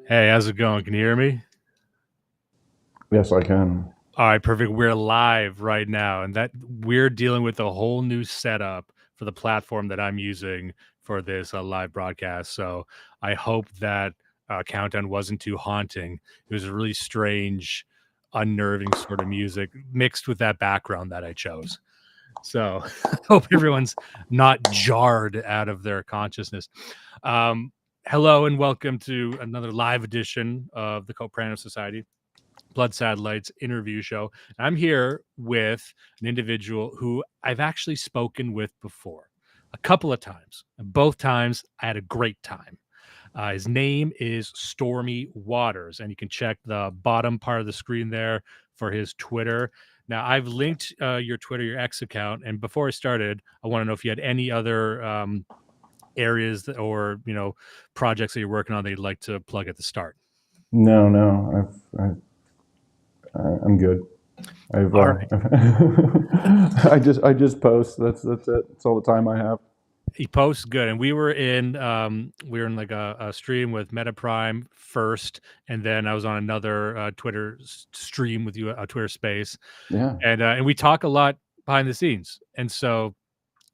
Hey, how's it going? Can you hear me? Yes, I can. All right, perfect. We're live right now, and that we're dealing with a whole new setup for the platform that I'm using for this live broadcast. So I hope that countdown wasn't too haunting. It was a really strange, unnerving sort of music mixed with that background that I chose. So I hope everyone's not jarred out of their consciousness. Um, Hello and welcome to another live edition of the Coprano Society Blood Satellites interview show. I'm here with an individual who I've actually spoken with before a couple of times. And both times I had a great time. His name is StormyWaters, and you can check the bottom part of the screen there for his Twitter. Now, I've linked your Twitter, your X account, and before I started, I want to know if you had any other areas or projects that you're working on that you'd like to plug at the start. No. I'm good. All right. I just post. That's it. That's all the time I have. He posts good, and we were in like a stream with Meta Prime first, and then I was on another Twitter stream with you, a Twitter Space, Yeah. and we talk a lot behind the scenes, and so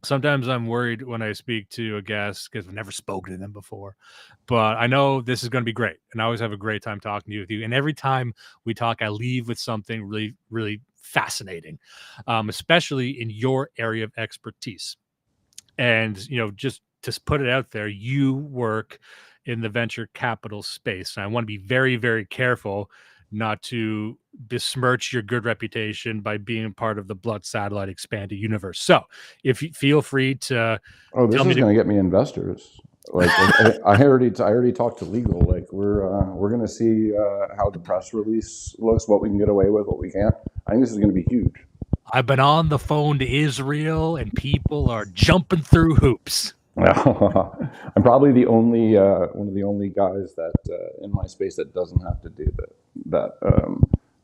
sometimes I'm worried when I speak to a guest because I've never spoken to them before, but I know this is going to be great, and I always have a great time talking to you with you. And every time we talk, I leave with something really, really fascinating, especially in your area of expertise. And just to put it out there, you work in the venture capital space, and I want to be very, very careful not to besmirch your good reputation by being part of the Blood Satellite expanded universe. So if you feel free to Oh, tell this me is to going to get me investors. I already talked to legal. Like we're going to see how the press release looks, what we can get away with, what we can't. I think this is going to be huge. I've been on the phone to Israel and people are jumping through hoops. I'm probably the only one of the only guys that in my space that doesn't have to do that.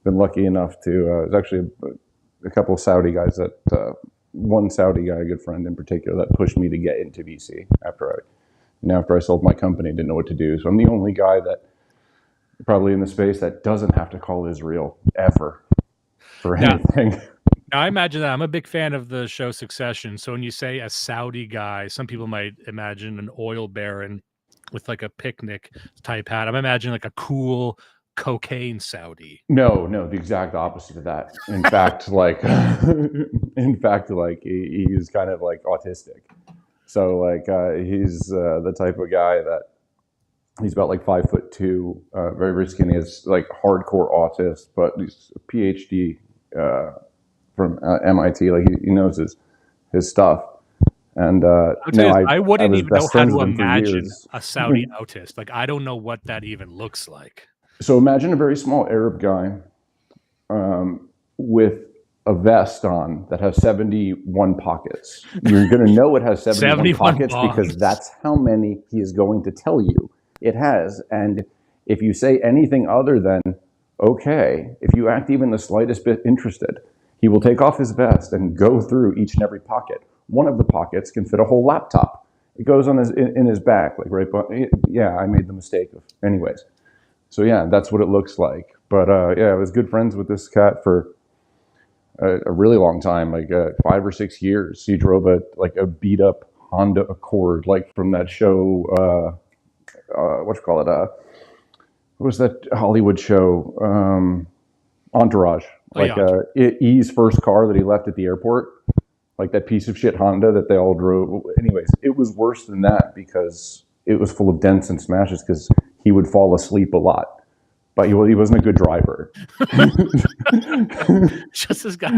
Been lucky enough to. There's actually a couple of Saudi guys that one Saudi guy, a good friend in particular, that pushed me to get into VC after I sold my company, didn't know what to do. So I'm the only guy that probably in the space that doesn't have to call Israel ever for Now, anything. now, I imagine that I'm a big fan of the show Succession. So when you say a Saudi guy, some people might imagine an oil baron with like a picnic type hat. I'm imagining like a cool cocaine Saudi. No, the exact opposite of that. In fact, he's kind of like autistic. So he's the type of guy that he's about like 5'2", very very skinny. Is like hardcore autist, but he's a PhD from MIT. Like he knows his stuff. And no, I I wouldn't was even know best how friends to with him for imagine years. a Saudi autist. Like, I don't know what that even looks like. So imagine a very small Arab guy with a vest on that has 71 pockets. You're going to know it has 71 71 pockets because bongs. that's how many he is going to tell you it has. And if you say anything other than, okay, if you act even the slightest bit interested, he will take off his vest and go through each and every pocket. One of the pockets can fit a whole laptop. It goes on in his back, like right. Yeah, I made the mistake of, anyways. So yeah, that's what it looks like. But yeah, I was good friends with this cat for a really long time, like 5 or 6 years. He drove a beat up Honda Accord, like from that show. What you call it? What was that Hollywood show? Entourage. Oh, yeah. E's first car that he left at the airport, like that piece of shit Honda that they all drove. Anyways, it was worse than that because it was full of dents and smashes because he would fall asleep a lot. But he wasn't a good driver. Just this guy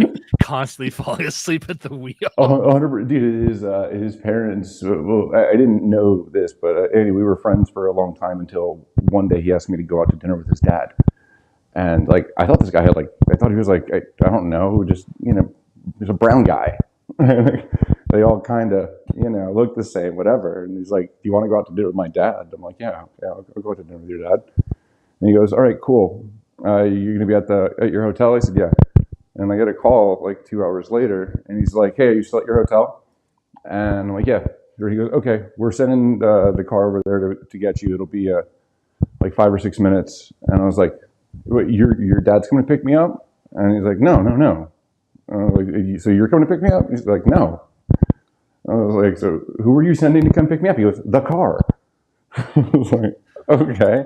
constantly falling asleep at the wheel. 100%, dude, his parents. Well, I didn't know this, but anyway, we were friends for a long time until one day he asked me to go out to dinner with his dad, and like I thought this guy had I thought he was like I don't know, just he's a brown guy. They all kind of look the same, whatever. And he's like, "Do you want to go out to dinner with my dad?" I'm like, "Yeah, I'll go out to dinner with your dad." And he goes, "All right, cool. You're gonna be at your hotel?" I said, "Yeah." And I get a call like 2 hours later, and he's like, "Hey, are you still at your hotel?" And I'm like, "Yeah." He goes, "Okay, we're sending the car over there to get you. It'll be like 5 or 6 minutes, and I was like, "What, your dad's coming to pick me up?" And he's like, "No, no, no." Like, "So you're coming to pick me up?" He's like, "No." I was like, "So who are you sending to come pick me up?" He goes, "The car." I was like, "Okay."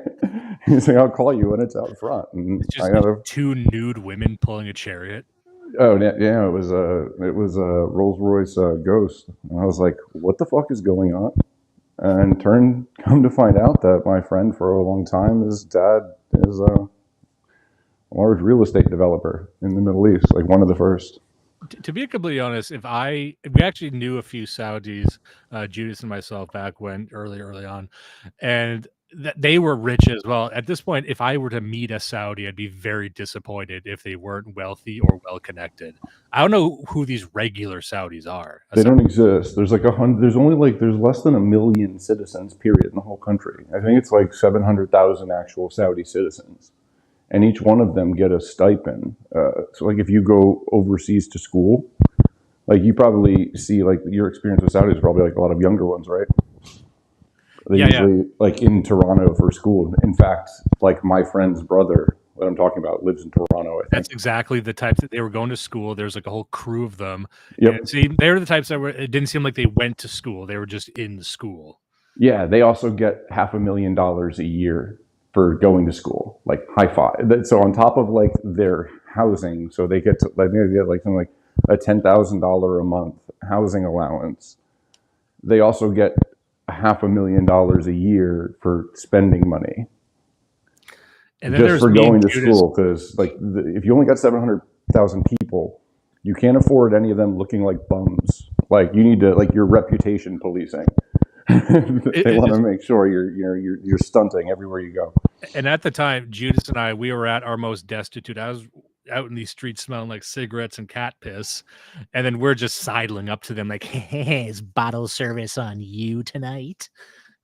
He's like, "I'll call you when it's out front." And It's I just got a two nude women pulling a chariot. Oh yeah, it was a Rolls Royce Ghost, and I was like, "What the fuck is going on?" And come to find out that my friend for a long time, his dad is a large real estate developer in the Middle East, like one of the first. To be completely honest, we actually knew a few Saudis, Judas and myself, back when early on, and they were rich as well. At this point, if I were to meet a Saudi, I'd be very disappointed if they weren't wealthy or well connected. I don't know who these regular Saudis are. They don't exist. There's like there's less than 1 million citizens, period, in the whole country. I think it's like 700,000 actual Saudi citizens, and each one of them get a stipend. So like if you go overseas to school, like you probably see like your experience with Saudi is probably like a lot of younger ones, right? They usually like in Toronto for school. In fact, like my friend's brother that I'm talking about lives in Toronto, I think. That's exactly the types that they were going to school. There's like a whole crew of them. Yep. And see, they were the types that it didn't seem like they went to school. They were just in the school. Yeah, they also get $500,000 a year for going to school. Like high five. So on top of like their housing, so they get like something like a $10,000 a month housing allowance. They also get $500,000 a year for spending money. And just for going to school, because like if you only got 700,000 people, you can't afford any of them looking like bums. Like you need to like your reputation policing. They want to make sure you're stunting everywhere you go. And at the time, Judas and I, we were at our most destitute. I was out in these streets smelling like cigarettes and cat piss, and then we're just sidling up to them like, "Hey, is bottle service on you tonight?"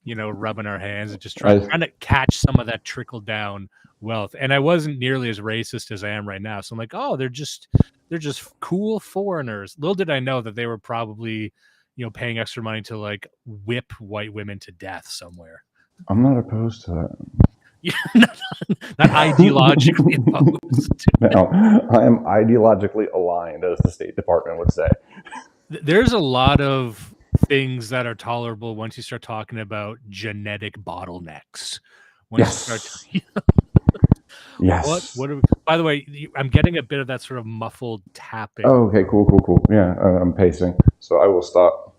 You know, rubbing our hands and just trying to catch some of that trickle down wealth. And I wasn't nearly as racist as I am right now. So I'm like, oh, they're just cool foreigners. Little did I know that they were probably, paying extra money to like whip white women to death somewhere. I'm not opposed to that. Yeah, not ideologically opposed. No, I am ideologically aligned, as the State Department would say. There's a lot of things that are tolerable once you start talking about genetic bottlenecks. Yes. Yes. By the way, I'm getting a bit of that sort of muffled tapping. Oh, okay, cool. Yeah, I'm pacing, so I will stop.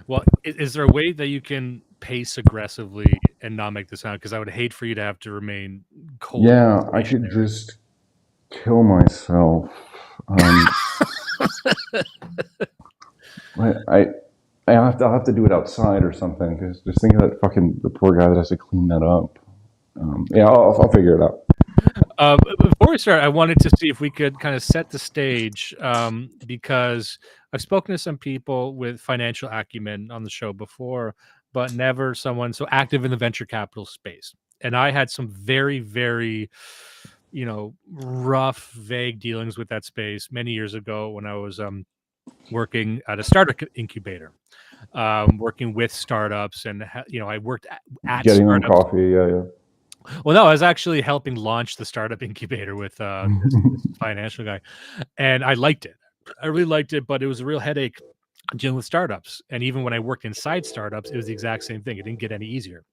Well, is there a way that you can pace aggressively and not make the sound? Because I would hate for you to have to remain cold. Yeah, I could just kill myself. I'll have to do it outside or something. Because just think of that the poor guy that has to clean that up. Yeah, I'll figure it out. Before we start, I wanted to see if we could kind of set the stage, because I've spoken to some people with financial acumen on the show before, but never someone so active in the venture capital space. And I had some very, very, rough, vague dealings with that space many years ago when I was working at a startup incubator, working with startups, and I worked at getting startups. On coffee, yeah. Well, no, I was actually helping launch the startup incubator with this financial guy, and I liked it. I really liked it, but it was a real headache dealing with startups. And even when I worked inside startups, it was the exact same thing. It didn't get any easier.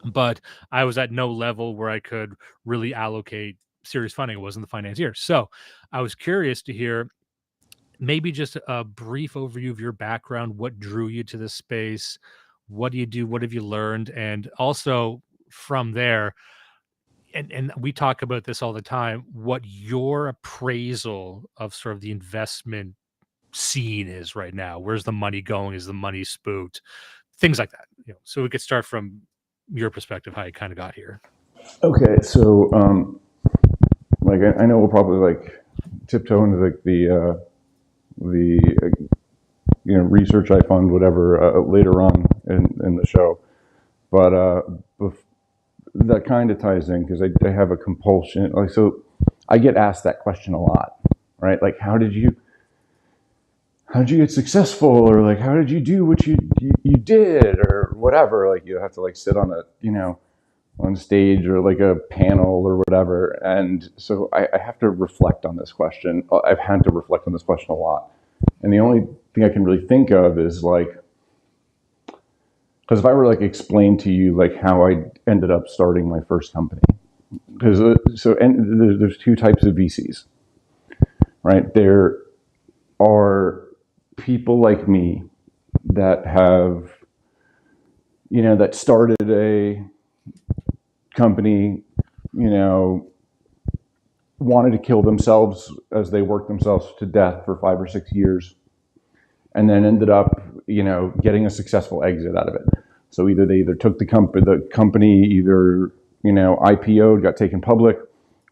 But I was at no level where I could really allocate serious funding. It wasn't the financier. So I was curious to hear maybe just a brief overview of your background. What drew you to this space? What do you do? What have you learned? And also from there, and we talk about this all the time, what your appraisal of sort of the investment scene is right now. Where's the money going? Is the money spooked? Things like that. So we could start from your perspective, how you kind of got here. Okay, so I know we'll probably like tiptoe into the research I fund, whatever, later on in the show, but that kind of ties in because I have a compulsion. Like, so I get asked that question a lot, right? Like, how did you get successful, or like, how did you do what you did, or whatever? Like, you have to like sit on a on stage or like a panel or whatever. And so I have to reflect on this question. I've had to reflect on this question a lot. And the only thing I can really think of is like, because if I were like explain to you like how I ended up starting my first company, because there's two types of VCs, right? There are people like me that have, that started a company, wanted to kill themselves as they worked themselves to death for 5 or 6 years, and then ended up, getting a successful exit out of it. So they took the company either, IPO'd, got taken public,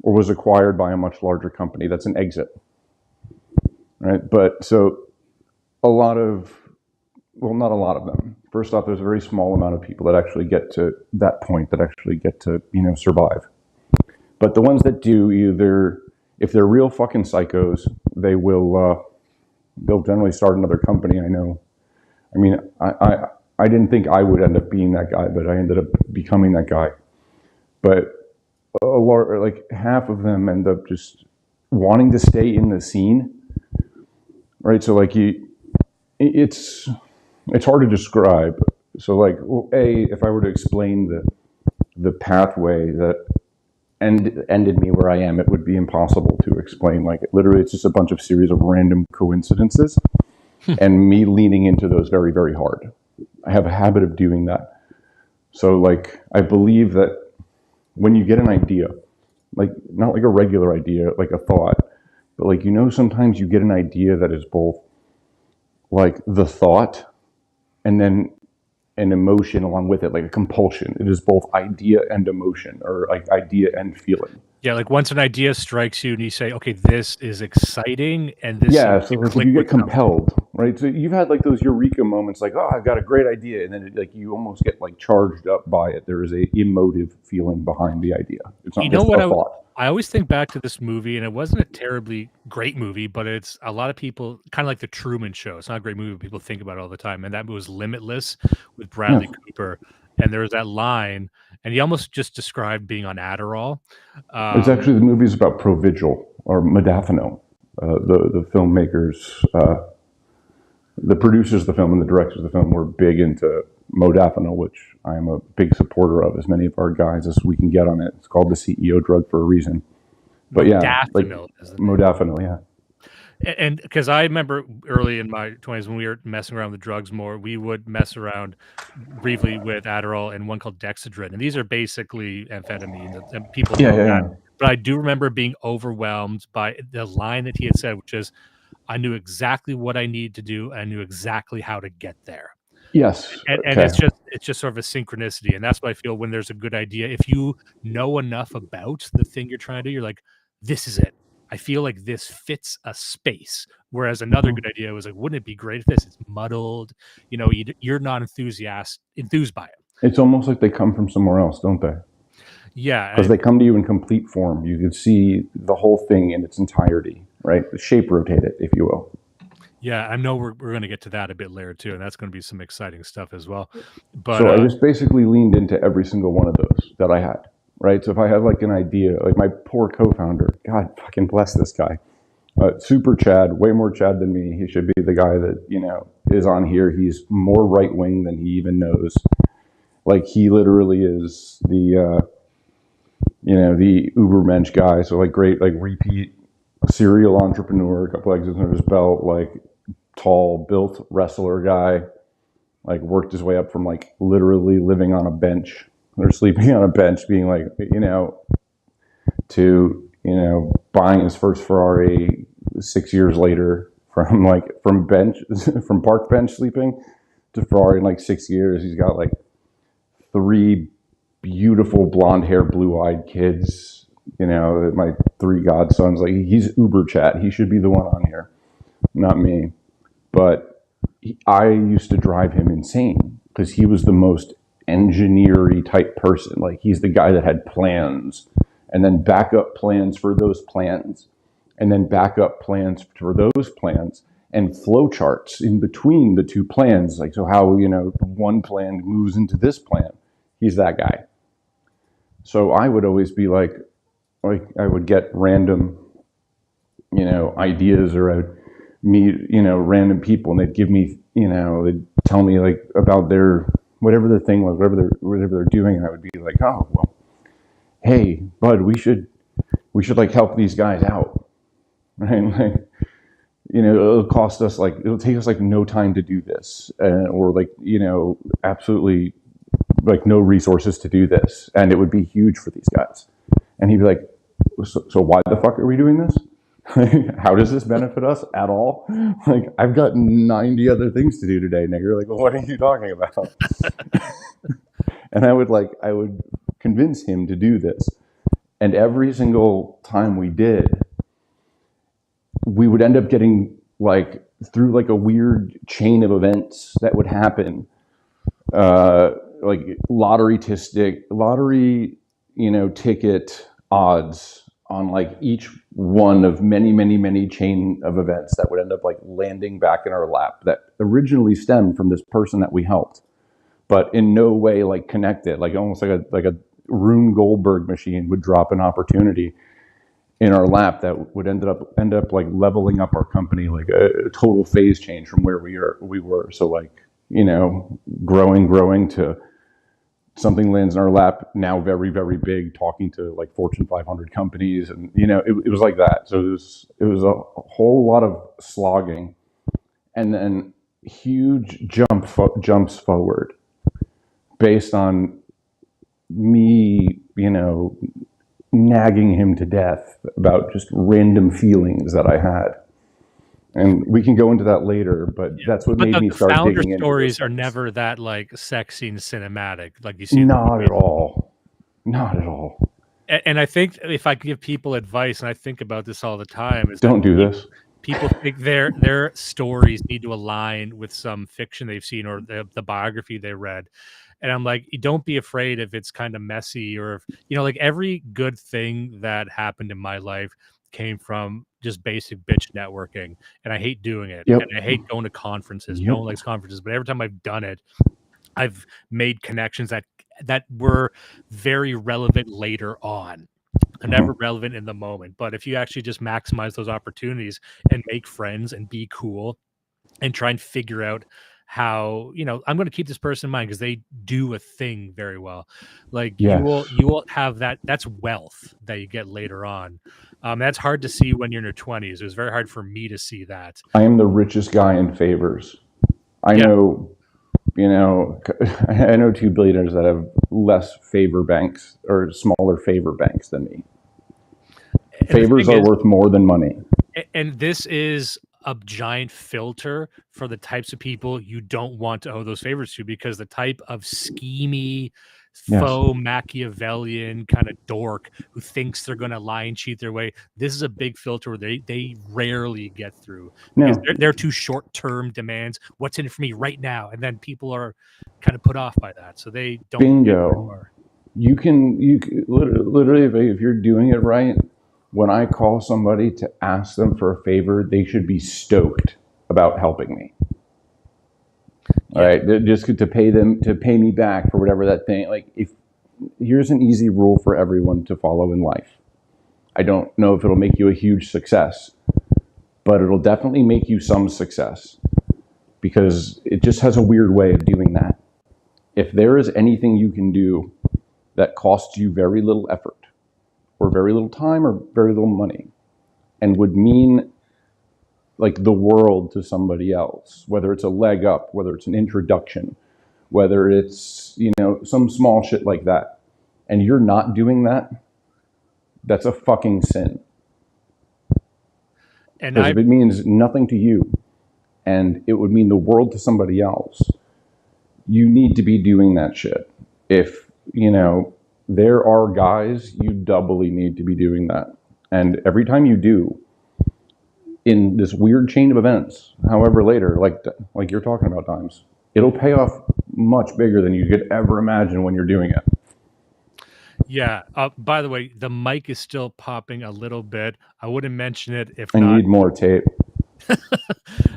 or was acquired by a much larger company. That's an exit, right? But so not a lot of them. First off, there's a very small amount of people that actually get to that point, that actually get to, survive. But the ones that do, either, if they're real fucking psychos, they'll generally start another company. I know. I mean, I didn't think I would end up being that guy, but I ended up becoming that guy. But like half of them end up just wanting to stay in the scene, right? So like it's hard to describe. So like, if I were to explain the pathway that ended me where I am, it would be impossible to explain. Like literally, it's just a bunch of series of random coincidences, and me leaning into those very, very hard. I have a habit of doing that. So like, I believe that when you get an idea, like not like a regular idea, like a thought, but like, sometimes you get an idea that is both like the thought and then an emotion along with it, like a compulsion. It is both idea and emotion, or like idea and feeling. Yeah, like once an idea strikes you and you say, okay, this is exciting, and this so like if you get compelled, right? So you've had like those eureka moments, like, oh, I've got a great idea, and then you almost get like charged up by it. There is a emotive feeling behind the idea. It's not just a thought. I always think back to this movie, and it wasn't a terribly great movie, but it's a lot of people, kind of like The Truman Show. It's not a great movie, but people think about it all the time. And that was Limitless with Bradley Cooper. And there was that line, and he almost just described being on Adderall. It's actually, the movie's about Provigil or modafinil. The filmmakers, the producers of the film and the directors of the film were big into modafinil, which I am a big supporter of, as many of our guys as we can get on it. It's called the CEO drug for a reason. But yeah, modafinil, yeah. And because I remember early in my 20s when we were messing around with drugs more, we would mess around briefly with Adderall and one called Dexedrine. And these are basically amphetamines, and people know that. But I do remember being overwhelmed by the line that he had said, which is, I knew exactly what I needed to do. And I knew exactly how to get there. Yes. And it's just sort of a synchronicity. And that's what I feel when there's a good idea. If you know enough about the thing you're trying to do, you're like, this is it. I feel like this fits a space. Whereas another good idea was like, wouldn't it be great if this is muddled? You're not enthused by it. It's almost like they come from somewhere else, don't they? Yeah. Because they come to you in complete form. You can see the whole thing in its entirety, right? Shape rotate it, if you will. Yeah, I know we're going to get to that a bit later too, and that's going to be some exciting stuff as well. But so I just basically leaned into every single one of those that I had, right? So if I had like an idea, like my poor co-founder, God fucking bless this guy, super Chad, way more Chad than me. He should be the guy that is on here. He's more right wing than he even knows. Like he literally is the the Ubermensch guy. So like great, like repeat serial entrepreneur, a couple exits under his belt, like tall, built wrestler guy, like worked his way up from like literally living on a bench or sleeping on a bench, being like, to, buying his first Ferrari 6 years later, from park bench sleeping to Ferrari in like 6 years. He's got like 3 beautiful blonde hair, blue eyed kids, my 3 godsons. Like he's uber chat. He should be the one on here, not me. But I used to drive him insane because he was the most engineer-y type person. Like he's the guy that had plans and then backup plans for those plans and then backup plans for those plans and flow charts in between the 2 plans. Like, so how, one plan moves into this plan. He's that guy. So I would always be like I would get random, ideas, or I would meet, random people, and they'd give me, they'd tell me like about their whatever the thing was, whatever they're doing, and I would be like, oh well, hey bud, we should like help these guys out, right? Like, it'll cost us like it'll take us like no time to do this, or like absolutely like no resources to do this, and it would be huge for these guys. And he'd be like, so why the fuck are we doing this? How does this benefit us at all? Like, I've got 90 other things to do today, nigger. Like, well, what are you talking about? And I would convince him to do this. And every single time we did, we would end up getting like through like a weird chain of events that would happen, like lottery, ticket odds on like each one of many chain of events that would end up like landing back in our lap that originally stemmed from this person that we helped, but in no way like connected, like almost like a Rune Goldberg machine would drop an opportunity in our lap that would end up like leveling up our company, like a total phase change from where we were. So like, growing to something lands in our lap, now very, very big, talking to like Fortune 500 companies. And, it was like that. So it was a whole lot of slogging, and then huge jumps forward based on me, nagging him to death about just random feelings that I had. And we can go into that later, but that's what made me start digging into stories are never that like sexy and cinematic, like you see. Not at all. And I think if I give people advice, and I think about this all the time, is don't do this. People think their stories need to align with some fiction they've seen or the biography they read. And I'm like, don't be afraid if it's kind of messy, or if, like every good thing that happened in my life came from just basic bitch networking. And I hate doing it. Yep. And I hate going to conferences. Yep. No one likes conferences, but every time I've done it, I've made connections that were very relevant later on. They're never relevant in the moment. But if you actually just maximize those opportunities and make friends and be cool and try and figure out how, I'm going to keep this person in mind because they do a thing very well. Like yes. you will have that's wealth that you get later on. That's hard to see when you're in your 20s. It was very hard for me to see that. I am the richest guy in favors. I know two billionaires that have less favor banks or smaller favor banks than me. Favors are worth more than money. And this is a giant filter for the types of people you don't want to owe those favors to, because the type of schemy, faux Machiavellian kind of dork who thinks they're going to lie and cheat their way, this is a big filter where they rarely get through, because they're too short-term demands. What's in it for me right now? And then people are kind of put off by that, so they don't. Bingo. You can literally, if you're doing it right, when I call somebody to ask them for a favor, they should be stoked about helping me. All right, just to pay me back for whatever that thing. Like, here's an easy rule for everyone to follow in life. I don't know if it'll make you a huge success, but it'll definitely make you some success, because it just has a weird way of doing that. If there is anything you can do that costs you very little effort, or very little time, or very little money, and would mean like the world to somebody else, whether it's a leg up, whether it's an introduction, whether it's, some small shit like that, and you're not doing that, that's a fucking sin. And if it means nothing to you and it would mean the world to somebody else, you need to be doing that shit. If, there are guys, you doubly need to be doing that. And every time you do, in this weird chain of events, however later, like you're talking about times, it'll pay off much bigger than you could ever imagine when you're doing it. Yeah. By the way, the mic is still popping a little bit. I wouldn't mention it if I need more tape.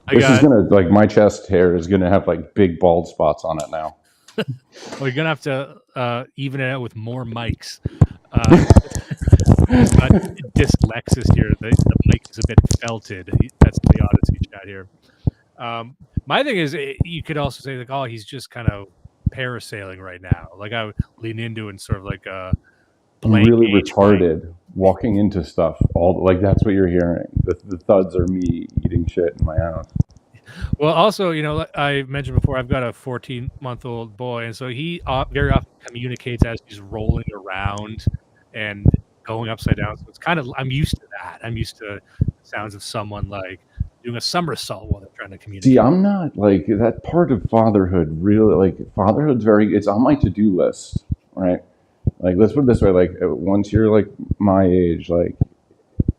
My chest hair is gonna have like big bald spots on it now. Well, you're gonna have to even it out with more mics. Uh, he's got dyslexis here. The mic is a bit felted. That's the Odyssey chat here. My thing is, you could also say like, oh, he's just kind of parasailing right now. Like I would lean into and sort of like playing really age retarded, walking into stuff. All like that's what you're hearing. The thuds are me eating shit in my house. Well, also, like I mentioned before, I've got a 14-month-old boy, and so he very often communicates as he's rolling around and going upside down. So it's kind of I'm used to that. I'm used to the sounds of someone like doing a somersault while they're trying to communicate. See, I'm not like that part of fatherhood. Really, like fatherhood's it's on my to-do list, right? Like let's put it this way: like once you're like my age, like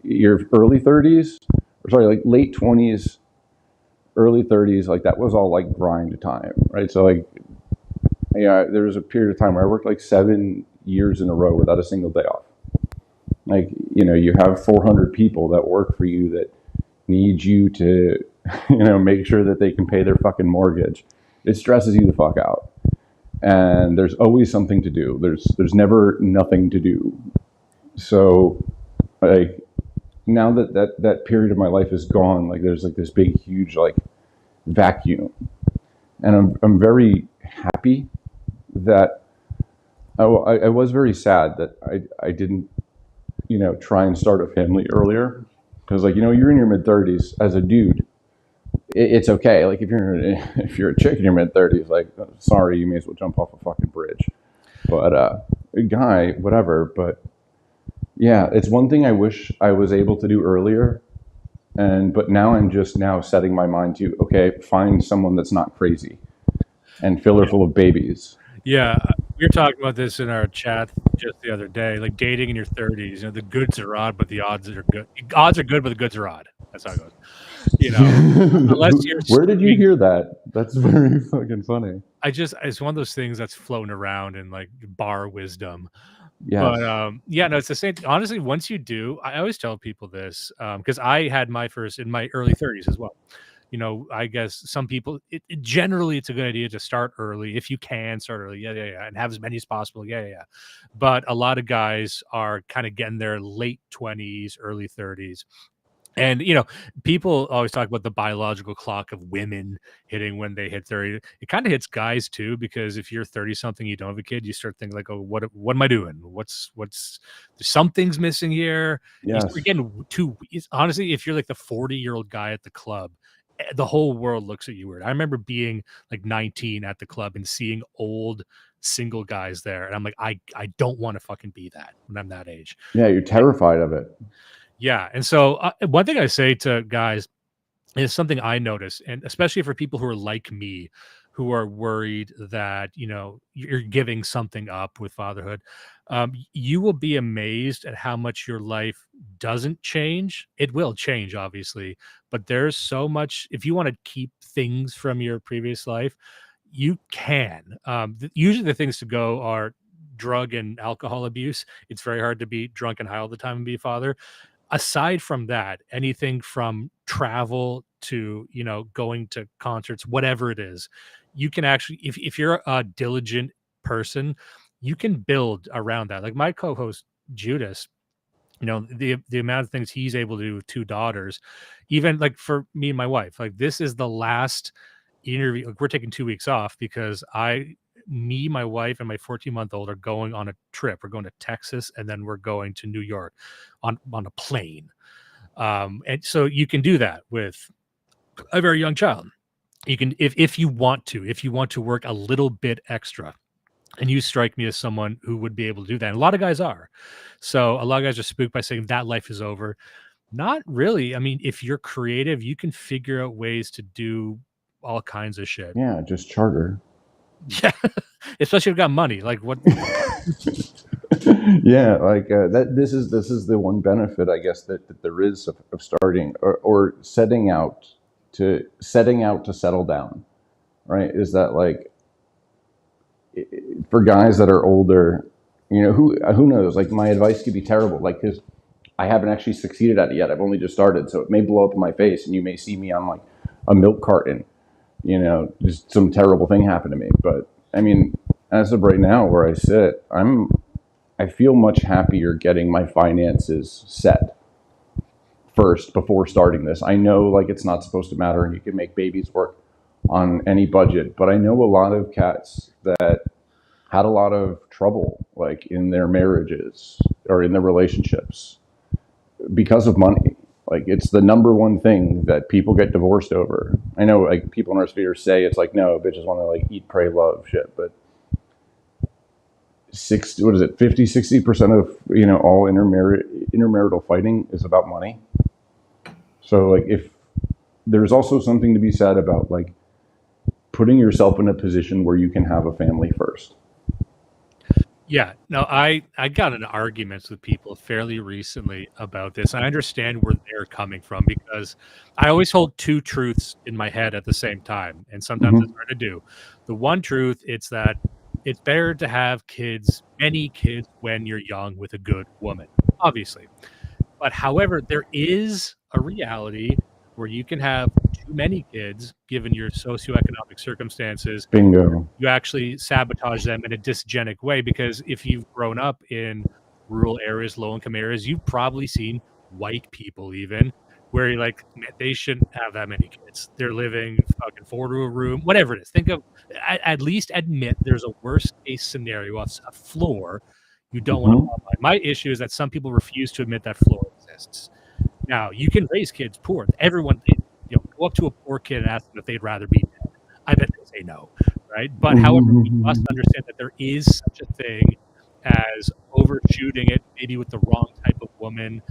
your early 30s, or sorry, like late 20s, early 30s, like that was all like grind time, right? So like, yeah, there was a period of time where I worked like 7 years in a row without a single day off. Like, you have 400 people that work for you that need you to, make sure that they can pay their fucking mortgage. It stresses you the fuck out. And there's always something to do. There's never nothing to do. So like now that period of my life is gone, like there's like this big, huge like vacuum. And I'm very happy that I was very sad that I didn't, try and start a family earlier. Because like, you're in your mid 30s as a dude, it's okay. Like if you're a chick in your mid 30s, like sorry, you may as well jump off a fucking bridge. But a guy, whatever. But yeah, it's one thing I wish I was able to do earlier. But now I'm just now setting my mind to, okay, find someone that's not crazy and fill her full of babies. Yeah, we were talking about this in our chat just the other day. Like dating in your 30s, the goods are odd, but the odds are good. Odds are good, but the goods are odd. That's how it goes. Unless you're. Where did you hear that? That's very fucking funny. It's one of those things that's floating around in like bar wisdom. Yes. But yeah, no, it's the same. Honestly, once you do, I always tell people this because I had my first in my early 30s as well. I guess some people, generally it's a good idea to start early if you can start early. Yeah, and have as many as possible. Yeah. But a lot of guys are kind of getting their late 20s, early 30s. And, people always talk about the biological clock of women hitting when they hit 30. It kind of hits guys too, because if you're 30 something, you don't have a kid, you start thinking like, oh, what am I doing? What's something's missing here. Yes. You're getting honestly, if you're like the 40-year-old guy at the club, the whole world looks at you weird. I remember being like 19 at the club and seeing old single guys there. And I'm like, I don't want to fucking be that when I'm that age. Yeah, you're terrified of it. Yeah. And so one thing I say to guys is something I notice, and especially for people who are like me, who are worried that, you're giving something up with fatherhood. You will be amazed at how much your life doesn't change. It will change, obviously, but there's so much. If you want to keep things from your previous life, you can. Usually the things to go are drug and alcohol abuse. It's very hard to be drunk and high all the time and be a father. Aside from that, anything from travel to, going to concerts, whatever it is, you can actually, if you're a diligent person, you can build around that. Like my co-host Judas, the amount of things he's able to do with 2 daughters, even like for me and my wife, like this is the last interview. Like we're taking 2 weeks off because me, my wife, and my 14-month-old are going on a trip. We're going to Texas, and then we're going to New York on a plane. And so you can do that with a very young child. You can, if you want to work a little bit extra, and you strike me as someone who would be able to do that. And a lot of guys are. So a lot of guys are spooked by saying that life is over. Not really. I mean, if you're creative, you can figure out ways to do all kinds of shit. Yeah, just charter. Yeah, especially if you've got money. Like what? Yeah, like that. This is the one benefit, I guess, that there is of starting or setting out to settle down, right? Is that like for guys that are older, who knows? Like my advice could be terrible, like because I haven't actually succeeded at it yet. I've only just started, so it may blow up in my face, and you may see me on like a milk carton. Just some terrible thing happened to me, but I mean, as of right now, where I sit, I feel much happier getting my finances set first before starting this. I know like it's not supposed to matter and you can make babies work on any budget, but I know a lot of cats that had a lot of trouble like in their marriages or in their relationships because of money. Like it's the number one thing that people get divorced over. I know like people in our sphere say it's like, no, bitches want to like eat, pray, love shit, but 60% of all intermarital fighting is about money. So like if there's also something to be said about like putting yourself in a position where you can have a family first. Yeah, no, I got in arguments with people fairly recently about this. I understand where they're coming from because I always hold two truths in my head at the same time, and sometimes it's hard to do. The one truth, it's that it's better to have kids, many kids, when you're young with a good woman, obviously. But however, there is a reality where you can have too many kids, given your socioeconomic circumstances. Bingo. You actually sabotage them in a dysgenic way, because if you've grown up in rural areas, low-income areas, you've probably seen white people even where you're like, "Man, they shouldn't have that many kids. They're living fucking 4 to a room," whatever it is. Think of, at least admit there's a worst case scenario, a floor you don't want to live by. My issue is that some people refuse to admit that floor exists. Now, you can raise kids poor. Everyone, go up to a poor kid and ask them if they'd rather be dead. I bet they say no, right? But however, we must understand that there is such a thing as overshooting it, maybe with the wrong type of woman.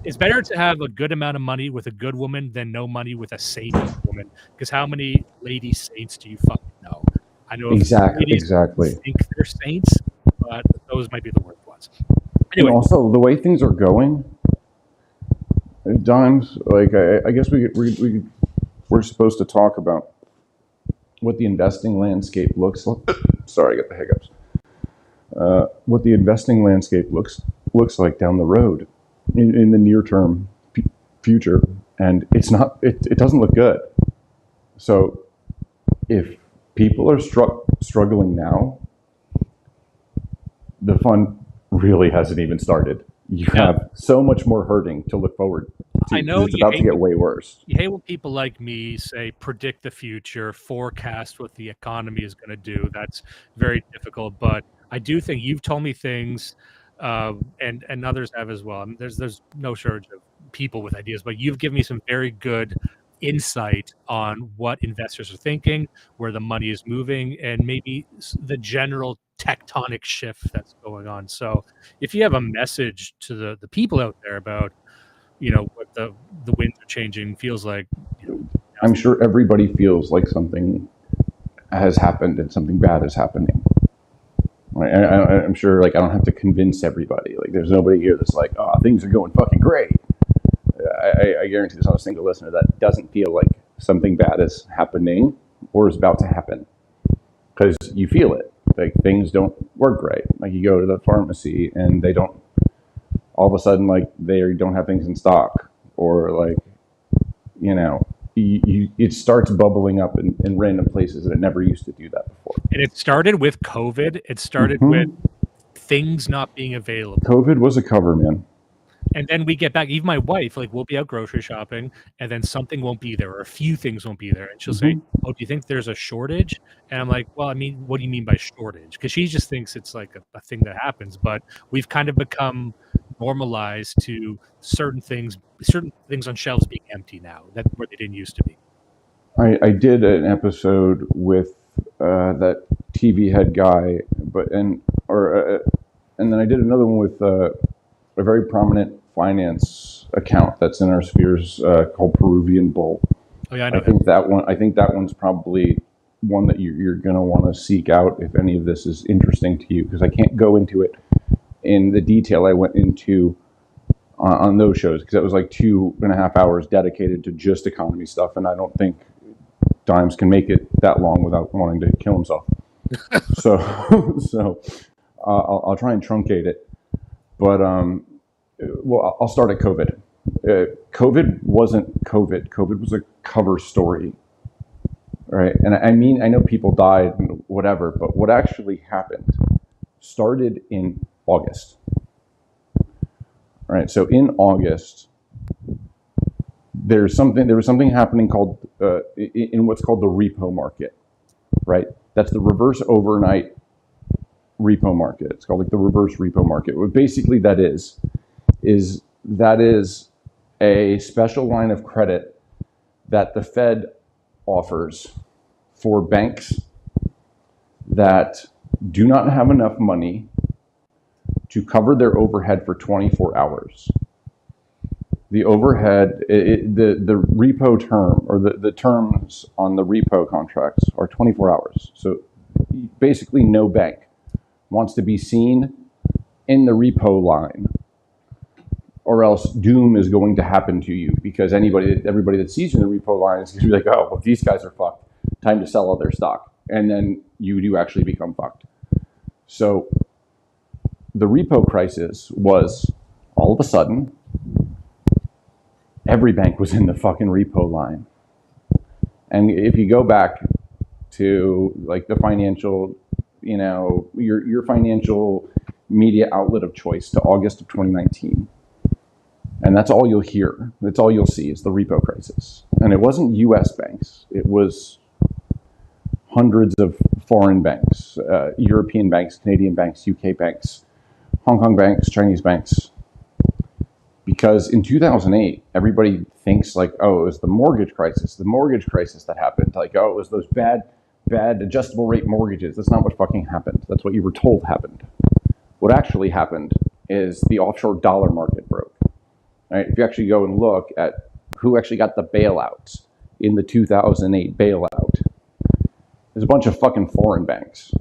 It's better to have a good amount of money with a good woman than no money with a saint woman. Because how many lady saints do you fucking know? I know exactly. think they're saints, but those might be the worst ones. Anyway, and also the way things are going, at times, like I guess we're supposed to talk about what the investing landscape looks like. Sorry, I got the hiccups. What the investing landscape looks like down the road in the near term future, and it's not. It doesn't look good. So, if people are struggling now, the fun really hasn't even started. You have so much more hurting to look forward to. I know it's about to get way worse. You hate when people like me say predict the future, forecast what the economy is going to do. That's very difficult, but I do think you've told me things, and others have as well. I mean, there's no shortage of people with ideas, but you've given me some very good insight on what investors are thinking, where the money is moving, and maybe the general tectonic shift that's going on. So if you have a message to the people out there about what the winds are changing, feels like, I'm sure everybody feels like something has happened and something bad is happening. Right? I'm sure, like, I don't have to convince everybody. Like, there's nobody here that's like, oh, things are going fucking great. I guarantee there's not a single listener that doesn't feel like something bad is happening or is about to happen, because you feel it. Like, things don't work right. Like, you go to the pharmacy and they don't, all of a sudden, like, they don't have things in stock, or like, it starts bubbling up in random places, and it never used to do that before. And it started with COVID. It started with things not being available. COVID was a cover, man. And then we get back, even my wife, like, we'll be out grocery shopping, and then something won't be there, or a few things won't be there. And she'll say, oh, do you think there's a shortage? And I'm like, well, I mean, what do you mean by shortage? Because she just thinks it's like a thing that happens. But we've kind of become normalized to certain things on shelves being empty now, where they didn't used to be. I did an episode with that TV head guy, and then I did another one with a very prominent finance account that's in our spheres called Peruvian Bull. Oh yeah, I know. I think that one's probably one that you're going to want to seek out if any of this is interesting to you, because I can't go into it in the detail I went into on those shows, because it was like 2.5 hours dedicated to just economy stuff, and I don't think Dimes can make it that long without wanting to kill himself. so I'll try and truncate it. But well, I'll start at COVID. COVID wasn't COVID. COVID was a cover story, right? And I mean, I know people died and whatever. But what actually happened started in August. All right, so in August, there was something happening called in what's called the repo market, right? That's the reverse overnight repo market. It's called like the reverse repo market. What basically that is a special line of credit that the Fed offers for banks that do not have enough money to cover their overhead for 24 hours. The overhead, the repo term, or the terms on the repo contracts are 24 hours. So basically no bank wants to be seen in the repo line, or else doom is going to happen to you, because everybody that sees you in the repo line is going to be like, oh, well, these guys are fucked. Time to sell all their stock. And then you do actually become fucked. So the repo crisis was all of a sudden, every bank was in the fucking repo line. And if you go back to like the financial, your financial media outlet of choice to August of 2019, and that's all you'll hear. That's all you'll see is the repo crisis. And it wasn't US banks. It was hundreds of foreign banks, European banks, Canadian banks, UK banks, Hong Kong banks, Chinese banks. Because in 2008, everybody thinks like, oh, it was the mortgage crisis that happened. Like, oh, it was those bad adjustable rate mortgages. That's not what fucking happened. That's what you were told happened. What actually happened is the offshore dollar market broke. Right? If you actually go and look at who actually got the bailouts in the 2008 bailout, there's a bunch of fucking foreign banks.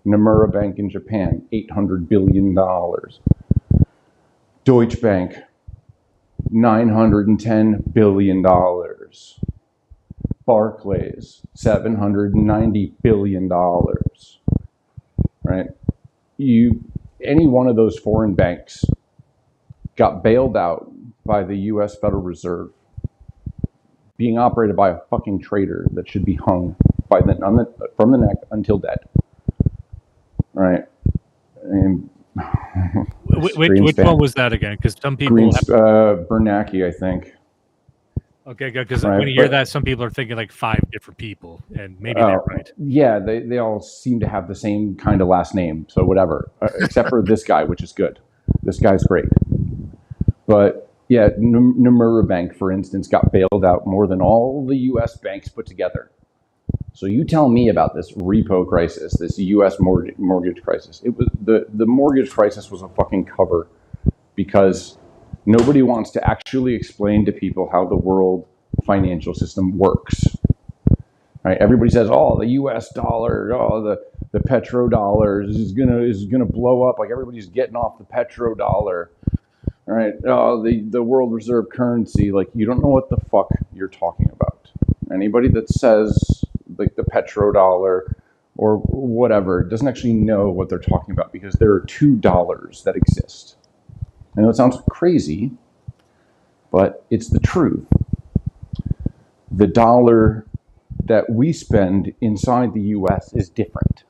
Nomura Bank in Japan, $800 billion. Deutsche Bank, $910 billion. Barclays, $790 billion. Right? Any one of those foreign banks got bailed out by the US Federal Reserve, being operated by a fucking traitor that should be hung from the neck until dead. Right? And which one was that again? Because some people Bernanke, I think. Okay, good. Because when you hear that, some people are thinking like 5 different people, and maybe they're right. Yeah, they all seem to have the same kind of last name, so whatever. Except for this guy, which is good. This guy's great. But yeah, Nomura Bank, for instance, got bailed out more than all the U.S. banks put together. So you tell me about this repo crisis, this U.S. mortgage crisis. It was the mortgage crisis was a fucking cover, because nobody wants to actually explain to people how the world financial system works. Right? Everybody says, "Oh, the U.S. dollar, the petrodollar is gonna blow up. Like everybody's getting off the petrodollar." All right? Oh, the world reserve currency. Like you don't know what the fuck you're talking about. Anybody that says like the petrodollar or whatever doesn't actually know what they're talking about, because there are $2 that exist. I know it sounds crazy, but it's the truth. The dollar that we spend inside the US is different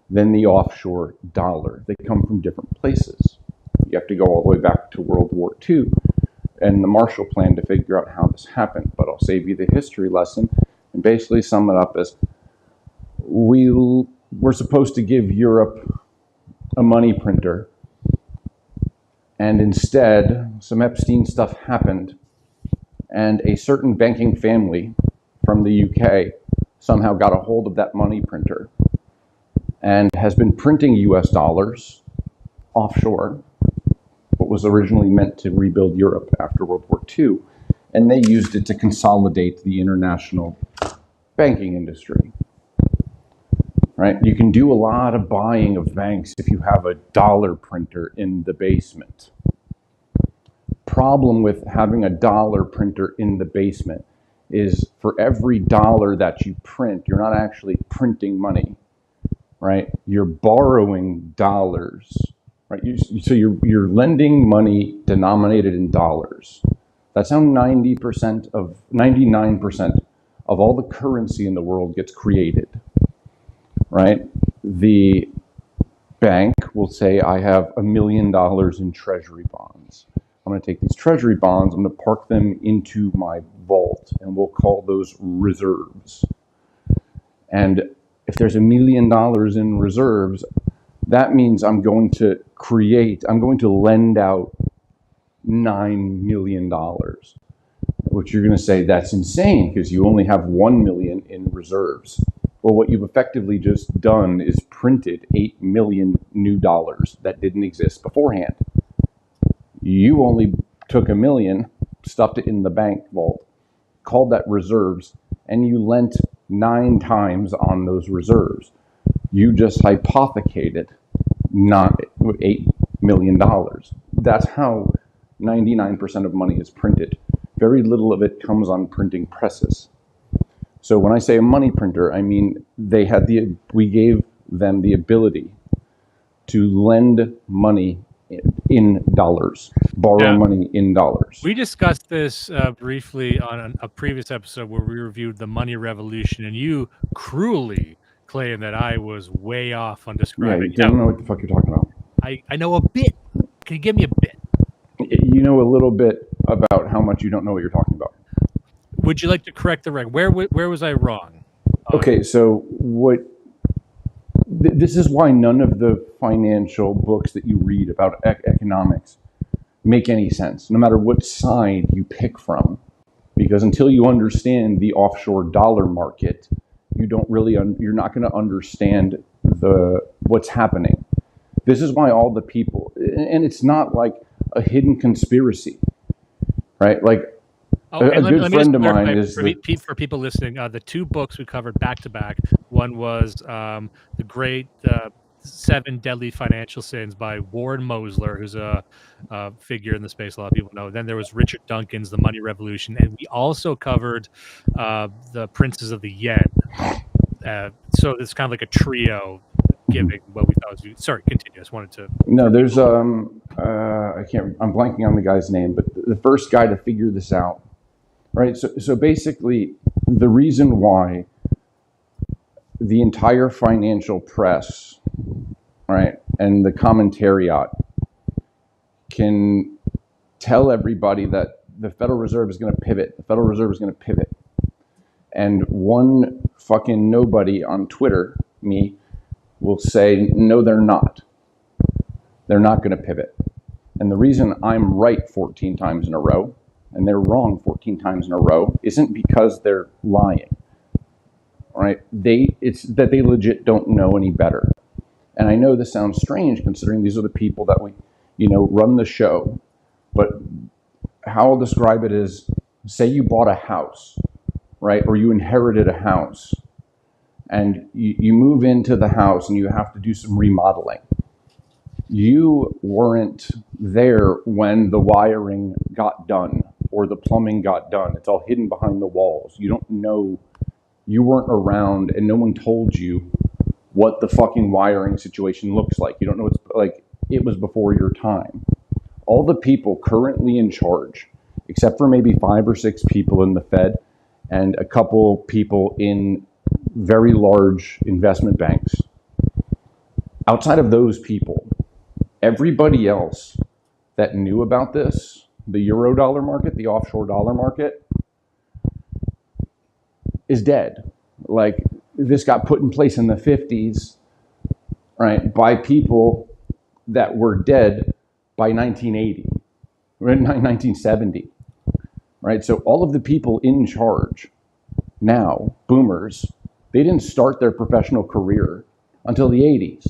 than the offshore dollar. They come from different places. You have to go all the way back to World War II and the Marshall Plan to figure out how this happened. But I'll save you the history lesson and basically sum it up as we're supposed to give Europe a money printer, and instead some Epstein stuff happened, and a certain banking family from the UK somehow got a hold of that money printer and has been printing US dollars offshore, what was originally meant to rebuild Europe after World War II, and they used it to consolidate the international banking industry. Right? You can do a lot of buying of banks if you have a dollar printer in the basement. Problem with having a dollar printer in the basement is for every dollar that you print, you're not actually printing money, right? You're borrowing dollars, right? So you're lending money denominated in dollars. That's how 99% of all the currency in the world gets created. right? The bank will say, I have $1 million in treasury bonds. I'm going to take these treasury bonds, I'm going to park them into my vault, and we'll call those reserves. And if there's $1 million in reserves, that means I'm going to lend out $9 million, which you're going to say, that's insane because you only have 1 million in reserves. Well, what you've effectively just done is printed 8 million new dollars that didn't exist beforehand. You only took 1 million, stuffed it in the bank vault, called that reserves, and you lent 9 times on those reserves. You just hypothecated not $8 million. That's how 99% of money is printed. Very little of it comes on printing presses. So when I say a money printer, I mean we gave them the ability to lend money in dollars, borrow money in dollars. We discussed this briefly on a previous episode where we reviewed the money revolution, and you cruelly claimed that I was way off on describing. Yeah, you don't know what the fuck you're talking about. I know a bit. Can you give me a bit? You know a little bit about how much you don't know what you're talking about. Would you like to correct the record? Where was I wrong? Okay, so this is why none of the financial books that you read about economics make any sense, no matter what side you pick from. Because until you understand the offshore dollar market, you're not going to understand what's happening. This is why all the people, and it's not like a hidden conspiracy, right? Like a good friend of mine is for people listening. The 2 books we covered back to back. One was the Great 7 Deadly Financial Sins by Warren Mosler, who's a figure in the space a lot of people know. Then there was Richard Duncan's The Money Revolution, and we also covered the Princes of the Yen. So it's kind of like a trio giving what we thought was. Sorry, continue. I just wanted to. No, there's I'm blanking on the guy's name, but the first guy to figure this out, right? So basically, the reason why the entire financial press, right, and the commentariat can tell everybody that the Federal Reserve is going to pivot. The Federal Reserve is going to pivot. And one fucking nobody on Twitter, me, will say, no, they're not. They're not going to pivot. And the reason I'm right 14 times in a row and they're wrong 14 times in a row isn't because they're lying. Right? It's that they legit don't know any better. And I know this sounds strange considering these are the people that we, run the show. But how I'll describe it is, say you bought a house, right? Or you inherited a house. And you move into the house and you have to do some remodeling. You weren't there when the wiring got done or the plumbing got done. It's all hidden behind the walls. You don't know. You weren't around and no one told you what the fucking wiring situation looks like. You don't know. It's like it was before your time. All the people currently in charge, except for maybe 5 or 6 people in the Fed and a couple people in very large investment banks. Outside of those people, everybody else that knew about this, the Eurodollar market, the offshore dollar market, is dead. Like, this got put in place in the 50s, right, by people that were dead by 1980, or 1970, right? So all of the people in charge now, boomers, they didn't start their professional career until the 80s,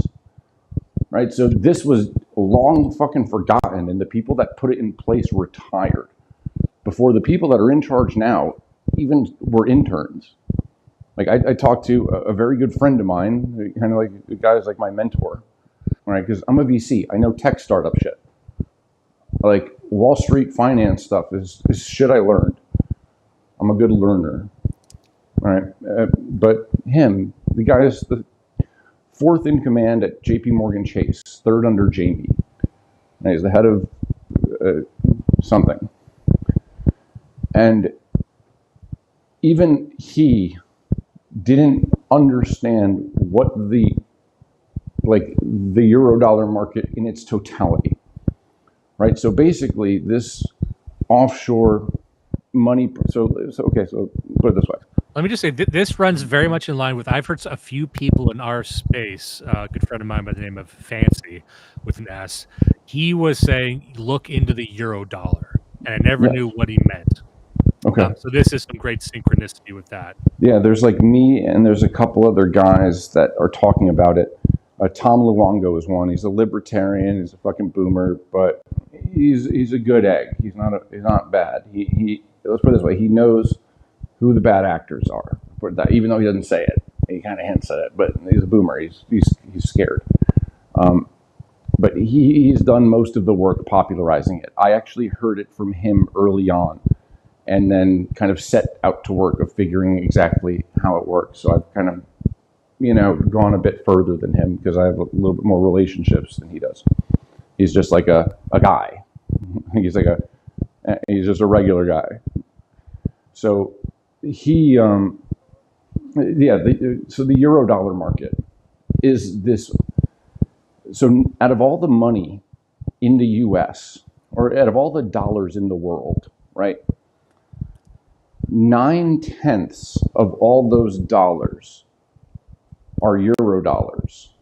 right? So this was long fucking forgotten, and the people that put it in place retired before the people that are in charge now even were interns. Like I talked to a very good friend of mine, kind of like the guy's like my mentor, right? Because I'm a VC, I know tech startup shit. Like Wall Street finance stuff is shit I learned. I'm a good learner. All right, but him, the guy is the 4th in command at JP Morgan Chase, 3rd under Jamie. And he's the head of something. And even he didn't understand what the euro-dollar market in its totality, right? So basically, this offshore money. So put it this way. Let me just say, this runs very much in line with, I've heard a few people in our space, a good friend of mine by the name of Fancy, with an S, he was saying, look into the euro dollar. And I never knew what he meant. Okay. So this is some great synchronicity with that. Yeah, there's like me and there's a couple other guys that are talking about it. Tom Luongo is one. He's a libertarian. He's a fucking boomer, but he's a good egg. He's not bad. He let's put it this way. He knows who the bad actors are. Even though he doesn't say it, he kind of hints at it. But he's a boomer. He's scared. But he's done most of the work popularizing it. I actually heard it from him early on, and then kind of set out to work of figuring exactly how it works. So I've kind of, gone a bit further than him because I have a little bit more relationships than he does. He's just like a guy. He's just a regular guy. So he, so the euro dollar market is this. So out of all the money in the US, or out of all the dollars in the world, right? 9/10 of all those dollars are euro dollars.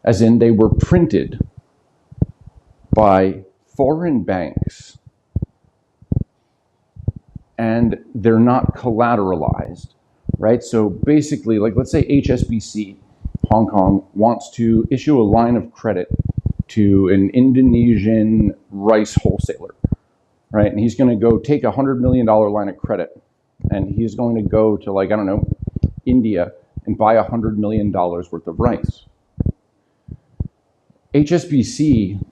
As in, they were printed by foreign banks and they're not collateralized, right? So basically, like let's say HSBC, Hong Kong, wants to issue a line of credit to an Indonesian rice wholesaler, right? And he's going to go take $100 million line of credit, and he's going to go to India and buy $100 million worth of rice. HSBC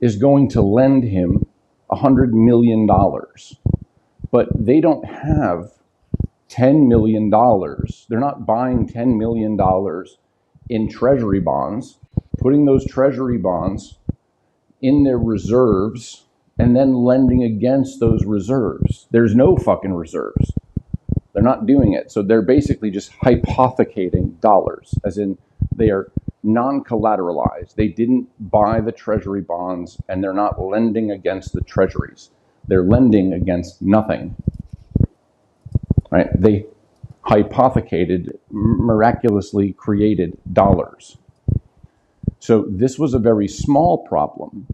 is going to lend him $100 million, but they don't have $10 million. They're not buying $10 million in treasury bonds, putting those treasury bonds in their reserves, and then lending against those reserves. There's no fucking reserves. They're not doing it. So they're basically just hypothecating dollars, as in they are non-collateralized. They didn't buy the treasury bonds, and they're not lending against the treasuries. They're lending against nothing, right? They hypothecated, miraculously created dollars. So this was a very small problem,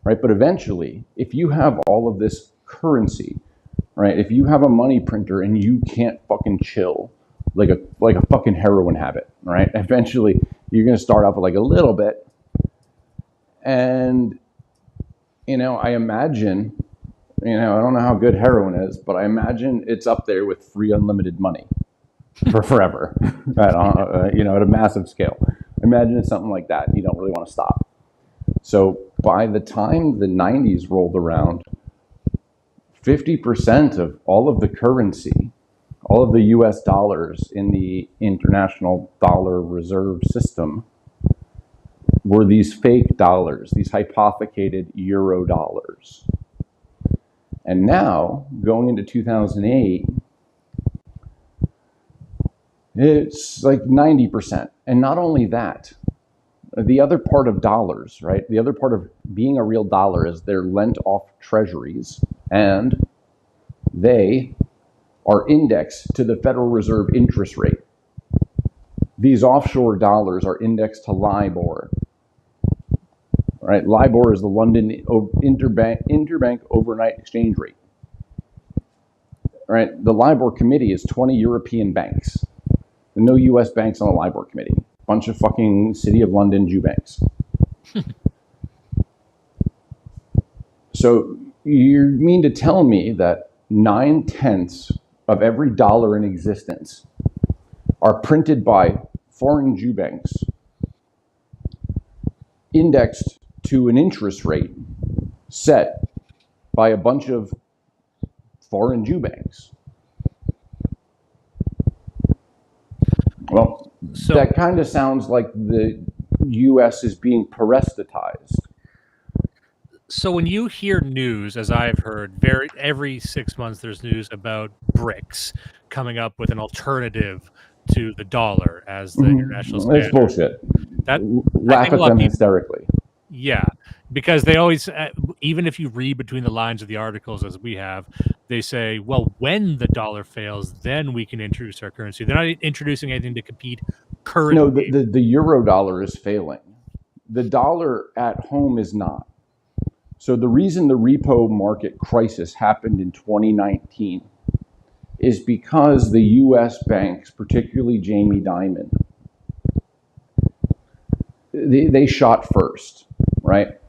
right? But eventually, if you have all of this currency, right? If you have a money printer and you can't fucking chill, like a fucking heroin habit, right? Eventually, you're going to start off with like a little bit, and I imagine, I don't know how good heroin is, but I imagine it's up there with free unlimited money for forever, at a massive scale. Imagine it's something like that. You don't really want to stop. So by the time the 90s rolled around, 50% of all of the currency, all of the US dollars in the international dollar reserve system were these fake dollars, these hypothecated euro dollars. And now, going into 2008, it's like 90%. And not only that, the other part of dollars, right? The other part of being a real dollar is they're lent off treasuries, and they are indexed to the Federal Reserve interest rate. These offshore dollars are indexed to LIBOR. Right? LIBOR is the London interbank overnight exchange rate. Right? The LIBOR committee is 20 European banks. And no US banks on the LIBOR committee. Bunch of fucking City of London Jew banks. So you mean to tell me that 9/10 of every dollar in existence are printed by foreign Jew banks, indexed to an interest rate set by a bunch of foreign Jew banks? Well, so that kind of sounds like the U.S. is being parestitized. So when you hear news, as I've heard, every 6 months there's news about BRICS coming up with an alternative to the dollar as the international It's standard. bullshit. That I Laugh think a at lot of them people, hysterically. yeah, because they always, even if you read between the lines of the articles as we have, they say, well, when the dollar fails, then we can introduce our currency. They're not introducing anything to compete No, currently. the euro dollar is failing. The dollar at home is not. So the reason the repo market crisis happened in 2019 is because the US banks, particularly Jamie Dimon, they shot first, right?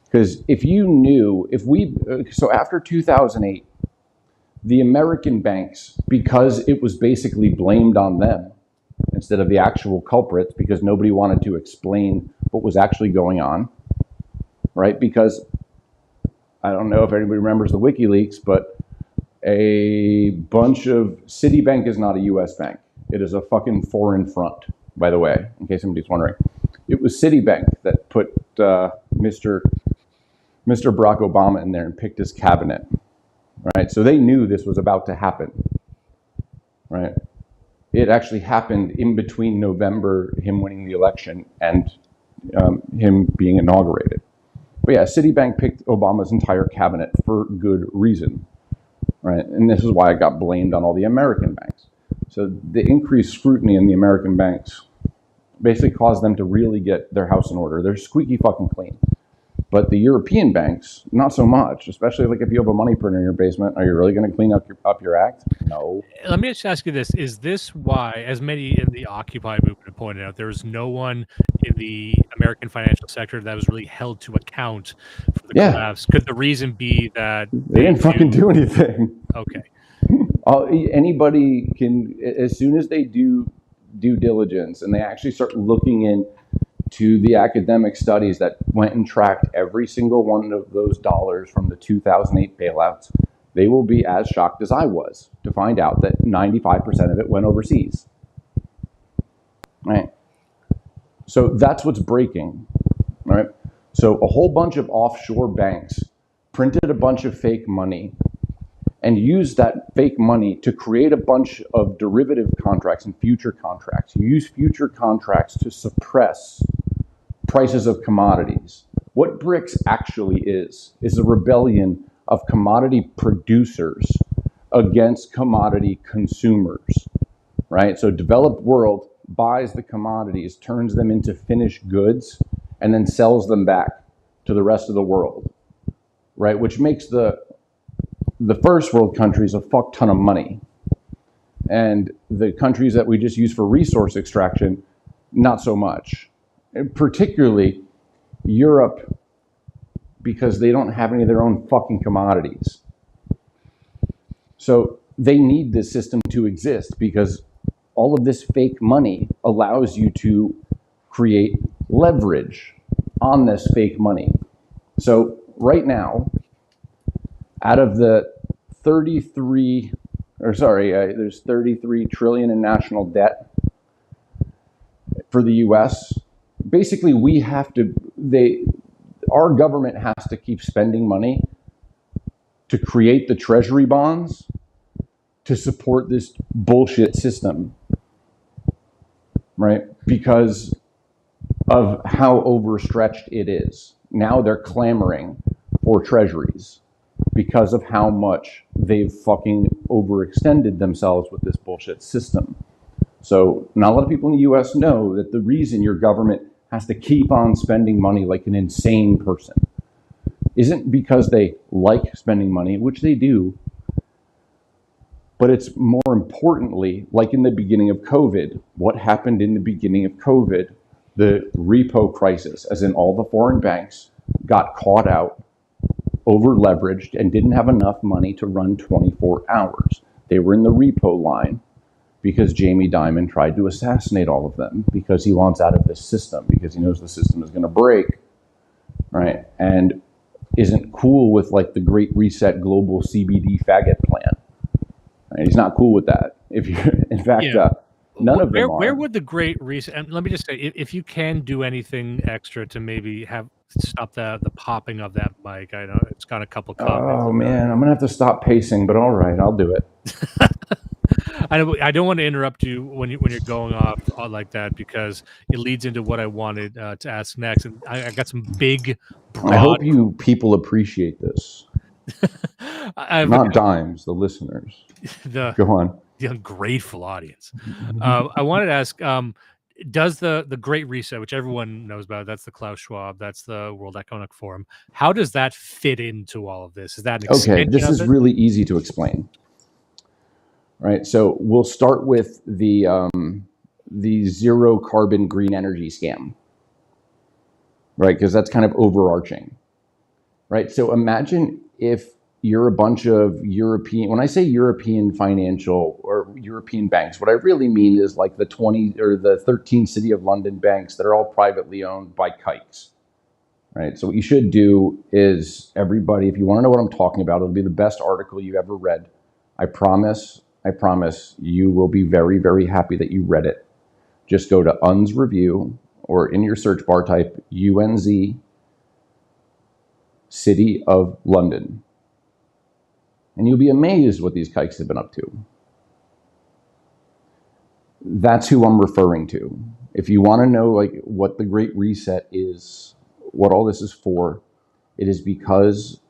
Because if you knew, so after 2008, the American banks, because it was basically blamed on them instead of the actual culprits, because nobody wanted to explain what was actually going on, right? Because I don't know if anybody remembers the WikiLeaks, but a bunch of Citibank is not a US bank. It is a fucking foreign front, by the way, in case somebody's wondering. It was Citibank that put Mr. Barack Obama in there and picked his cabinet, right? So they knew this was about to happen, right? It actually happened in between November, him winning the election, and him being inaugurated. But yeah, Citibank picked Obama's entire cabinet for good reason, right? And this is why it got blamed on all the American banks. So the increased scrutiny in the American banks basically caused them to really get their house in order. They're squeaky fucking clean. But the European banks, not so much, especially like if you have a money printer in your basement. Are you really going to clean up your act? No. Let me just ask you this. Is this why, as many in the Occupy movement have pointed out, there was no one in the American financial sector that was really held to account for the collapse? Could the reason be that they didn't fucking do anything? Okay. Anybody can, as soon as they do due diligence and they actually start looking into the academic studies that went and tracked every single one of those dollars from the 2008 bailouts, they will be as shocked as I was to find out that 95% of it went overseas. Right? So that's what's breaking. Right? So a whole bunch of offshore banks printed a bunch of fake money and used that fake money to create a bunch of derivative contracts and future contracts. You use future contracts to suppress prices of commodities. What BRICS actually is a rebellion of commodity producers against commodity consumers, right? So developed world buys the commodities, turns them into finished goods, and then sells them back to the rest of the world, right? Which makes the first world countries a fuck ton of money. And the countries that we just use for resource extraction, not so much. And particularly Europe, because they don't have any of their own fucking commodities. So they need this system to exist because all of this fake money allows you to create leverage on this fake money. So right now, out of the there's 33 trillion in national debt for the US. Basically, our government has to keep spending money to create the treasury bonds to support this bullshit system, right? Because of how overstretched it is. Now they're clamoring for treasuries because of how much they've fucking overextended themselves with this bullshit system. So not a lot of people in the US know that the reason your government has to keep on spending money like an insane person isn't because they like spending money, which they do, but it's more importantly, like in the beginning of COVID, what happened in the beginning of COVID, the repo crisis, as in all the foreign banks got caught out, over leveraged, and didn't have enough money to run 24 hours. They were in the repo line because Jamie Dimon tried to assassinate all of them because he wants out of this system, because he knows the system is going to break, right? And isn't cool with like the Great Reset global CBD faggot plan. Right? He's not cool with that. If you, in fact, none of them are. Where would the Great Reset? And let me just say, if you can do anything extra to maybe have Stop the popping of that mic. I know it's got a couple comments Oh about man, I'm gonna have to stop pacing, but all right, I'll do it. I don't want to interrupt you when you're going off like that, because it leads into what I wanted to ask next, and I got some big, I broad. hope you people appreciate this. I've Not dimes, the listeners. the Go on. the ungrateful audience. I wanted to ask, does the Great Reset, which everyone knows about, that's the Klaus Schwab, that's the World Economic Forum, how does that fit into all of this? Is that an Okay, extension this of is it? really easy to explain. Right, so we'll start with the zero carbon green energy scam, right? Because that's kind of overarching, right? So imagine if you're a bunch of European, when I say European financial or European banks, what I really mean is like the 20 or the 13 City of London banks that are all privately owned by kikes, right? So what you should do is, everybody, if you want to know what I'm talking about, it'll be the best article you ever read. I promise you will be very, very happy that you read it. Just go to UN's review, or in your search bar type UNZ City of London. And you'll be amazed what these kikes have been up to. That's who I'm referring to. If you want to know like what the Great Reset is, what all this is for, it is because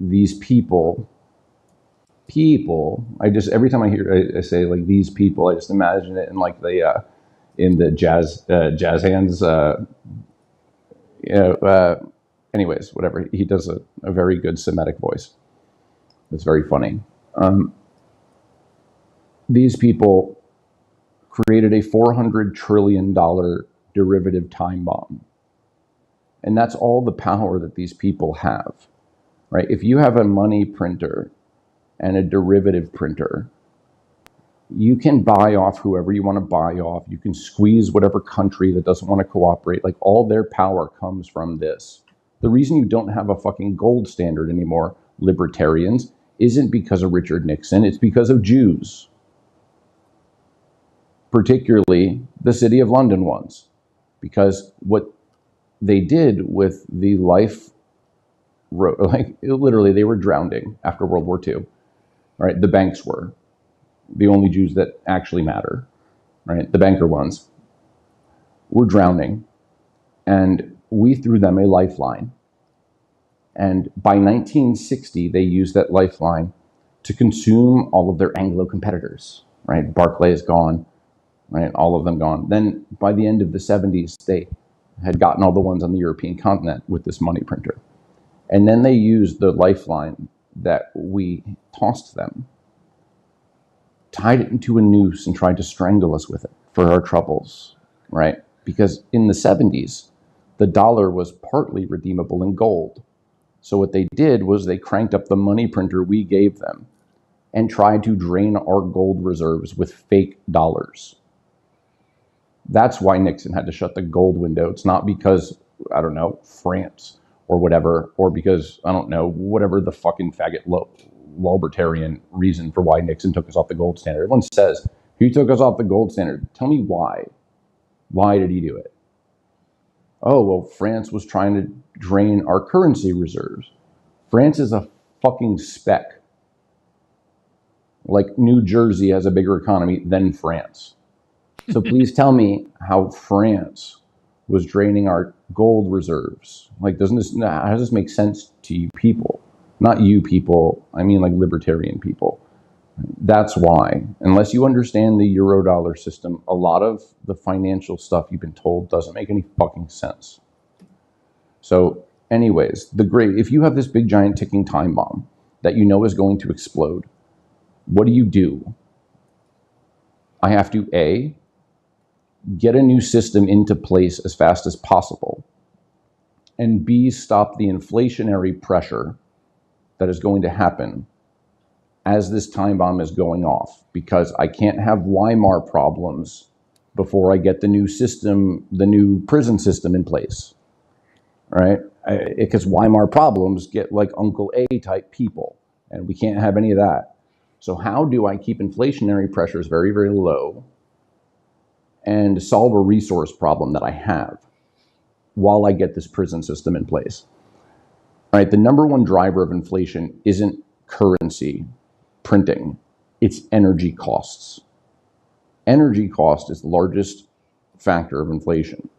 these people, I just, every time I say like these people, I just imagine it in like the in the jazz hands, anyways, whatever. He does a very good Semitic voice. It's very funny. These people created a $400 trillion derivative time bomb. And that's all the power that these people have, right? If you have a money printer and a derivative printer, you can buy off whoever you want to buy off. You can squeeze whatever country that doesn't want to cooperate. Like, all their power comes from this. The reason you don't have a fucking gold standard anymore, libertarians, isn't because of Richard Nixon. It's because of Jews, particularly the City of London ones. Because what they did with the life, like literally they were drowning after World War II, right? The banks were the only Jews that actually matter, right? The banker ones were drowning, and we threw them a lifeline. And by 1960, they used that lifeline to consume all of their Anglo competitors, right? Barclays gone, right? All of them gone. Then by the end of the 70s, they had gotten all the ones on the European continent with this money printer. And then they used the lifeline that we tossed them, tied it into a noose, and tried to strangle us with it for our troubles, right? Because in the 70s, the dollar was partly redeemable in gold. So what they did was they cranked up the money printer we gave them and tried to drain our gold reserves with fake dollars. That's why Nixon had to shut the gold window. It's not because, I don't know, France or whatever, or because, I don't know, whatever the fucking faggot libertarian reason for why Nixon took us off the gold standard. Everyone says, he took us off the gold standard. Tell me why. Why did he do it? Oh, well, France was trying to drain our currency reserves. France is a fucking speck. Like New Jersey has a bigger economy than France. So please tell me how France was draining our gold reserves. Like, how does this make sense to you people? Not you people, I mean like libertarian people. That's why, unless you understand the Eurodollar system, a lot of the financial stuff you've been told doesn't make any fucking sense. So anyways, if you have this big giant ticking time bomb that you know is going to explode, what do? I have to A, get a new system into place as fast as possible, and B, stop the inflationary pressure that is going to happen as this time bomb is going off, because I can't have Weimar problems before I get the new system, the new prison system in place, right? Because Weimar problems get like Uncle A type people, and we can't have any of that. So how do I keep inflationary pressures very, very low and solve a resource problem that I have? while I get this prison system in place. All right, the number one driver of inflation isn't currency printing, it's energy costs. Energy cost is the largest factor of inflation,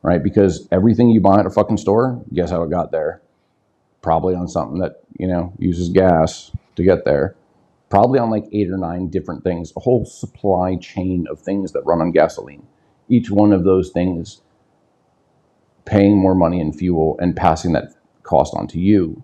right? Because everything you buy at a fucking store, guess how it got there? Probably on something that, uses gas to get there. Probably on like 8 or 9 different things, a whole supply chain of things that run on gasoline. Each one of those things paying more money in fuel and passing that cost on to you,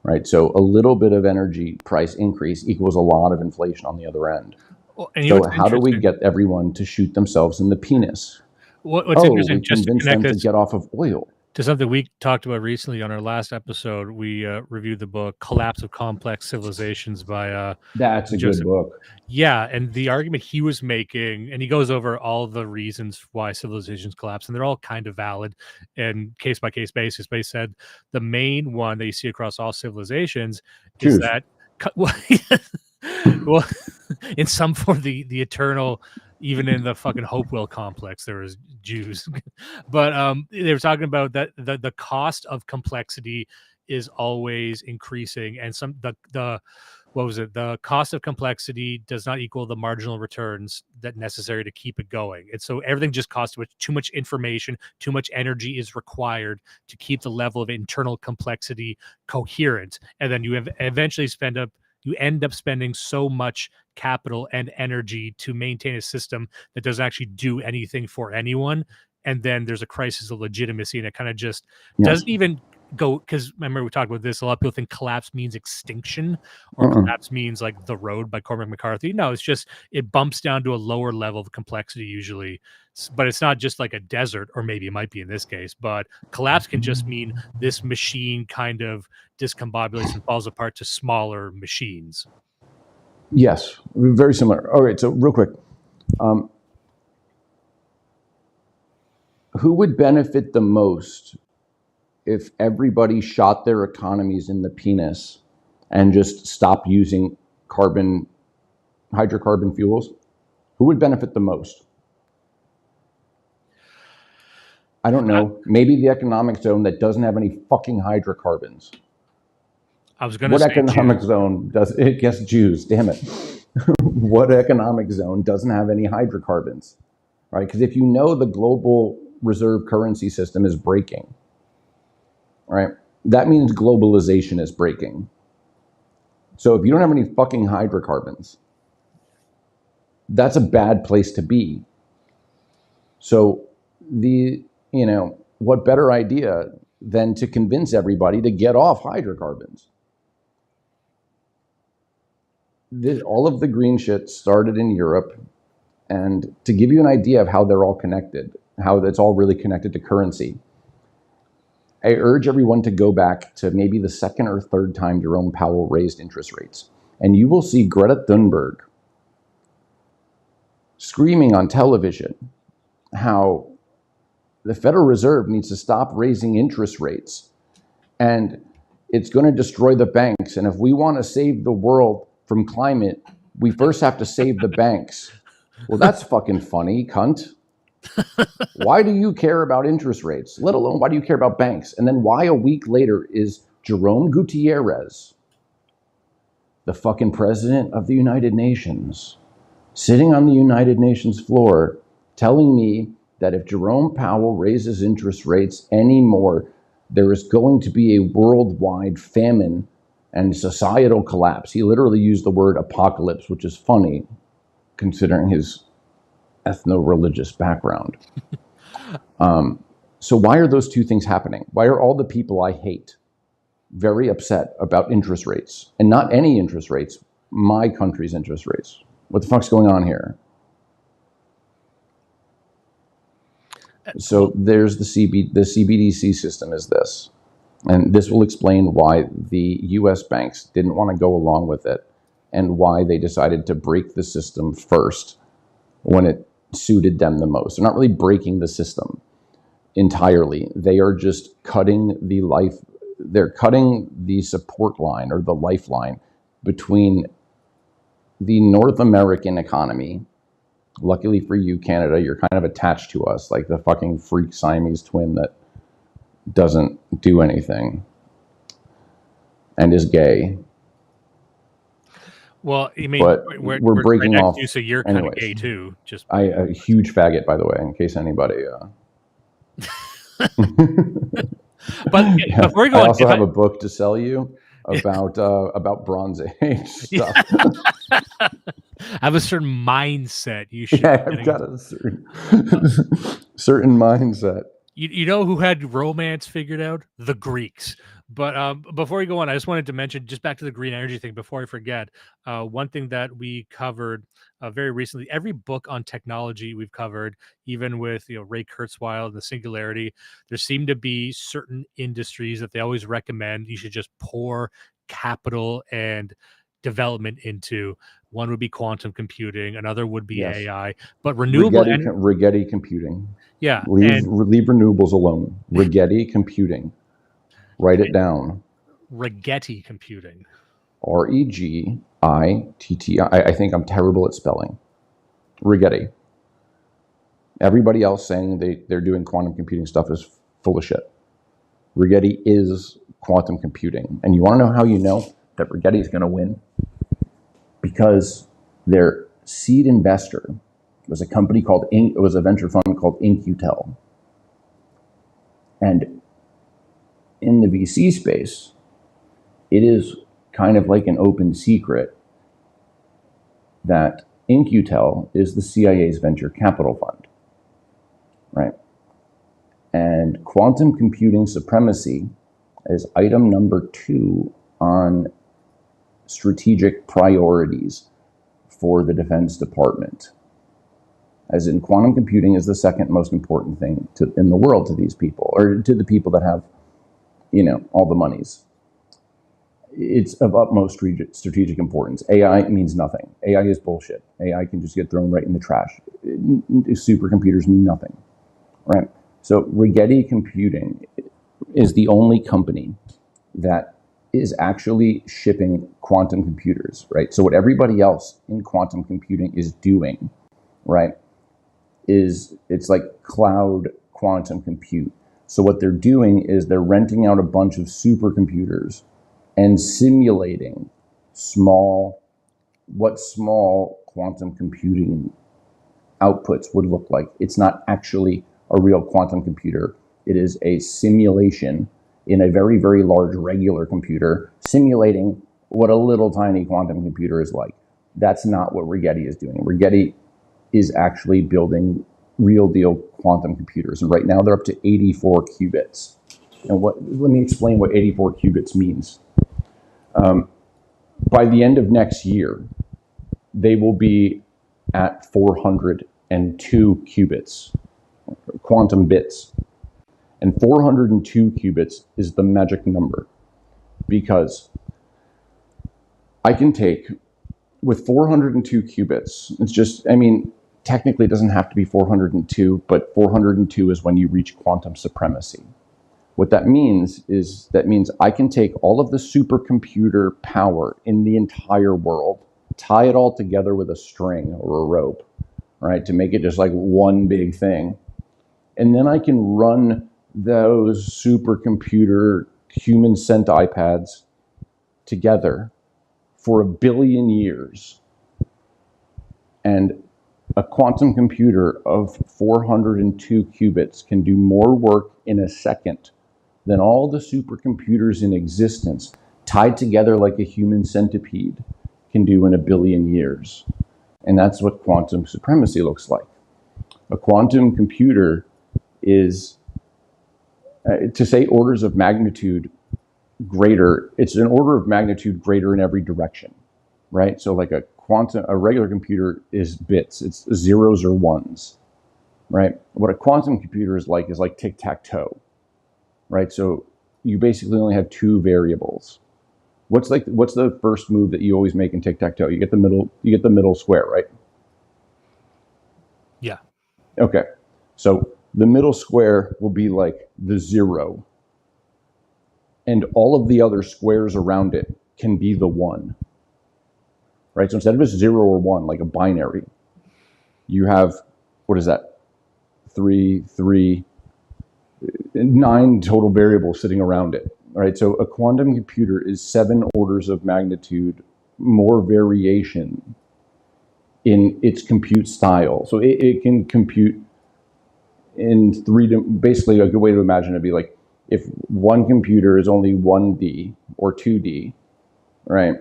right? So a little bit of energy price increase equals a lot of inflation on the other end. Well, and so how do we get everyone to shoot themselves in the penis? What's interesting, we just convince them to get off of oil. To something we talked about recently on our last episode, we reviewed the book "Collapse of Complex Civilizations" by That's a Joseph. Good book. Yeah, and the argument he was making, and he goes over all the reasons why civilizations collapse, and they're all kind of valid and case by case basis. But he said the main one that you see across all civilizations is that, well, in some form, the eternal. Even in the fucking Hopewell complex, there was Jews, but they were talking about that the cost of complexity is always increasing, and the cost of complexity does not equal the marginal returns that necessary to keep it going. And so everything just costs too much information, too much energy is required to keep the level of internal complexity coherent, and then you eventually end up spending so much capital and energy to maintain a system that doesn't actually do anything for anyone. And then there's a crisis of legitimacy, and it kind of just doesn't even go, because remember we talked about this, a lot of people think collapse means extinction, or collapse means like The Road by Cormac McCarthy. No, it's just it bumps down to a lower level of complexity usually, but it's not just like a desert, or maybe it might be in this case, but collapse can just mean this machine kind of discombobulates and falls apart to smaller machines. Yes, very similar. All right, so real quick, who would benefit the most if everybody shot their economies in the penis and just stopped using hydrocarbon fuels? Who would benefit the most? I don't know. Maybe the economic zone that doesn't have any fucking hydrocarbons. I was going to say what economic zone does it? Guess Jews. Damn it. What economic zone doesn't have any hydrocarbons? Right? Because if you know the global reserve currency system is breaking, right? That means globalization is breaking. So if you don't have any fucking hydrocarbons, that's a bad place to be. So what better idea than to convince everybody to get off hydrocarbons? All of the green shit started in Europe, and to give you an idea of how they're all connected, how that's all really connected to currency, I urge everyone to go back to maybe the second or third time Jerome Powell raised interest rates, and you will see Greta Thunberg screaming on television how the Federal Reserve needs to stop raising interest rates, and it's going to destroy the banks. And if we want to save the world from climate, we first have to save the banks. Well, that's fucking funny, cunt. Why do you care about interest rates? Let alone, why do you care about banks? And then why a week later is Jerome Gutierrez, the fucking president of the United Nations, sitting on the United Nations floor telling me that if Jerome Powell raises interest rates anymore, there is going to be a worldwide famine and societal collapse. He literally used the word apocalypse, which is funny considering his ethno-religious background. So why are those two things happening? Why are all the people I hate very upset about interest rates? And not any interest rates, my country's interest rates. What the fuck's going on here? So there's the CBDC system is this. And this will explain why the US banks didn't want to go along with it and why they decided to break the system first when it suited them the most. They're not really breaking the system entirely. They are just cutting they're cutting the support line or the lifeline between the North American economy. Luckily for you, Canada, you're kind of attached to us, like the fucking freak Siamese twin that doesn't do anything and is gay. Well, I mean, But we're we're right breaking next off to you, so you're kind of anyways. gay too. Just A huge faggot, by the way, in case anybody. but Yeah. before we I go on, also have a book to sell you about Bronze Age stuff. I have a certain mindset you should. Yeah, be I've getting got into. a certain mindset. You know who had romance figured out? The Greeks. But before we go on, I just wanted to mention, just back to the green energy thing before I forget, one thing that we covered very recently. Every book on technology we've covered, even with Ray Kurzweil and the singularity, there seem to be certain industries that they always recommend you should just pour capital and development into. One would be quantum computing, another would be Yes. AI, but renewable and Rigetti computing. yeah, Leave and renewables alone. Rigetti computing. Write it down. Rigetti computing. Regitti. I think I'm terrible at spelling. Rigetti. Everybody else saying they're doing quantum computing stuff is full of shit. Rigetti is quantum computing. And you want to know how you know that Rigetti is going to win? Because their seed investor was a company called it was a venture fund called InQtel. And in the VC space, it is kind of like an open secret that InQtel is the CIA's venture capital fund, right? And quantum computing supremacy is item number 2 on strategic priorities for the Defense Department. As in, quantum computing is the second most important thing in the world to these people, or to the people that have, all the monies. It's of utmost strategic importance. AI means nothing. AI is bullshit. AI can just get thrown right in the trash. Supercomputers mean nothing, right? So Rigetti Computing is the only company that is actually shipping quantum computers, right? So what everybody else in quantum computing is doing, right, it's like cloud quantum compute. So what they're doing is they're renting out a bunch of supercomputers and simulating what small quantum computing outputs would look like. It's not actually a real quantum computer. It is a simulation in a very, very large regular computer, simulating what a little tiny quantum computer is like. That's not what Rigetti is doing. Rigetti is actually building real deal quantum computers. And right now they're up to 84 qubits. And let me explain what 84 qubits means. By the end of next year, they will be at 402 qubits, quantum bits. And 402 qubits is the magic number, because I can take, with 402 qubits, technically it doesn't have to be 402, but 402 is when you reach quantum supremacy. What that means is I can take all of the supercomputer power in the entire world, tie it all together with a string or a rope, right, to make it just like one big thing. And then I can run those supercomputer human sent iPads together for 1 billion years. And a quantum computer of 402 qubits can do more work in a second than all the supercomputers in existence, tied together like a human centipede, can do in 1 billion years. And that's what quantum supremacy looks like. A quantum computer is, to say orders of magnitude greater, it's an order of magnitude greater in every direction, right? So like a regular computer is bits, it's zeros or ones, right? What a quantum computer is like tic-tac-toe, right? So you basically only have 2 variables. What's the first move that you always make in tic-tac-toe? You get the middle square, right? Yeah. Okay. So the middle square will be like the 0. And all of the other squares around it can be the 1. Right? So instead of a 0 or 1, like a binary, you have, what is that? 3, 3, 9 total variables sitting around it. All right, so a quantum computer is 7 orders of magnitude more variation in its compute style. So it can compute in basically a good way to imagine it'd be like if one computer is only 1D or 2D, right?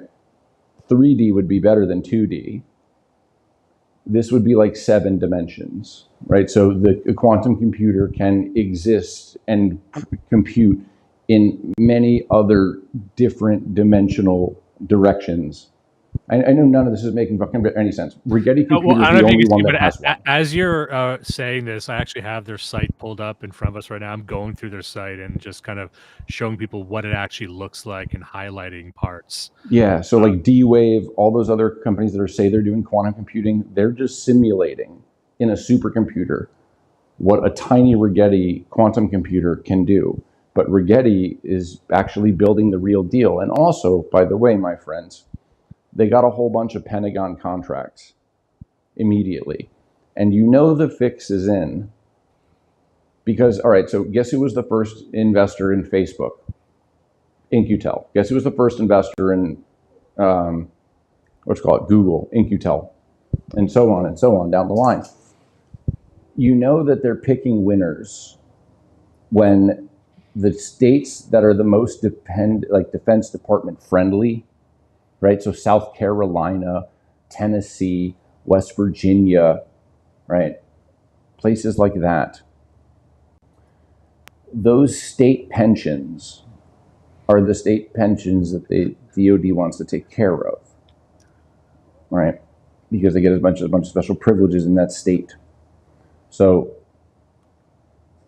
3D would be better than 2D. This would be like 7 dimensions, right? So a quantum computer can exist and compute in many other different dimensional directions. I know none of this is making fucking any sense. Rigetti Computer is the only one that has one. As you're saying this, I actually have their site pulled up in front of us right now. I'm going through their site and just kind of showing people what it actually looks like and highlighting parts. Yeah, so like D-Wave, all those other companies that say they're doing quantum computing, they're just simulating in a supercomputer what a tiny Rigetti quantum computer can do. But Rigetti is actually building the real deal. And also, by the way, my friends, they got a whole bunch of Pentagon contracts immediately. And you know the fix is in. Because, all right, so guess who was the first investor in Facebook? In-Q-Tel. Guess who was the first investor in, Google, In-Q-Tel, and so on down the line. You know that they're picking winners when the states that are the most Defense Department friendly, right? So South Carolina, Tennessee, West Virginia, right? Places like that. Those state pensions are the state pensions that the DoD wants to take care of, right? Because they get a bunch of special privileges in that state. So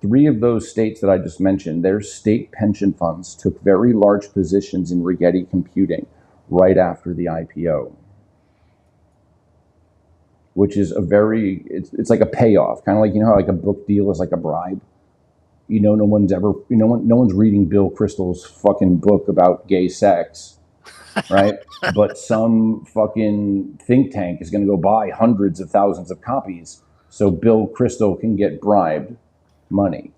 3 of those states that I just mentioned, their state pension funds took very large positions in Rigetti Computing right after the IPO, which is it's like a payoff, kind of like, you know how like a book deal is like a bribe. You know, no one's reading Bill Kristol's fucking book about gay sex, right? But some fucking think tank is going to go buy hundreds of thousands of copies so Bill Kristol can get bribed money.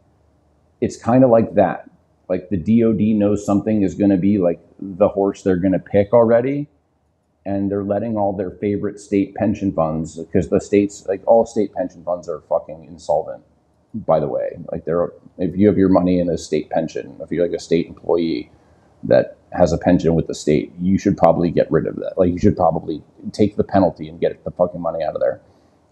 It's kind of like that. Like the DoD knows something is going to be like the horse they're going to pick already, and they're letting all their favorite state pension funds, because the states, like all state pension funds are fucking insolvent, by the way. Like if you have your money in a state pension, if you're like a state employee that has a pension with the state, you should probably get rid of that. Like you should probably take the penalty and get the fucking money out of there.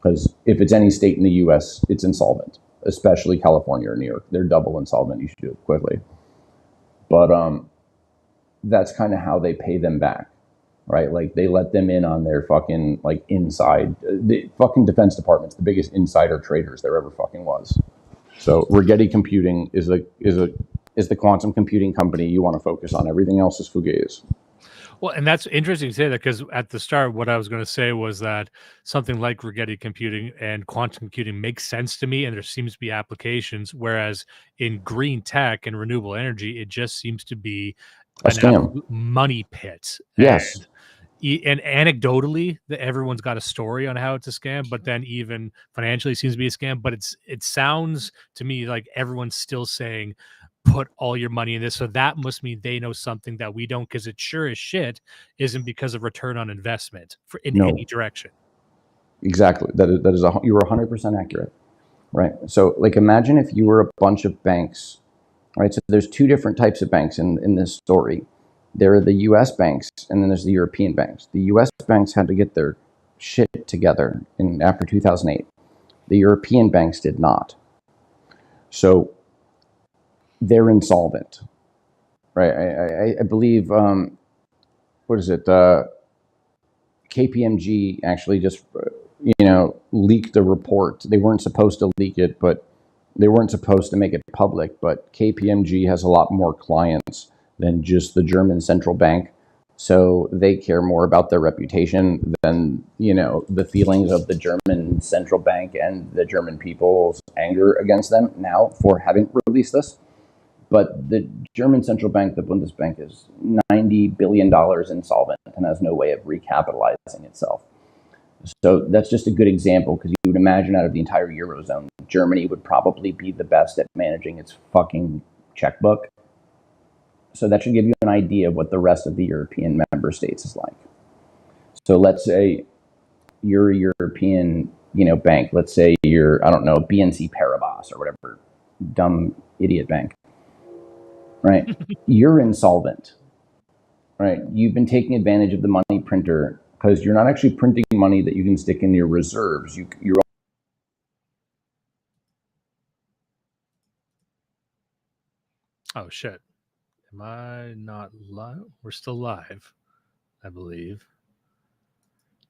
Because if it's any state in the US, it's insolvent, especially California or New York. They're double insolvent. You should do it quickly. But that's kind of how they pay them back, right? Like they let them in on their fucking like inside. The fucking Defense Department's the biggest insider traders there ever fucking was. So Rigetti Computing is the quantum computing company you want to focus on. Everything else is fugazi. Well, and that's interesting to say that, because at the start, what I was going to say was that something like Rigetti computing and quantum computing makes sense to me, and there seems to be applications, whereas in green tech and renewable energy, it just seems to be a scam, money pit. Yes. And anecdotally, everyone's got a story on how it's a scam, but then even financially it seems to be a scam. But it sounds to me like everyone's still saying, put all your money in this. So that must mean they know something that we don't, because it sure as shit isn't because of return on investment in any direction. Exactly. You were 100% accurate, right? So like imagine if you were a bunch of banks, right? So there's 2 different types of banks in this story. There are the US banks, and then there's the European banks. The US banks had to get their shit together after 2008. The European banks did not. So they're insolvent, right? I believe, what is it? KPMG actually just, leaked a report. They weren't supposed to leak it, but they weren't supposed to make it public. But KPMG has a lot more clients than just the German central bank. So they care more about their reputation than, the feelings of the German central bank and the German people's anger against them now for having released this. But the German central bank, the Bundesbank, is $90 billion insolvent and has no way of recapitalizing itself. So that's just a good example, because you would imagine out of the entire Eurozone, Germany would probably be the best at managing its fucking checkbook. So that should give you an idea of what the rest of the European member states is like. So let's say you're a European, bank. Let's say you're, I don't know, BNC Paribas or whatever dumb idiot bank, right? You're insolvent, right? You've been taking advantage of the money printer because you're not actually printing money that you can stick in your reserves. You're Oh shit. Am I not live? We're still live, I believe.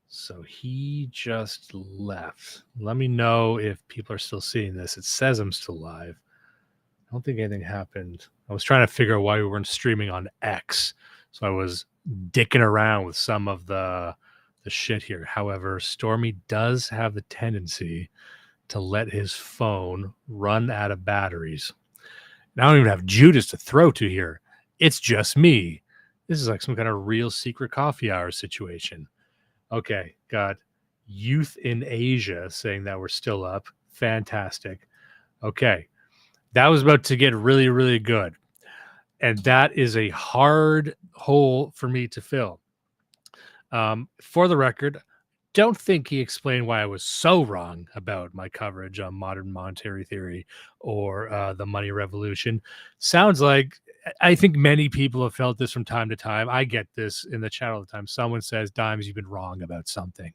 So he just left. Let me know if people are still seeing this. It says I'm still live. I don't think anything happened. I was trying to figure out why we weren't streaming on X. So I was dicking around with some of the shit here. However, Stormy does have the tendency to let his phone run out of batteries. And I don't even have Judas to throw to here. It's just me. This is like some kind of real secret coffee hour situation. Okay, got Youth in Asia saying that we're still up. Fantastic. Okay, that was about to get really, really good. And that is a hard hole for me to fill. For the record, don't think he explained why I was so wrong about my coverage on modern monetary theory or the money revolution. Sounds like I think many people have felt this from time to time. I get this in the chat all the time. Someone says, Dimes, you've been wrong about something.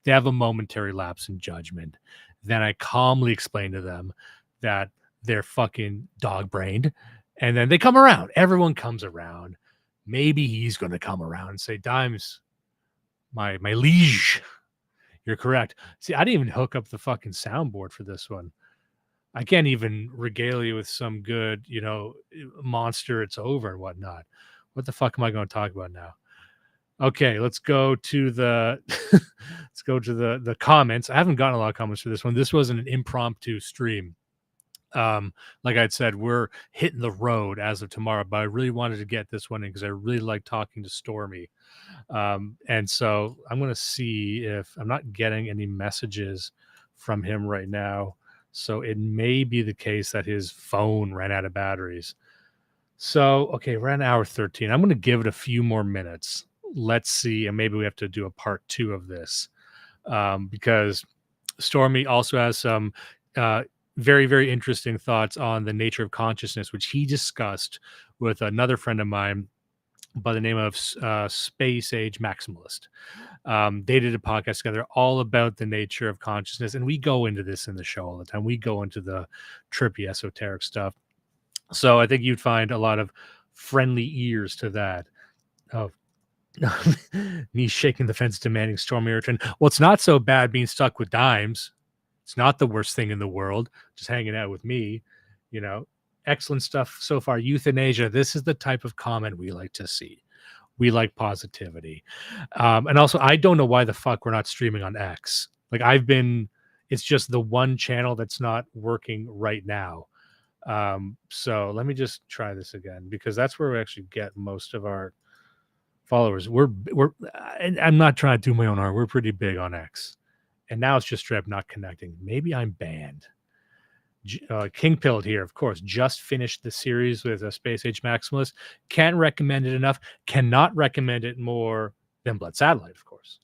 They have a momentary lapse in judgment. Then I calmly explain to them that they're fucking dog-brained. And then they come around. Everyone comes around. Maybe he's going to come around and say, Dimes, my liege, you're correct. See, I didn't even hook up the fucking soundboard for this one. I can't even regale you with some good, monster, it's over and whatnot. What the fuck am I going to talk about now? Okay, let's go to the the comments. I haven't gotten a lot of comments for this one. This wasn't an impromptu stream. Like I'd said, we're hitting the road as of tomorrow, but I really wanted to get this one in because I really like talking to Stormy. And so I'm going to see if I'm not getting any messages from him right now. So it may be the case that his phone ran out of batteries. So, okay, we're at hour 13. I'm going to give it a few more minutes. Let's see. And maybe we have to do a part 2 of this because Stormy also has some very, very interesting thoughts on the nature of consciousness, which he discussed with another friend of mine by the name of Space Age Maximalist. They did a podcast together all about the nature of consciousness. And we go into this in the show all the time. We go into the trippy esoteric stuff. So I think you'd find a lot of friendly ears to that. Oh, me shaking the fence, demanding Stormy return. Well, it's not so bad being stuck with Dimes. It's not the worst thing in the world, just hanging out with me, Excellent stuff so far. Euthanasia. This is the type of comment we like to see. We like positivity. And also, I don't know why the fuck we're not streaming on X. Like it's just the one channel that's not working right now. So let me just try this again because that's where we actually get most of our followers. I'm not trying to do my own art. We're pretty big on X. And now it's just straight up not connecting. Maybe I'm banned. King Pilled here, of course, just finished the series with a Space Age Maximalist. Can't recommend it enough. Cannot recommend it more than Blood Satellite, of course.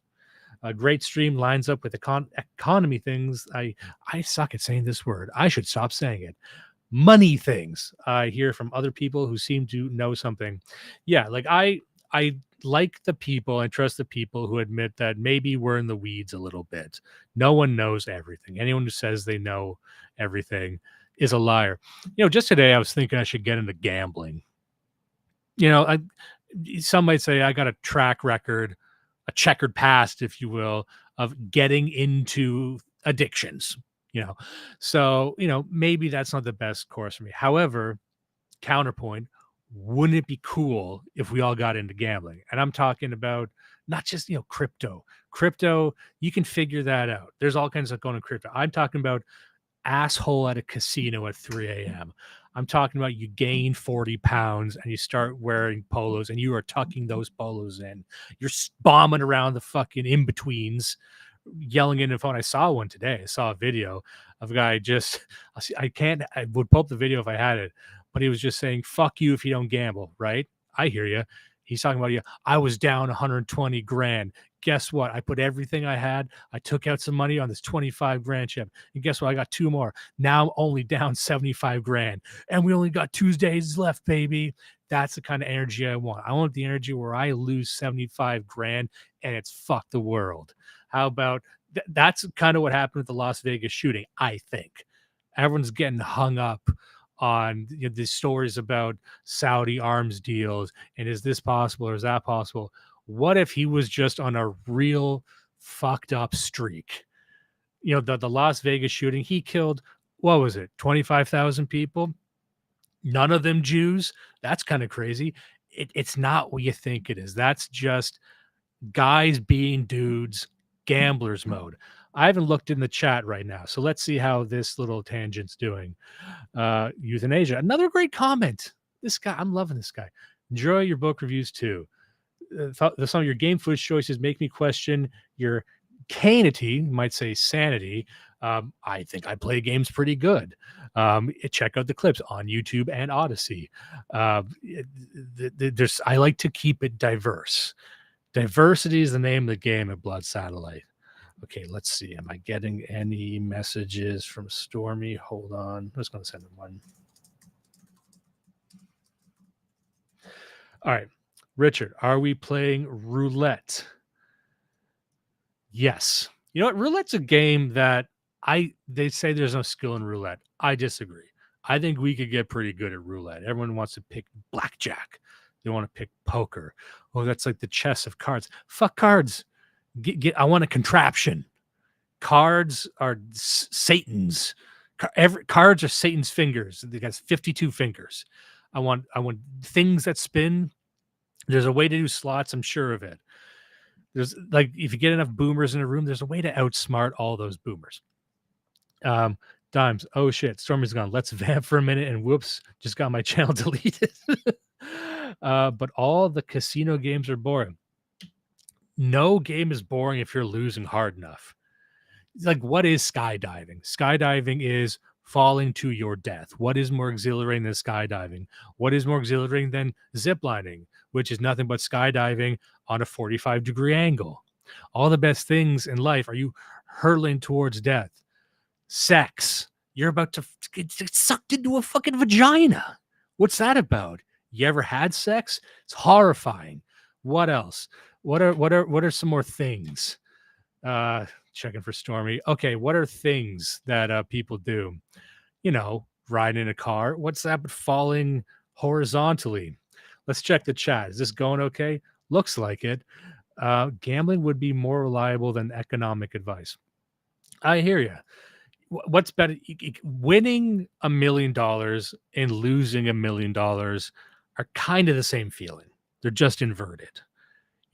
A great stream lines up with economy things. I suck at saying this word. I should stop saying it. Money things. I hear from other people who seem to know something. Yeah, like I like the people, I trust the people who admit that maybe we're in the weeds a little bit. No one knows everything. Anyone who says they know everything is a liar. Just today I was thinking I should get into gambling. Some might say I got a track record, a checkered past, if you will, of getting into addictions. So maybe that's not the best course for me. However, counterpoint, wouldn't it be cool if we all got into gambling? And I'm talking about not just crypto. You can figure that out. There's all kinds of going in crypto. I'm talking about asshole at a casino at 3 a.m. I'm talking about you gain 40 pounds and you start wearing polos and you are tucking those polos in. You're bombing around the fucking in-betweens, yelling into the phone. I saw one today. I saw a video of a guy just, I would pull up the video if I had it, but he was just saying, fuck you if you don't gamble, right? I hear you. He's talking about, I was down 120 grand. Guess what? I put everything I had. I took out some money on this 25 grand chip. And guess what? I got two more. Now I'm only down 75 grand. And we only got Tuesdays left, baby. That's the kind of energy I want. I want the energy where I lose 75 grand and it's fuck the world. How about that's kind of what happened with the Las Vegas shooting, I think. Everyone's getting hung up on these stories about Saudi arms deals and is this possible or is that possible? What if he was just on a real fucked up streak? The Las Vegas shooting, he killed, what was it, 25,000 people? None of them Jews. That's kind of crazy. It's not what you think it is. That's just guys being dudes, gamblers mode. I haven't looked in the chat right now, so let's see how this little tangent's doing. Euthanasia, another great comment. This guy, I'm loving this guy. Enjoy your book reviews too. Some of your game footage choices make me question your canity, you might say sanity. I think I play games pretty good. Check out the clips on YouTube and Odyssey. I like to keep it diverse. Diversity is the name of the game at Blood Satellite. Okay, let's see. Am I getting any messages from Stormy? Hold on. I'm just going to send him one. All right. Richard, are we playing roulette? Yes. You know what? Roulette's a game that they say there's no skill in roulette. I disagree. I think we could get pretty good at roulette. Everyone wants to pick blackjack. They want to pick poker. Oh, that's like the chess of cards. Fuck cards. I want a contraption. Cards are Satan's. Cards are Satan's fingers. They got 52 fingers. I want things that spin. There's a way to do slots. I'm sure of it. There's like, if you get enough boomers in a room, there's a way to outsmart all those boomers. Dimes. Oh shit. Stormy's gone. Let's vamp for a minute. And whoops, just got my channel deleted. But all the casino games are boring. No game is boring if you're losing hard enough. Like, what is skydiving? Skydiving is falling to your death. What is more exhilarating than skydiving? What is more exhilarating than ziplining, which is nothing but skydiving on a 45-degree angle? All the best things in life are you hurtling towards death. Sex. You're about to get sucked into a fucking vagina. What's that about? You ever had sex? It's horrifying. What else? What are some more things? Checking for Stormy. Okay, what are things that people do? Riding in a car. What's that but falling horizontally? Let's check the chat. Is this going okay? Looks like it. Gambling would be more reliable than economic advice. I hear you. What's better? Winning $1 million and losing $1 million are kind of the same feeling. They're just inverted.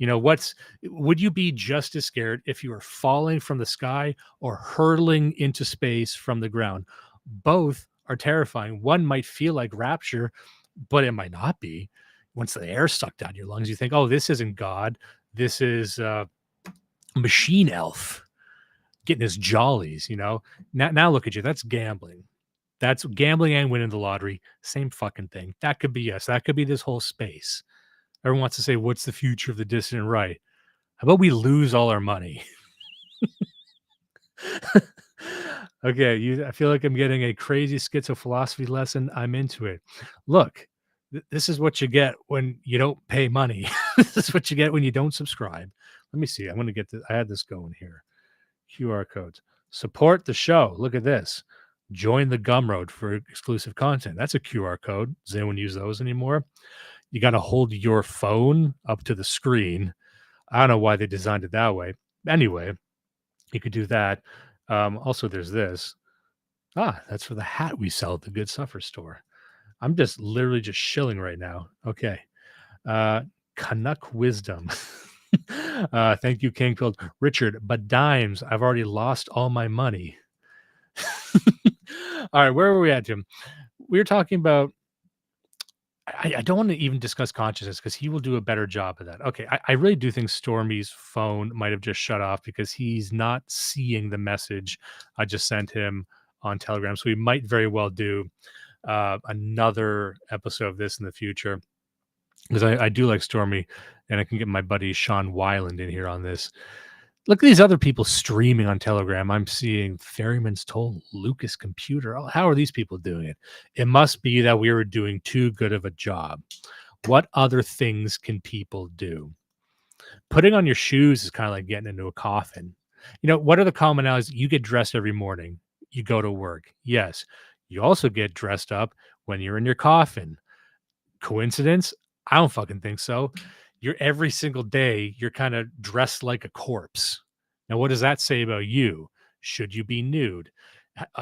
Would you be just as scared if you were falling from the sky or hurtling into space from the ground? Both are terrifying. One might feel like rapture, but it might not be. Once the air sucked down your lungs, you think, oh, this isn't God. This is machine elf getting his jollies, Now look at you. That's gambling. That's gambling and winning the lottery. Same fucking thing. That could be us. That could be this whole space. Everyone wants to say, what's the future of the dissident right? How about we lose all our money? Okay, I feel like I'm getting a crazy schizophilosophy lesson. I'm into it. Look, this is what you get when you don't pay money. This is what you get when you don't subscribe. Let me see. I'm going to get this. I had this going here. QR codes. Support the show. Look at this. Join the Gumroad for exclusive content. That's a QR code. Does anyone use those anymore? You got to hold your phone up to the screen. I don't know why they designed it that way. Anyway, you could do that. Also, there's this. That's for the hat we sell at the Good Suffer store. I'm just literally just shilling right now. Okay. Canuck Wisdom. Thank you, Kingfield. Richard, but dimes. I've already lost all my money. All right. Where were we at, Jim? We were talking about I don't want to even discuss consciousness because he will do a better job of that. Okay, I really do think Stormy's phone might have just shut off because he's not seeing the message I just sent him on Telegram. So we might very well do another episode of this in the future because I do like Stormy, and I can get my buddy Sean Weiland in here on this. Look at these other people streaming on Telegram. I'm seeing Ferryman's Toll, Lucas Computer. Oh, how are these people doing it? It must be that we were doing too good of a job. What other things can people do? Putting on your shoes is kind of like getting into a coffin. You know, what are the commonalities? You get dressed every morning. You go to work. Yes. You also get dressed up when you're in your coffin. Coincidence? I don't fucking think so. You're every single day, you're kind of dressed like a corpse. Now, what does that say about you? Should you be nude?